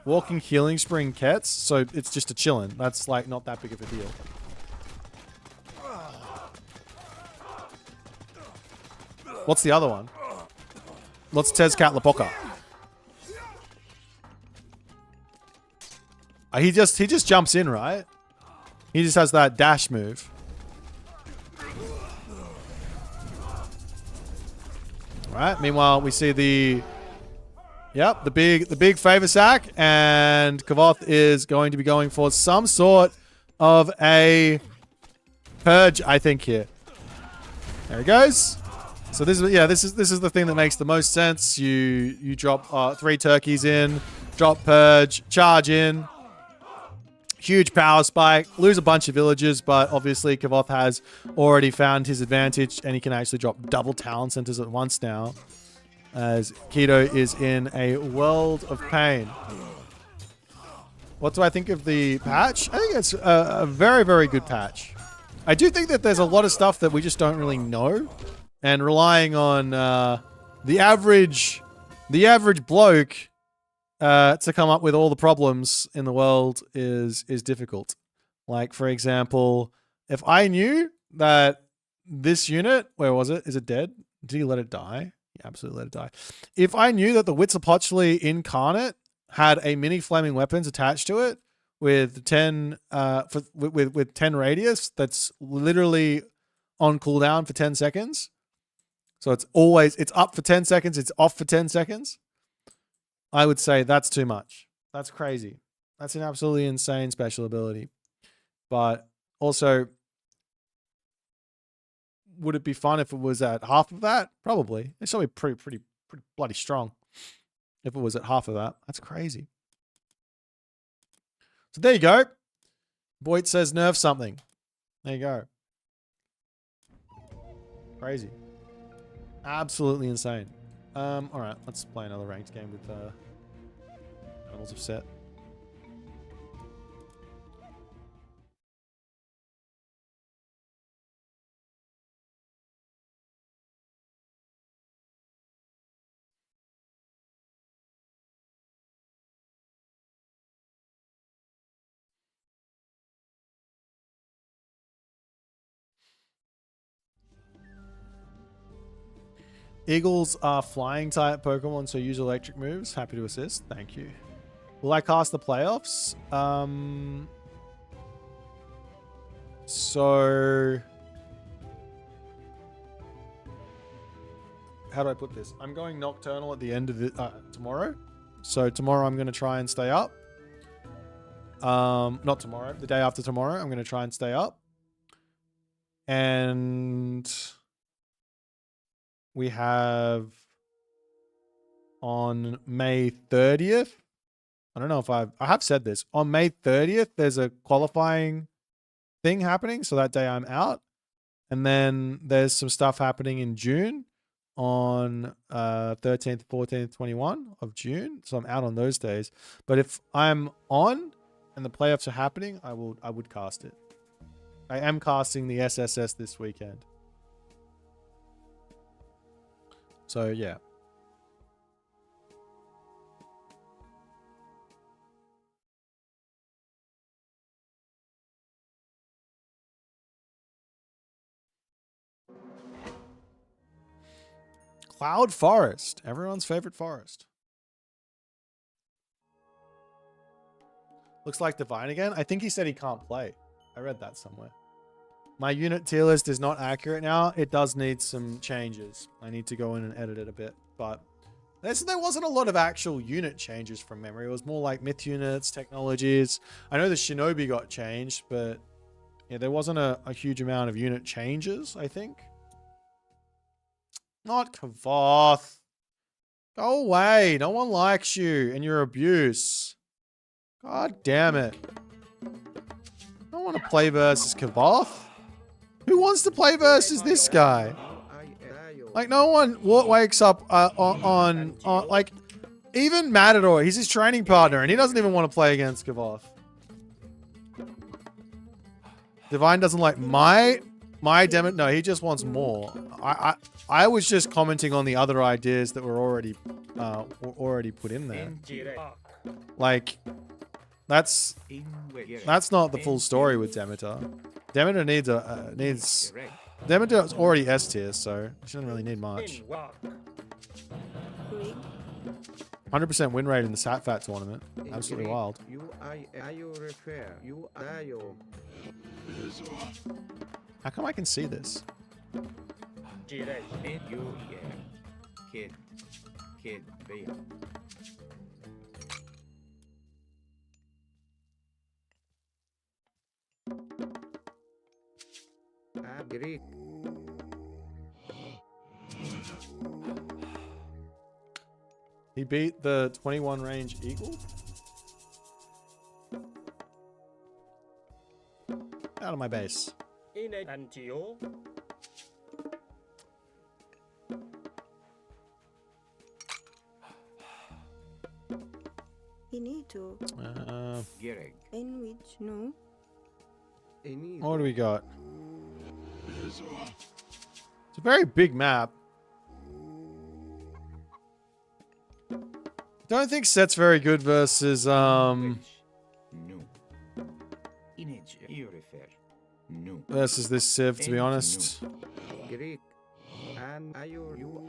Walking healing spring Kets, so it's just a chillin'. That's like not that big of a deal. What's the other one? What's Tezcat Lapoka? He just jumps in, right? He just has that dash move. Right. Meanwhile, we see the big favor sack, and Kavoth is going to be going for some sort of a purge, I think here. There he goes. So this is the thing that makes the most sense. You drop 3 turkeys in, drop purge, charge in. Huge power spike, lose a bunch of villagers, but obviously Kavoth has already found his advantage and he can actually drop double talent centers at once now, as Keto is in a world of pain. What do I think of the patch? I think it's a very, very good patch. I do think that there's a lot of stuff that we just don't really know, and relying on the average bloke to come up with all the problems in the world is difficult. Like, for example, if I knew that this unit, where was it? Is it dead? Did he let it die? He absolutely let it die. If I knew that the Huitzilopochtli Incarnate had a mini flaming weapons attached to it with 10 with 10 radius that's literally on cooldown for 10 seconds. So it's up for 10 seconds, it's off for 10 seconds. I would say that's too much. That's crazy. That's an absolutely insane special ability. But also, would it be fun if it was at half of that? Probably. It's probably pretty bloody strong if it was at half of that. That's crazy. So there you go. Boit says nerf something. There you go. Crazy. Absolutely insane. All right, let's play another ranked game with Animals of Set. Eagles are flying type Pokemon, so use electric moves. Happy to assist. Thank you. Will I cast the playoffs? So how do I put this? I'm going nocturnal at the end of the tomorrow. So tomorrow I'm going to try and stay up. Not tomorrow, the day after tomorrow, I'm going to try and stay up. And we have on May 30th. I don't know if I have said this. On May 30th, there's a qualifying thing happening. So that day I'm out. And then there's some stuff happening in June on 13th, 14th, 21 of June. So I'm out on those days. But if I'm on and the playoffs are happening, I would cast it. I am casting the SSS this weekend. So yeah. Cloud Forest, everyone's favorite forest. Looks like Divine again. I think he said he can't play. I read that somewhere. My unit tier list is not accurate now. It does need some changes. I need to go in and edit it a bit. But there wasn't a lot of actual unit changes from memory. It was more like myth units, technologies. I know the Shinobi got changed, but yeah, there wasn't a huge amount of unit changes, I think. Not Kavoth. Go away. No one likes you and your abuse. God damn it. I don't want to play versus Kavoth. Who wants to play versus this guy? Like, no one wakes up on like, even Matador, he's his training partner, and he doesn't even want to play against Kavoth. Divine doesn't like my My Demet, no, he just wants more. I was just commenting on the other ideas that were already put in there. Direct. Like, that's not the full story with Demeter. Demeter needs Direct. Demeter's already S tier, so she doesn't really need much. In walk. Rig. 100% win rate in the Satfat tournament. Absolutely wild. You refer. You ayo. How come I can see this? Direct. And you kid. Kid. Bear. Greek. He beat the 21 range eagle? Out of my base. In a Antio. Finito. Gereg. In which no. What do we got? It's a very big map. Don't think set's very good versus No. Image. You refer. No. versus this Civ, to be honest. Greek. And you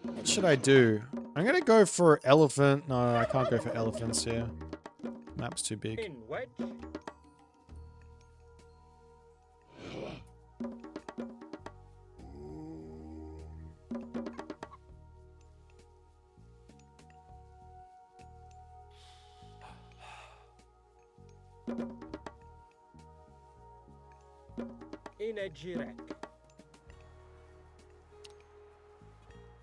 What should I do? I'm gonna go for elephant. No, I can't go for elephants here. Map's too big. In wedge. In a Jirek.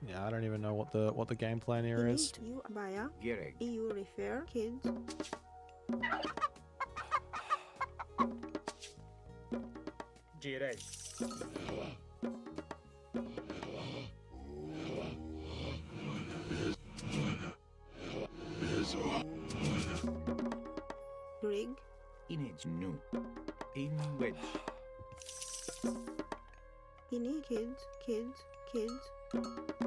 Yeah, I don't even know what the game plan here is. Finito. You abaya. Gereg. You refer. Kids. Jirek. Rig. Image. No. In wedge. Ini kids. Kids. Kids.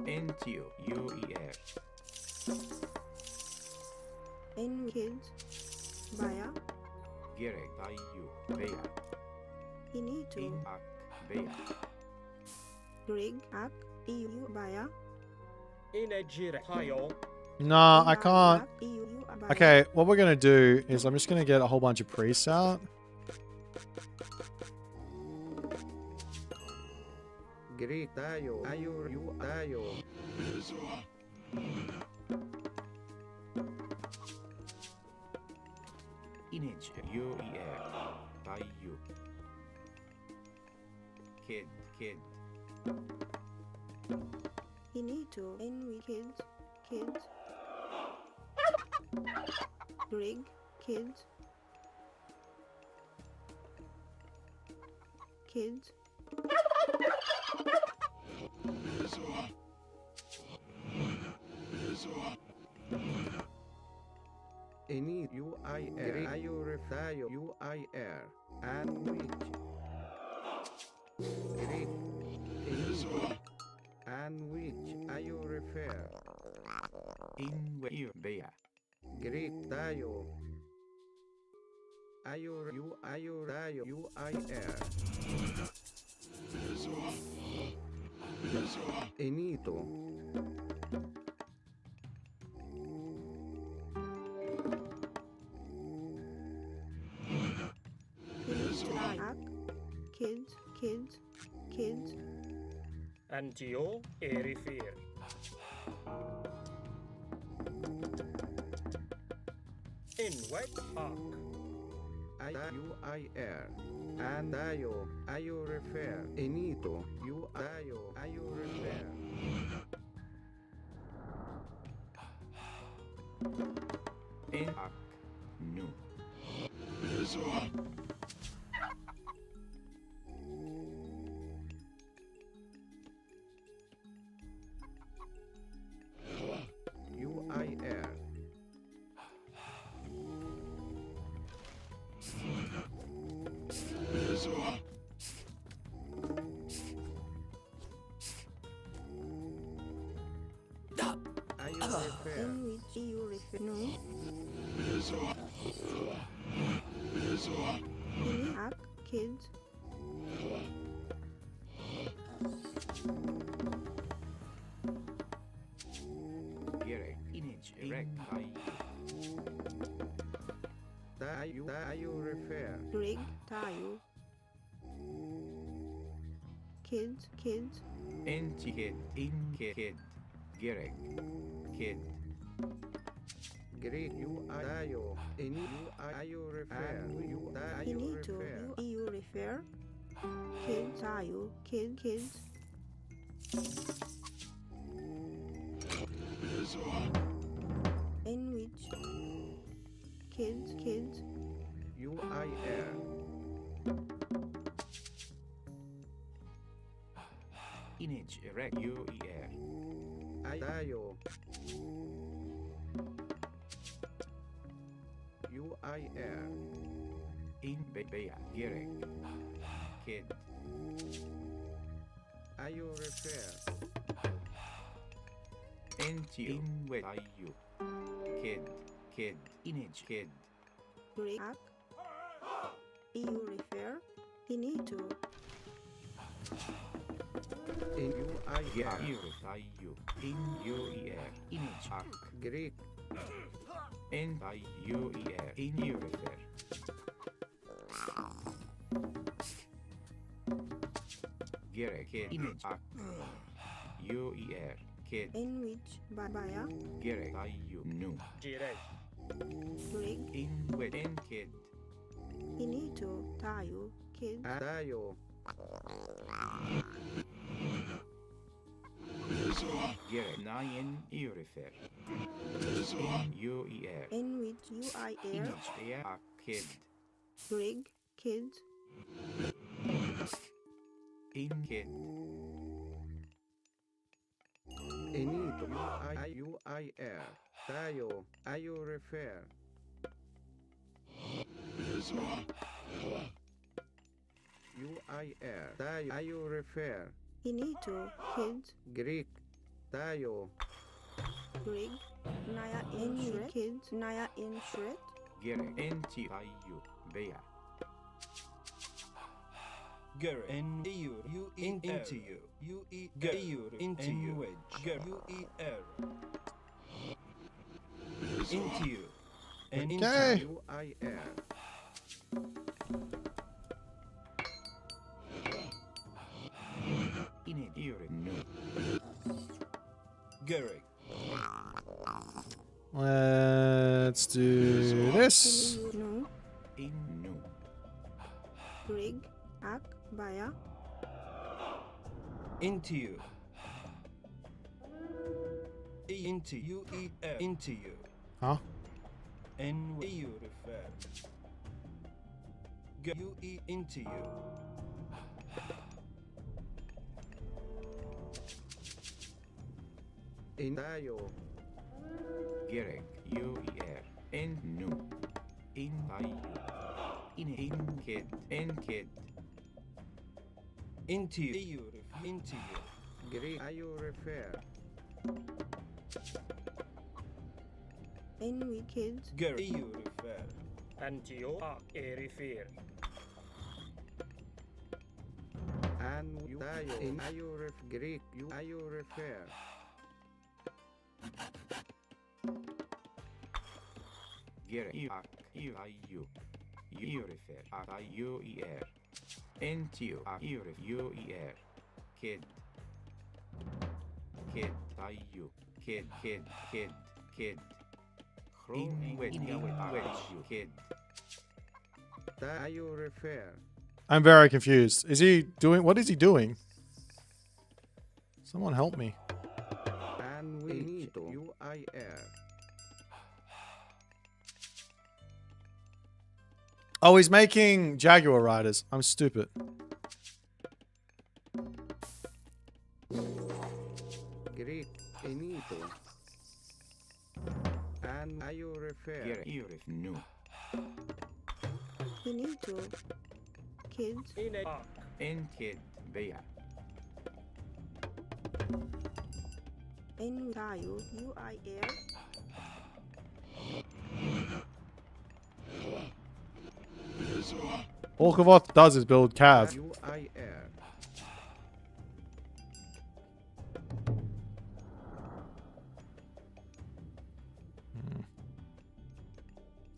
Entio. UER. In kids. Baya. Gereg. Ayu. Bear. Finito. In ak. Bear. Rig. Ak. You baya. In a Jirek. Hayo. Nah, I can't. You abaya. Okay, what we're gonna do is I'm just gonna get a whole bunch of priests out. Greek. Tayo. You tayo. Image. UER. Tayo. Kid. Finito. In we kids. Kids. Rig. Kids. Kids. Any UIR. Tayo. UIR. And which. Greek. And which you refer. In which. Bear. Greek. Tayo. You tayo. UIR. Enito. Finito. Kids. Kids. Kids. Antio. Erifir. In wedge. Arc. UIR. And tayo. You refer. Enito. You tayo. You refer. In ak. No. UIR. refer? In which you refer? No. Ini ak kids. Gerek. Image. Erect. Tayo refer. Grig tayo. Kids. Anti kid. In kid. Gerek. Kid. Greek. You tayo. Ini you tayo refer. You tayo Ini to refer. you refer. Kids tayo. Kids. In which kids. UIR. Image. Erect. UER. Tayo. UIR. In Bea. Gerek. Kid. Ayo refer. NTO. In with IU. Kid. Image. Kid. Grig ak. You refer. Ini to In UIR. IU. In UER. Image. Ak. Greek. In IUER. In you refer. Gerek. Kid. Image. Ak. UER. Kid. in which babaya. Gerek. IU. No. Direct. Grig. In with in kid. Ini to tayo. Kids. Tayo. Gerek. Nine. You refer. In UER. In which you I air. Image. Air. Ak. Kid. Grig. Kids. In kid. Inito. UIR. Tayo. Ayo refer. UIR. Tayo. Ayo refer. Ini to kids. Greek. Tayo. Grig. Naya in kids. Naya in shred. Gerek. NTIU. Bea. Ger and you into you. You eat you into you. Ger you eat air. Into you. And Okay. UIR. In it. No. Gerek. Let's do this. No. In no. Grig. Ak. Baya. Into you. Into you eat air. Into you. Huh? And you refer. Ger you eat into you. In tayo. Gerek. UER. In no. In tayo. In kid. In kid. Into you. Into you. Greek. Ayo refer. In we kids. Ger you refer. Antio ak refer. And you tayo. In ayo ref. Greek. You ayo refer. Gerek. You ayo. You refer. IUER. Into UER. Kid. Tayo. Kid. In with you. Kid. Tayo refer. I'm very confused. Is he doing? What is he doing? Someone help me. And we need UIR. Oh, he's making Jaguar riders. I'm stupid. Greek. Enito. And ayo refer. No. Ini to kids. Ine ak. And kid. Bea. N tayo U I air. All Kavoth does is build cav. UIR.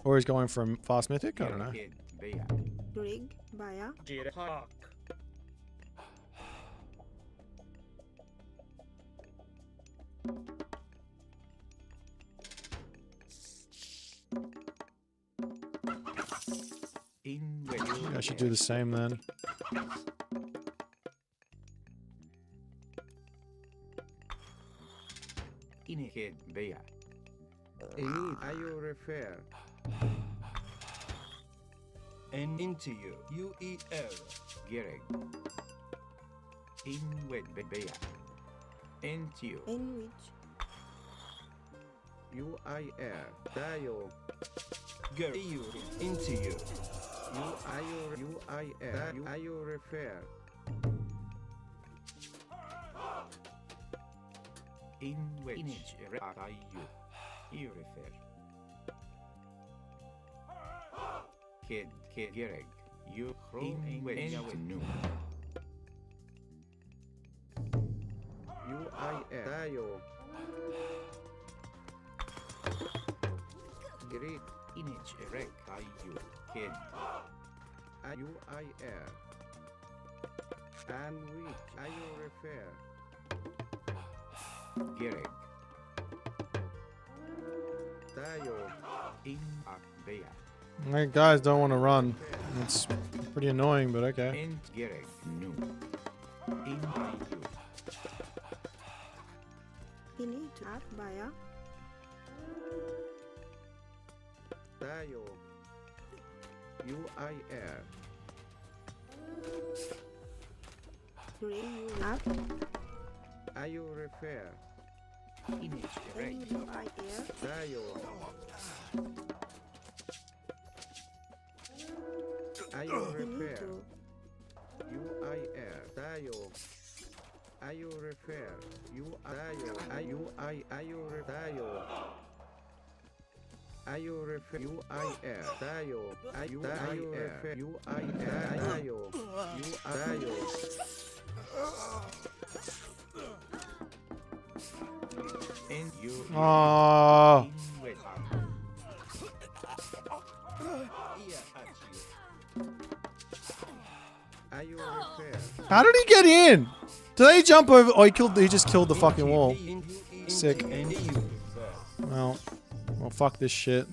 Or he's going from fast mythic? I don't know. Kid. Bea. Rig Baya. Jirhak. In I should do the same then. In kid. Bea. Are you refer? And into you. UER. Gereg. In with Bea. Into you. N which UIR. Tayo. Girl. Into you. UIR. Are you refer? In which are you? You refer. Kid. Gereg. You in which no. UIR. Tayo. Great. Inich erect. Tayo. Kid. UIR. And which are you refer? Gereg. Tayo. In Akbea. My guys don't want to run. It's pretty annoying, but okay. And Gereg. No. In IU. Ini At Baya. Tayo. UIR. Rig Up. Are you refer? Inich N erect. U I air. Tayo. Are you refer? Finito. UIR. Tayo. Are you refer? Tayo. Are you tayo? Are you refer? UIR. Tayo. Are you refer? UIR. Tayo. Tayo. And you. Oh, In with Are you refer? how did he get in? Did they jump over? Oh, he just killed the fucking wall. Sick. And you. Well, fuck this shit.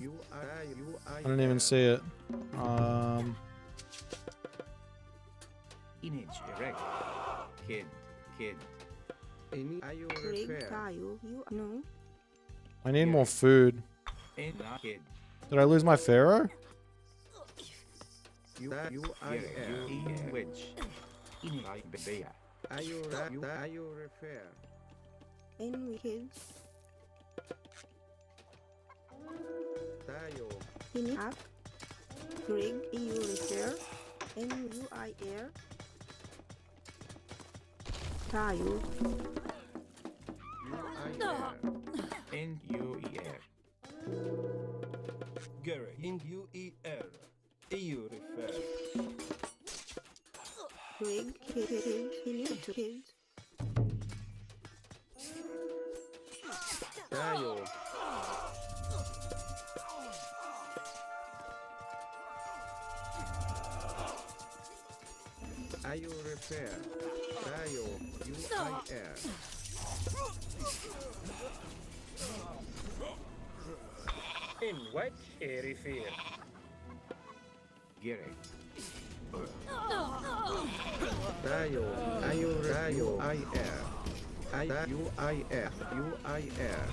I didn't even see it. Image erect. Kid. Are you Rig refer? tayo U no. I need more food. And kid. Did I lose my pharaoh? UIR. In which? In Bea. Are you refer? N kids. Tayo. Ini Up. Rig EU repair. N U I air. Tayo. UIR. And UER. Gary. In UER. EU refer. Rig kids. Finito kids. Tayo. Are you refer? Tayo. UIR. In which area fear. Gereg. Tayo. Are you Tayo? UIR. UIR.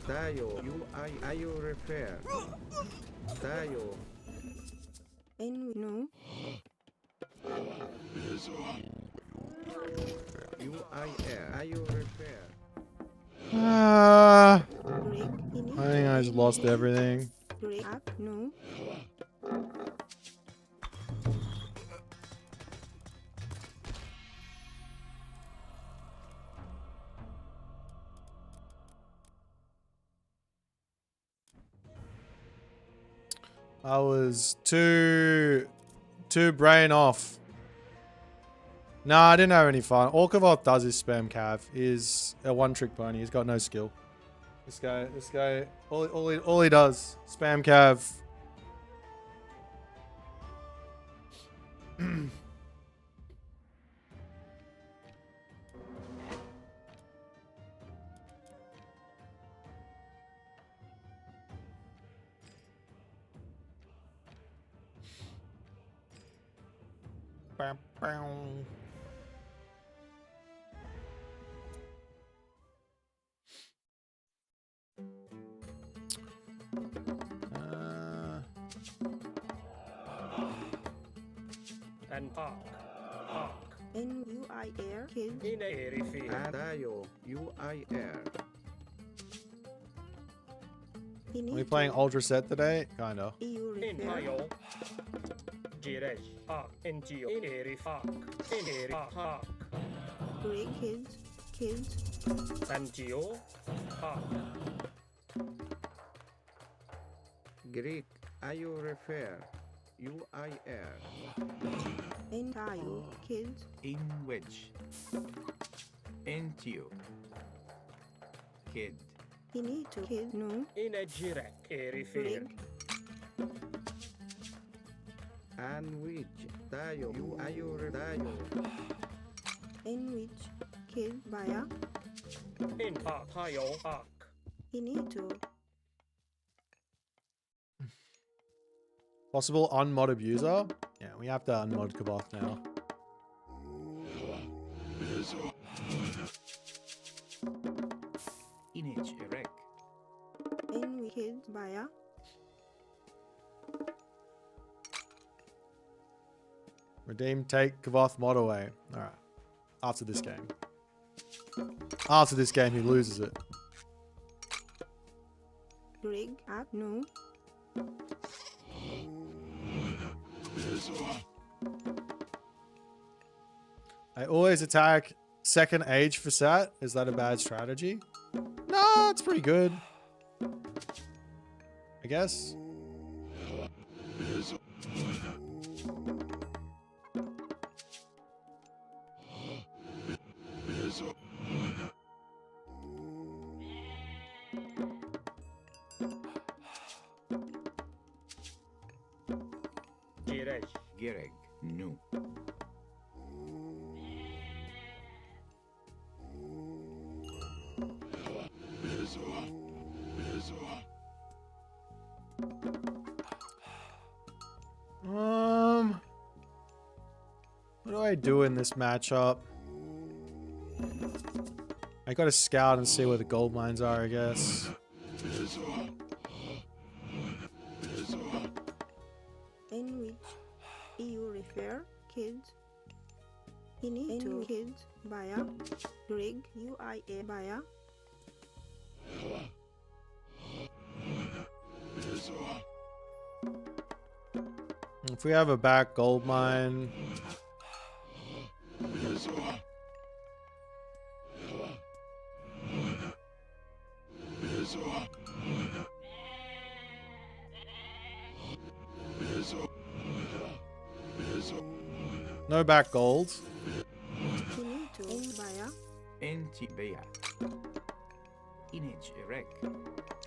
Tayo. Are you refer? Tayo. N no. UIR. Are you refer? Rig ini. I think I just lost everything. Rig Up no. I was too brain off. Nah, I didn't have any fun. All Kavoth does is spam cav. He's a one-trick pony. He's got no skill. This guy, all he does, spam cav. Bam, bam. And park. N-U-I-R, kids. In a airy field. Tayo, UIR. Are we playing Ultra Set today? Kinda. EU In refer. Hayo. Jirej. Park. In Geo. In airy park. In airy park. Greg, kids. Kids. And Geo. Park. Greek, IU refer. UIR. N-Tayo, kids. In wedge. Entio. Kid. Finito, kid. No. In a jirek. Airy field. Greg. And which. Tayo, UIU tayo. N-Which, kid. Baya. In park. Hayo. Park. Finito. Possible unmod abuser? Yeah, we have to unmod Kavoth now. Inage erect. N-Which, kid. Baya. Redeem, take Kavoth mod away. Alright. After this game. After this game, he loses it. Greg. Up. No. I always attack second age for Sat. Is that a bad strategy? No, it's pretty good. I guess. Jirej. Gereg. No. What do I do in this matchup? I gotta scout and see where the gold mines are, I guess. N-Which, EU refer. Kids. Finito, kids. Baya. Greg. U-I-A. Baya. If we have a back gold mine. No back gold. Finito. N-Baya. Entibea. Inage erect.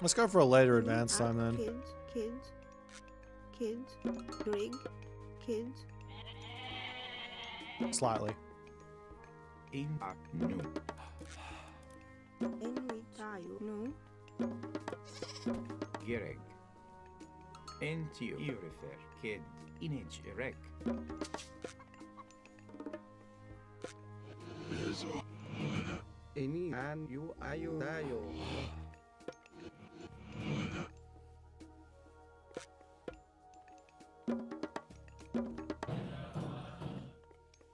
Let's go for a later advance time then. Kids. Kids. Kids. Greg. Kids. Slightly. In no. N-Which, Tayo. No. Gereg. Entio. Refer. Kid. Inage erect. Any and you ayo tayo.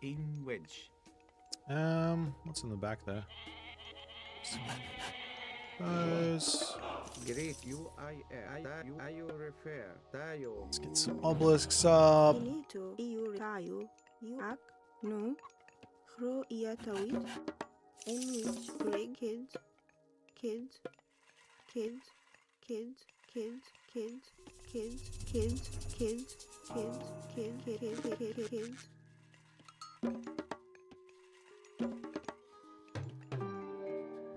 In wedge. What's in the back there? Those. Great you refer tayo. Let's get some obelisks up. Finito. EU Tayo. You ak. No. Hro iya tawid. N-Which, Greg. Kids. Kids. Kids. Kids. Kids. Kids. kids, kids, kids, kids, kids, kids, kids, kids.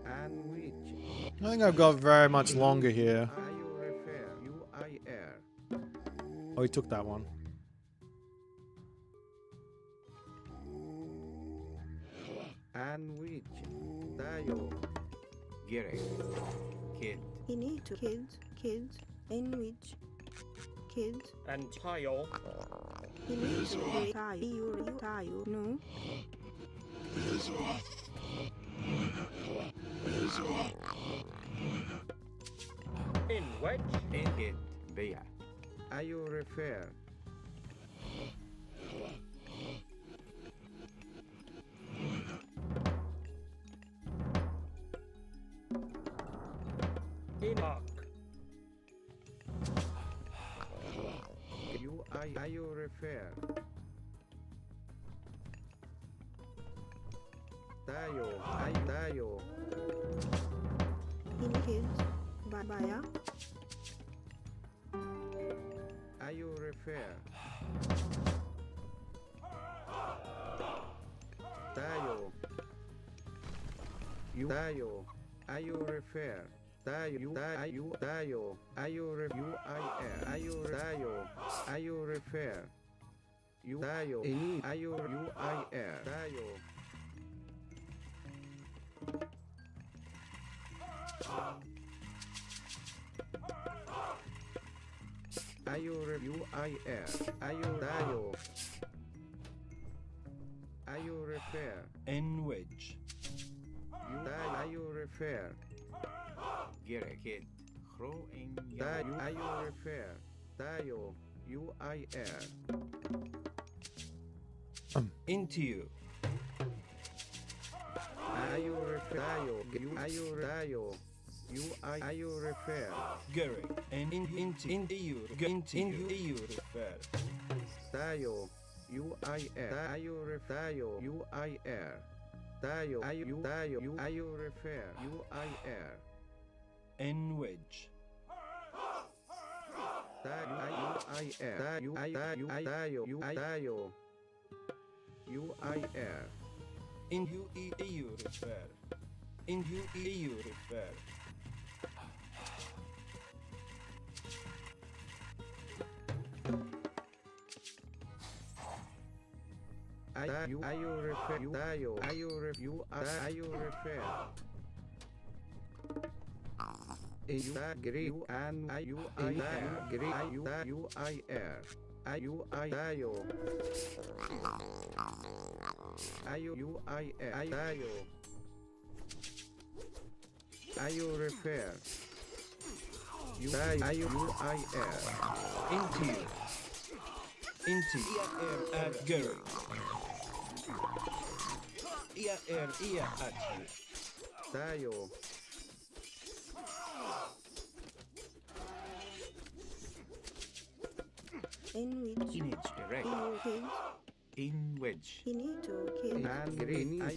And which I think I've got very much longer here. are you refer? UIR. Oh, he took that one. And which tayo. Gire. Kid. He need to kids, kids, in which kids. and tile, He needs to break tayo, no? in wedge, In kid. Bea. Are you refer? in arc, Are you refer? Tayo. Tayo. In kids, babaya. Are you refer? Tayo. You. Tayo. Are you refer? Tayo. You. Tayo. Are you UIR? Are you tayo? Are you refer? You. Tayo. Any. Are you UIR? Tayo. Are you UIR? Are you tayo? Are you refer? in wedge, Are you refer? Gire kid. Crow in tayo. Are you refer? Tayo. UIR. into you, Are you refer? Tayo. Are you tayo? Are you refer? Gary, and into you, into you refer, Tayo. UIR. Tayo refer. Tayo. UIR. Tayo. Are you tayo? Are you refer? UIR. in wedge, Tayo. UIR. Tayo. Tayo. Tayo. UIR. in you refer, in you refer, Are you refer? Tayo. Are you refer? Are you refer? Is that Greek and UIR? Greek UIR. Are you tayo? Are you UIR? Tayo. Are you refer? Are you UIR? into you, into at Gary, at you, Tayo. In which In it, direct. you kids. In wedge. He need to kids. And Greek. Are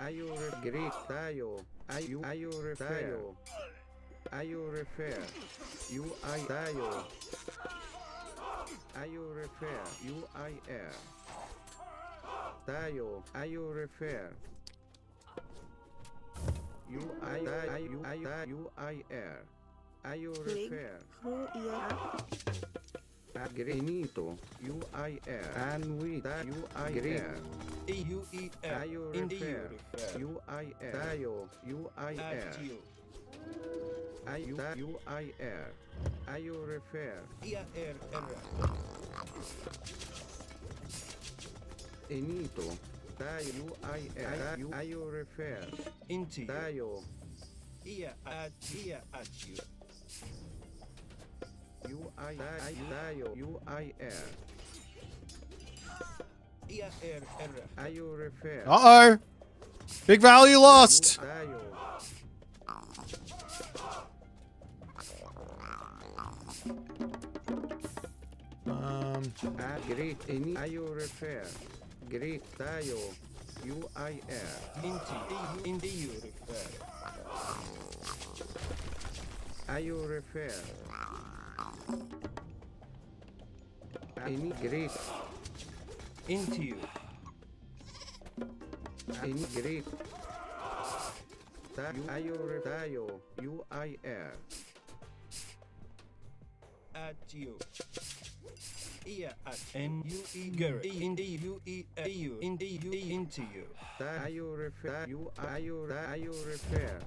you Greek? Tayo. Are you refer? Are you refer? Tayo. Are you refer? UIR. Tayo. Are you refer? UIR. Are you refer? Who yeah. Agrenito. UIR. And with UIR. Are you into you refer? refer, UIR. Tayo. UIR. at you, Are you UIR? Are you refer? Enito. Tayo. UIR. Are you refer? into you, Tayo. at you, Tayo. UIR. Are you refer? Uh-oh. Big value lost. Tayo. Greek. Are you refer? Greek. Tayo. UIR. into you refer, Are you refer? Any Greek. Into you. Any Greek. Tayo. UIR. At you. Ia at N U E Gary into you E A U into you into you. Tayo refer. Tayo refer.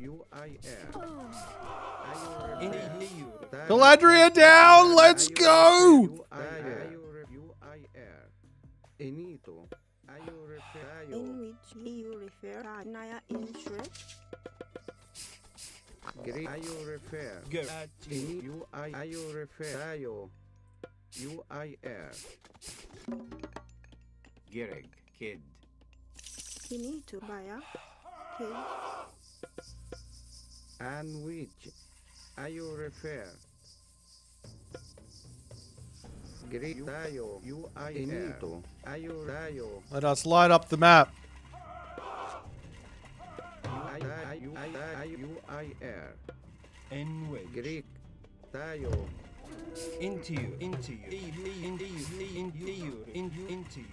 UIR. Into you. Galadriel down. Let's go. UIR. Enito. Ayo refer. In which you refer Naya in strats. Greek. Ayo refer. Gary at you. Ayo refer. Tayo. UIR. Gereg. Kid. Finito Baya. Kid. And which. Ayo refer. Greek. Tayo. UIR. Enito. Ayo tayo. Let us light up the map. UIR. N wedge. Greek. Tayo. Into you. Into you. Into you. Into you. Into you.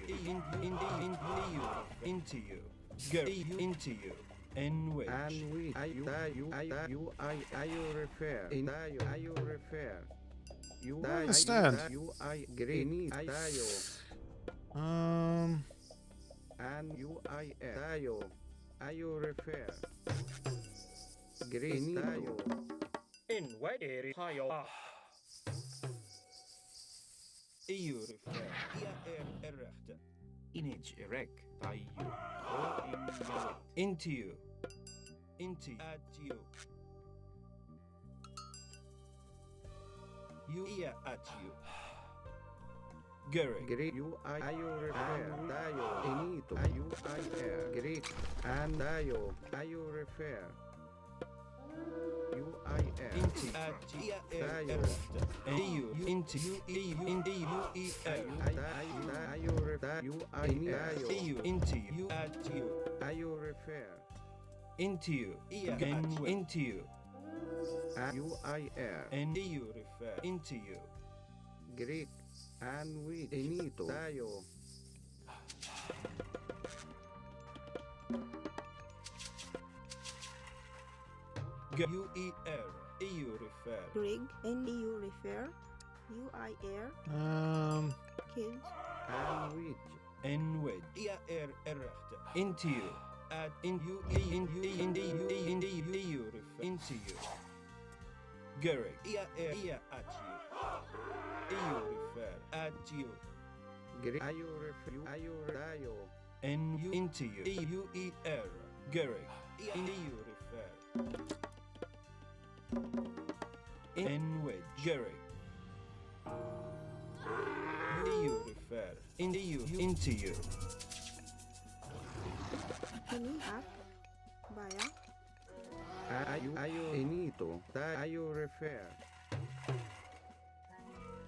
Into you. Gary into you. N wedge. And which. Ayo refer. Ayo refer. I understand. Greek. Tayo. And UIR. Tayo. Ayo refer. Greek. Tayo. In white area tayo up. EU refer. Ia rechter. Image rec. Tayo. Into you. Into you. At you. You ia at you. Gary. Greek. Ayo refer. Tayo. Enito. UIR. Greek. And tayo. Ayo refer. UIR. Into at you. Ia rechter. EU. Into you. EU. Into you. Ayo refer. UIR. EU. Into you. At you. Ayo refer. Into you. Ia at into you. UIR. And EU refer. Into you. Greek. And which. Enito. Tayo. UER. EU refer. Greg. And you refer UIR. Kids. And which. N wedge. Ia rechter. Into you. At in you. In you refer. Into you. Gary. Ia at you. EU refer. At you. Greek. Ayo refer. Ayo tayo. N you into you. EUER. Gary. In you refer. N wedge. Gary. EU refer. Into you. Into you. Ini at Baya. Ayo enito. Tayo refer.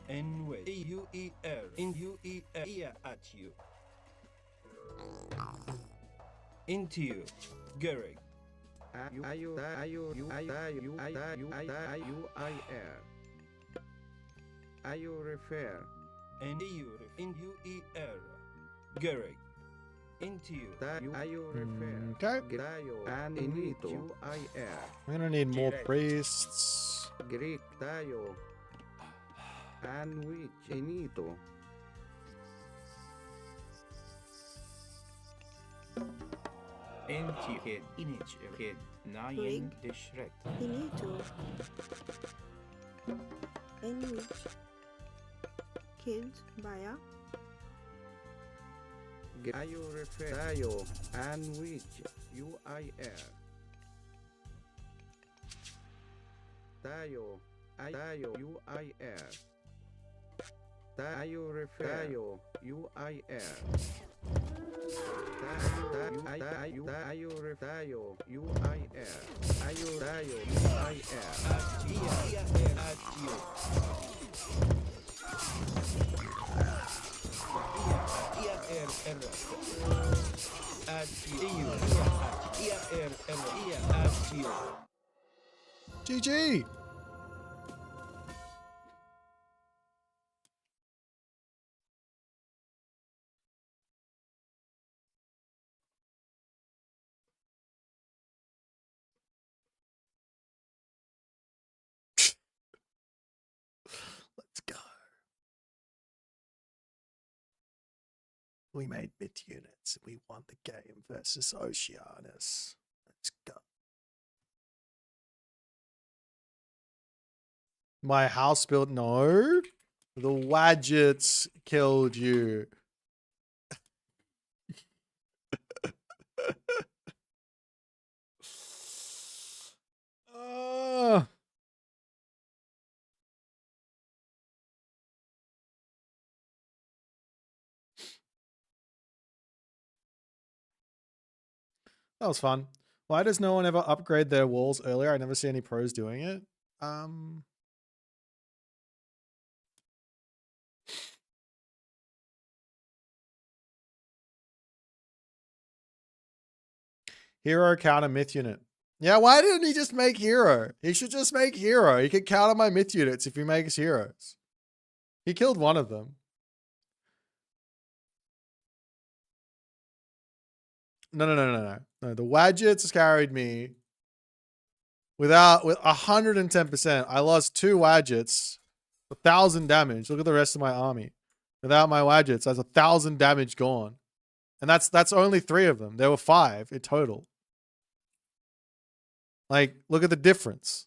N wedge. EUER. In UER. Ia at you. Into you. Gary. Ayo UIR. Ayo refer. And EU in UER. Gary. Into you. Ayo refer. Okay. Tayo and enito. UIR. We're gonna need more priests. Greek tayo. And which enito. Empty kid, image kid, nine Rig. dishret. Finito. In which. Kids. Baya. Ayo refer. Tayo and which. UIR. Tayo. Tayo. UIR. Tayo refer. Tayo. UIR. Tayo refer. Tayo. UIR. Tayo UIR. At you. GG. We made myth units. We won the game versus Oceanus. Let's go. My house built. No. The Wadgets killed you. Uh, that was fun. Why does no one ever upgrade their walls earlier? I never see any pros doing it. Hero counter myth unit. Yeah, why didn't he just make hero? He should just make hero. He could counter my myth units if he makes heroes. He killed one of them. No. The Wadgets carried me with 110%. I lost 2 Wadgets, 1,000 damage. Look at the rest of my army. Without my Wadgets, that's 1,000 damage gone. And that's only 3 of them. There were 5 in total. Like, look at the difference.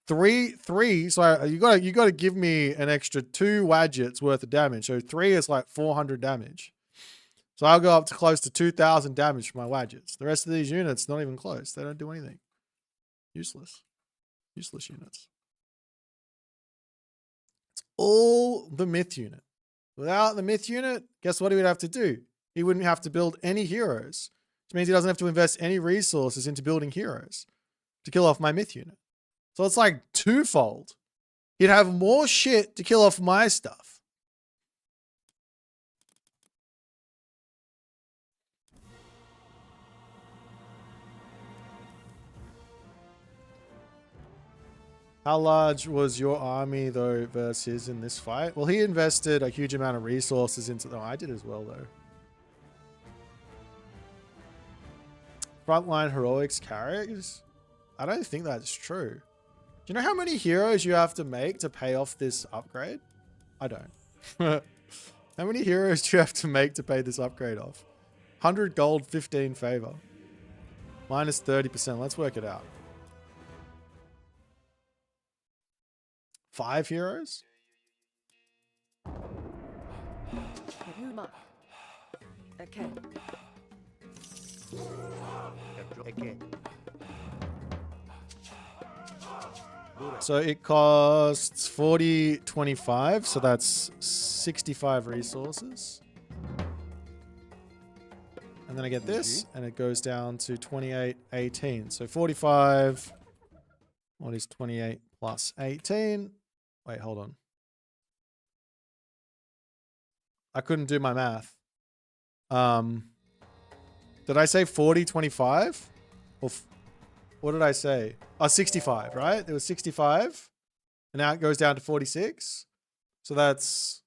Three. So you gotta give me an extra 2 Wadgets worth of damage. So 3 is like 400 damage. So I'll go up to close to 2,000 damage for my Wadgets. The rest of these units, not even close. They don't do anything. Useless. Useless units. It's all the myth unit. Without the myth unit, guess what he would have to do? He wouldn't have to build any heroes. Which means he doesn't have to invest any resources into building heroes to kill off my myth unit. So it's like twofold. He'd have more shit to kill off my stuff. How large was your army, though, versus his in this fight? Well, he invested a huge amount of resources into... Oh, I did as well, though. Frontline heroics carries? I don't think that's true. Do you know how many heroes you have to make to pay off this upgrade? I don't. How many heroes do you have to make to pay this upgrade off? 100 gold, 15 favor. Minus 30%. Let's work it out. 5 heroes? Okay. So it costs 40.25, so that's 65 resources. And then I get this, and it goes down to 28.18. So 45. What is 28 plus 18? Wait, hold on. I couldn't do my math. Did I say 40.25? Or what did I say? Oh, 65, right? It was 65. And now it goes down to 46. So that's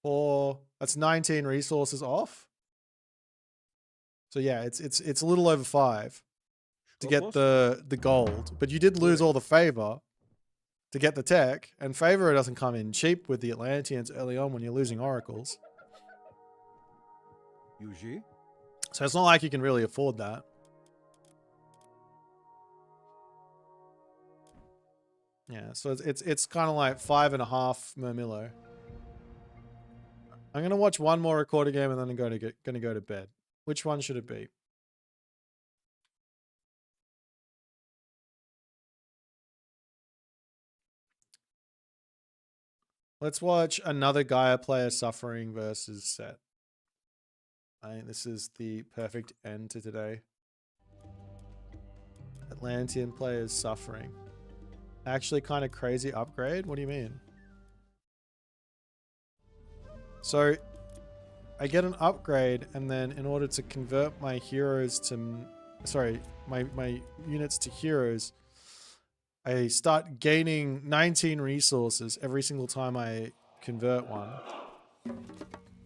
19 resources off. So yeah, it's a little over 5 to get the gold. But you did lose all the favor to get the tech. And favor doesn't come in cheap with the Atlanteans early on when you're losing oracles. So it's not like you can really afford that. Yeah, so it's kind of like 5.5 Murmillo. I'm gonna watch one more recorder game and then I'm gonna go to bed. Which one should it be? Let's watch another Gaia player suffering versus Set. I think this is the perfect end to today. Atlantean players suffering. Actually kind of crazy upgrade? What do you mean? So I get an upgrade and then in order to convert my heroes to... Sorry, my units to heroes, I start gaining 19 resources every single time I convert one.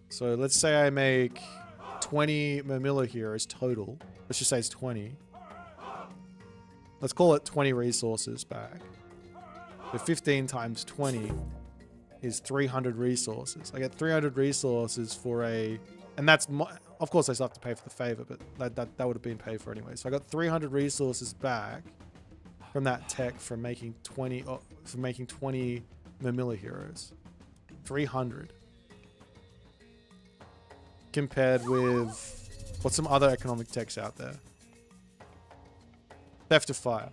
So let's say I make 20 Murmillo heroes total. Let's just say it's 20. Let's call it 20 resources back. So 15 times 20 is 300 resources. I get 300 resources for a, and that's of course I still have to pay for the favor, but that would have been paid for anyway. So I got 300 resources back from that tech for making 20 Mamilla heroes. 300 compared with what's some other economic techs out there? Theft of Fire.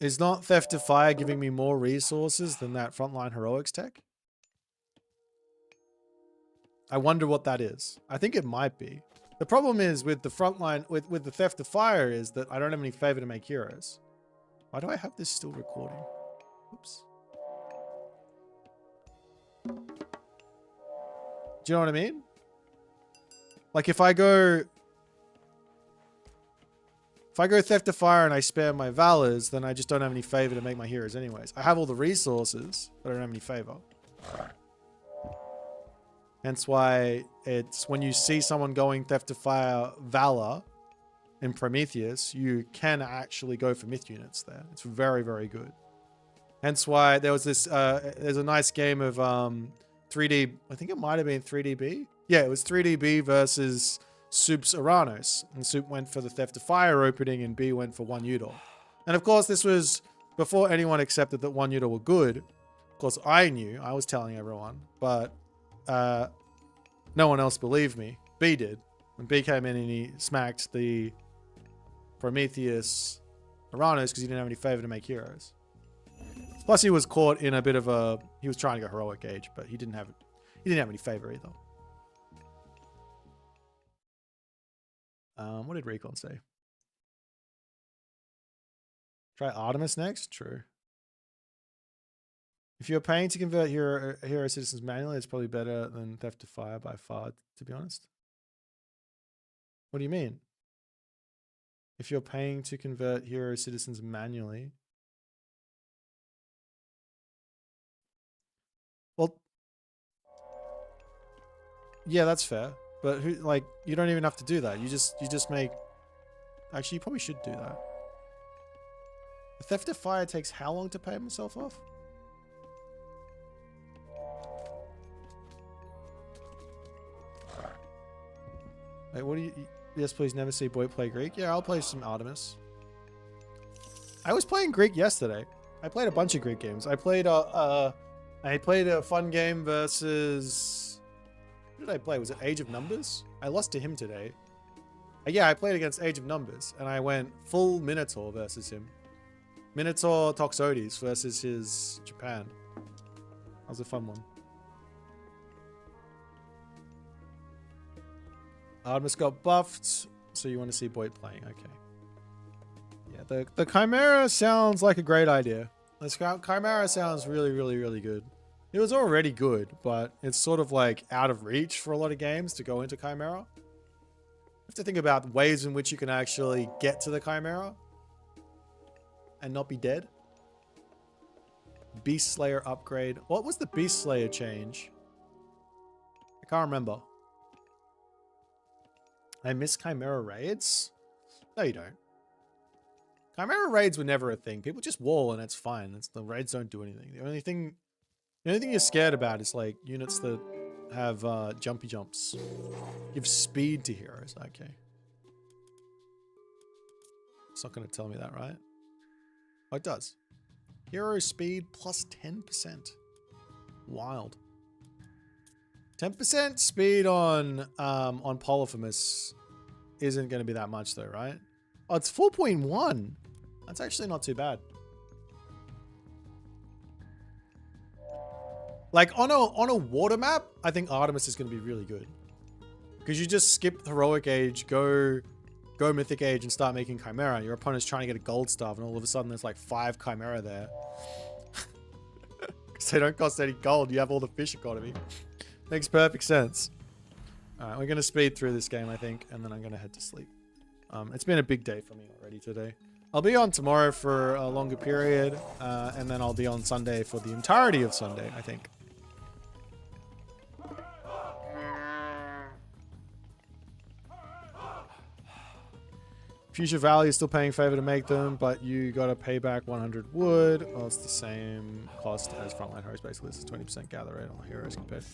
Is not Theft of Fire giving me more resources than that Frontline Heroics tech? I wonder what that is. I think it might be. The problem is with the Frontline, with the Theft of Fire is that I don't have any favor to make heroes. Why do I have this still recording? Oops. Do you know what I mean? Like if I go Theft of Fire and I spare my Valors, then I just don't have any favor to make my heroes anyways. I have all the resources, but I don't have any favor. Hence why it's when you see someone going Theft of Fire Valor in Prometheus, you can actually go for myth units there. It's very, very good. Hence why there was this, there's a nice game of 3D, I think it might have been 3DB. Yeah, it was 3DB versus Soup's Aranos. And Soup went for the Theft of Fire opening and B went for 1 Udor. And of course, this was before anyone accepted that 1 Udor were good. Of course, I knew, I was telling everyone, but no one else believed me. B did. When B came in and he smacked the Prometheus Aranos because he didn't have any favor to make heroes. Plus, he was caught in a bit of a, he was trying to go heroic age, but he didn't have any favor either. What did Recon say? Try Artemis next? True. If you're paying to convert hero citizens manually, it's probably better than Theft of Fire by far, to be honest. What do you mean? If you're paying to convert hero citizens manually. Well, yeah, that's fair. But who, like, you don't even have to do that. You just make. Actually, you probably should do that. The Theft of Fire takes how long to pay myself off? Wait, what do you? Yes, please never see Boit play Greek. Yeah, I'll play some Artemis. I was playing Greek yesterday. I played a bunch of Greek games. I played a fun game versus. Who did I play? Was it Age of Numbers? I lost to him today. Yeah, I played against Age of Numbers, and I went full Minotaur versus him. Minotaur Toxotes versus his Japan. That was a fun one. Artemis got buffed, so you want to see Boit playing. Okay. Yeah, the Chimera sounds like a great idea. The Chimera sounds really, really, really good. It was already good, but it's sort of like out of reach for a lot of games to go into Chimera. You have to think about ways in which you can actually get to the Chimera and not be dead. Beast Slayer upgrade. What was the Beast Slayer change? I can't remember. I miss Chimera raids? No, you don't. Chimera raids were never a thing. People just wall and it's fine. The raids don't do anything. The only thing you're scared about is like units that have jumpy jumps. Give speed to heroes. Okay. It's not going to tell me that, right? Oh, it does. Hero speed plus 10%. Wild. 10% speed on Polyphemus isn't going to be that much though, right? Oh, it's 4.1. That's actually not too bad. Like on a water map, I think Artemis is going to be really good. Because you just skip Heroic Age, go Mythic Age and start making Chimera. Your opponent's trying to get a gold staff and all of a sudden there's like 5 Chimera there. Because they don't cost any gold. You have all the fish economy. Makes perfect sense. Alright, we're going to speed through this game, I think. And then I'm going to head to sleep. It's been a big day for me already today. I'll be on tomorrow for a longer period. And then I'll be on Sunday for the entirety of Sunday, I think. Future Valley is still paying favor to make them, but you gotta pay back 100 wood. Well, it's the same cost as Frontline Heroes. Basically, this is 20% gather rate on heroes compared to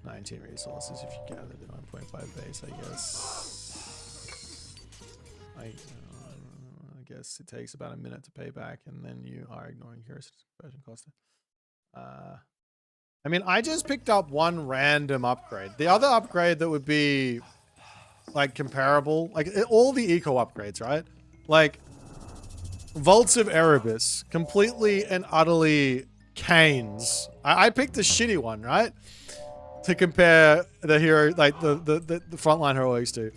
19 resources if you gather the 9.5 base, I guess. I guess it takes about a minute to pay back, and then you are ignoring heroes conversion cost. I mean, I just picked up one random upgrade. The other upgrade that would be like comparable, like all the eco upgrades, right? Like Vaults of Erebus, completely and utterly canes. I picked a shitty one, right? To compare the hero, like the frontline heroics to.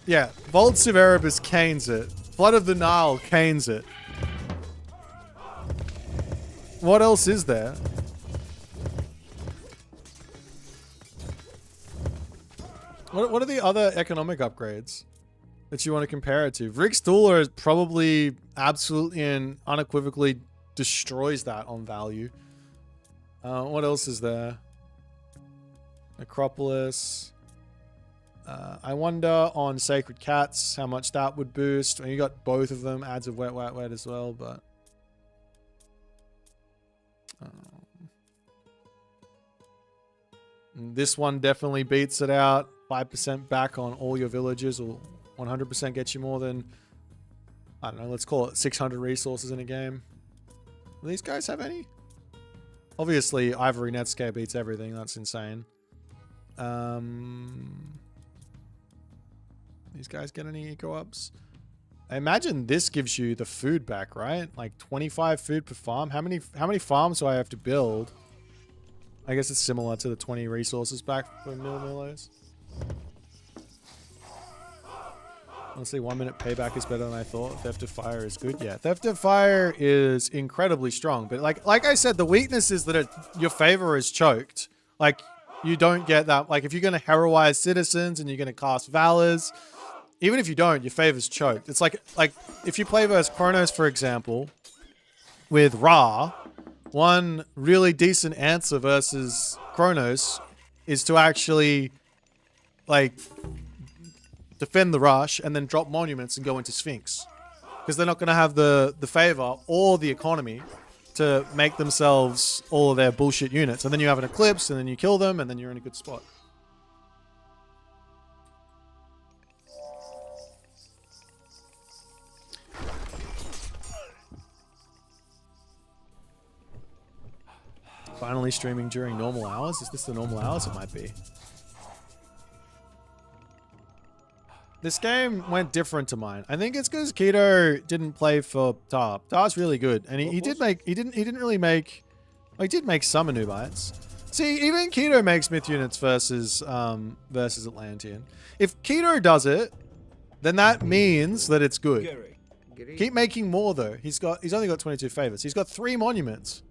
Yeah, Vaults of Erebus canes it. Flood of the Nile canes it. What else is there? What are the other economic upgrades that you want to compare it to? Vrix is probably absolutely and unequivocally destroys that on value. What else is there? Necropolis. I wonder on Sacred Cats how much that would boost. You got both of them, adds of wet as well, but this one definitely beats it out. 5% back on all your villages, or 100% gets you more than, I don't know, let's call it 600 resources in a game. Do these guys have any? Obviously, Ivory Netscape beats everything. That's insane. These guys get any eco ups? I imagine this gives you the food back, right? Like 25 food per farm. How many farms do I have to build? I guess it's similar to the 20 resources back for Millos. Honestly, 1 minute payback is better than I thought. Theft of Fire is good. Yeah, Theft of Fire is incredibly strong. But like I said, the weakness is that your favor is choked. Like, you don't get that. Like, if you're going to heroize citizens and you're going to cast Valors, even if you don't, your favor's choked. It's like if you play versus Kronos, for example, with Ra, one really decent answer versus Kronos is to actually like defend the rush and then drop monuments and go into Sphinx, because they're not going to have the favor or the economy to make themselves all of their bullshit units. And then you have an eclipse and then you kill them and then you're in a good spot. Finally streaming during normal hours. Is this the normal hours? It might be. This game went different to mine. I think it's because Keto didn't play for Tar. Tar's really good, and he did make. He didn't really make. Well, he did make some Anubites. See, even Keto makes myth units versus Atlantean. If Keto does it, then that means that it's good. Keep making more though. He's only got 22 favors. He's got 3 monuments.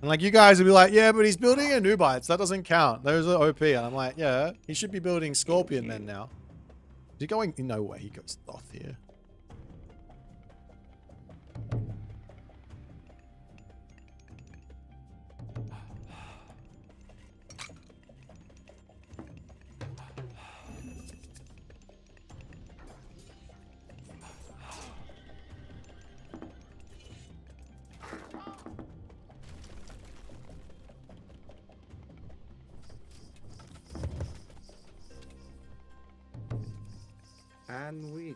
And like, you guys would be like, yeah, but he's building Anubites. That doesn't count. Those are OP. And I'm like, yeah, he should be building Scorpion Men now. Is he going? No way he goes Thoth here. And which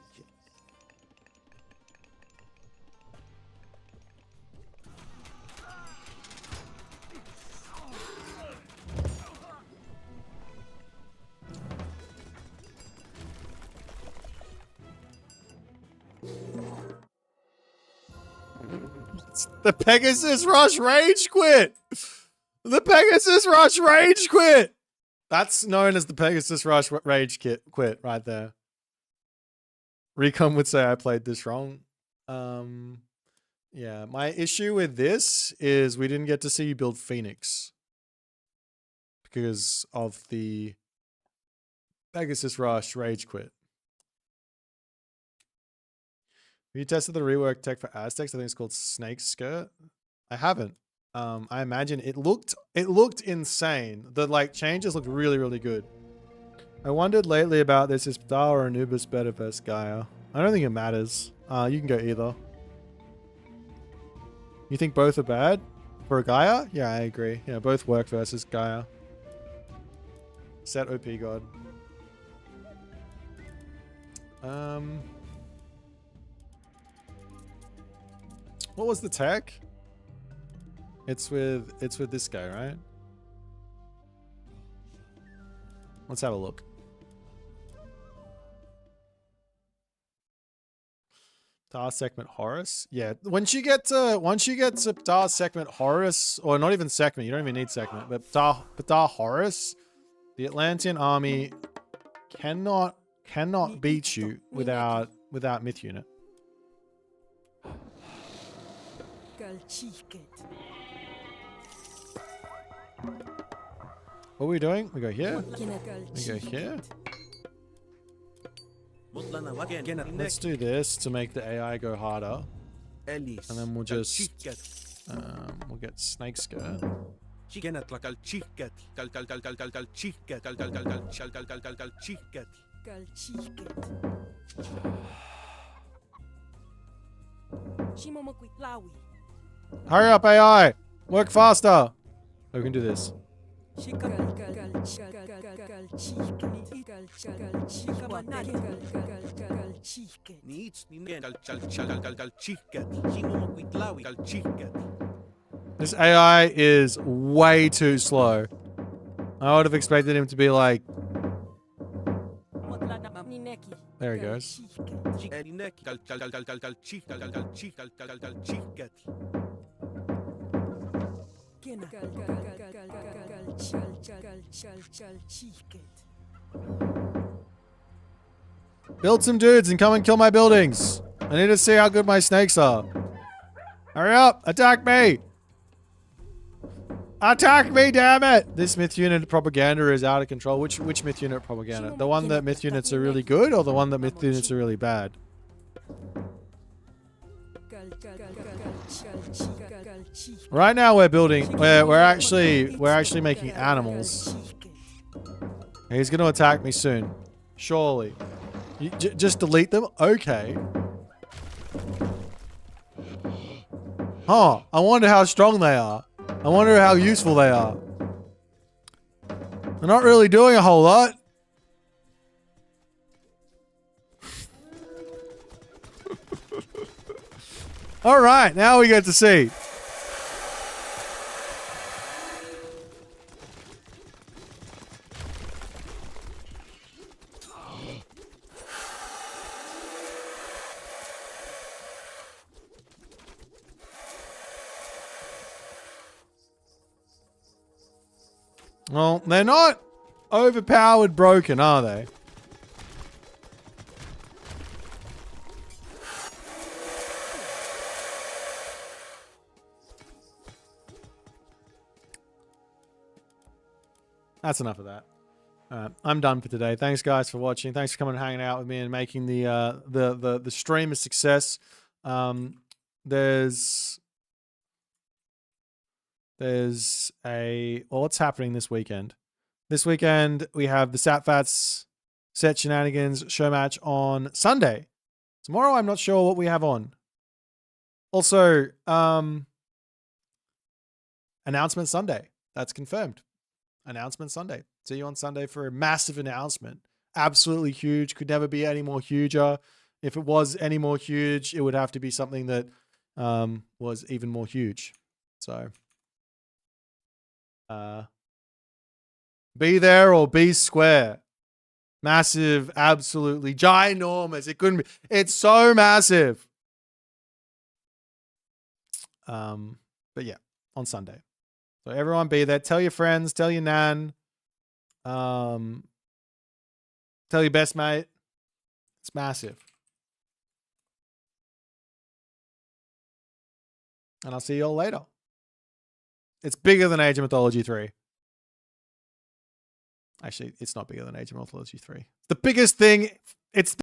the Pegasus Rush Rage Quit. The Pegasus Rush Rage Quit. That's known as the Pegasus Rush Rage Quit right there. Recon would say I played this wrong. Yeah, my issue with this is we didn't get to see you build Phoenix because of the Pegasus Rush Rage Quit. Have you tested the rework tech for Aztecs? I think it's called Snake Skirt. I haven't. I imagine it looked insane. The like changes looked really, really good. I wondered lately about this. Is Ptah or Anubis better versus Gaia? I don't think it matters. You can go either. You think both are bad? For Gaia? Yeah, I agree. Yeah, both work versus Gaia. Set OP God. What was the tech? It's with this guy, right? Let's have a look. Ptah segment Horus. Yeah, once you get to Ptah segment Horus, or not even segment, you don't even need segment, but Ptah Horus, the Atlantean army cannot beat you without myth unit. What are we doing? We go here. We go here. Let's do this to make the AI go harder. And then we'll just we'll get snake skirt. Hurry up, AI! Work faster! Oh, we can do this. This AI is way too slow. I would have expected him to be like... There he goes. Build some dudes and come and kill my buildings. I need to see how good my snakes are. Hurry up! Attack me! Attack me, damn it! This myth unit propaganda is out of control. Which myth unit propaganda? The one that myth units are really good, or the one that myth units are really bad? Right now we're building. We're actually making animals. He's gonna attack me soon, surely. You, just delete them? Okay. Huh. I wonder how strong they are. I wonder how useful they are. They're not really doing a whole lot. Alright, now we get to see. Well, they're not overpowered broken, are they? That's enough of that. I'm done for today. Thanks, guys, for watching. Thanks for coming and hanging out with me and making the stream a success. There's what's happening this weekend? This weekend we have the Satfats Set Shenanigans show match on Sunday. Tomorrow I'm not sure what we have on. Also, announcement Sunday. That's confirmed. Announcement Sunday. See you on Sunday for a massive announcement. Absolutely huge. Could never be any more huger. If it was any more huge, it would have to be something that was even more huge. So be there or be square. Massive, absolutely ginormous. It couldn't be. It's so massive. But yeah, on Sunday. So everyone be there. Tell your friends. Tell your nan. Tell your best mate. It's massive. And I'll see you all later. It's bigger than Age of Mythology 3. Actually, it's not bigger than Age of Mythology 3. The biggest thing, it's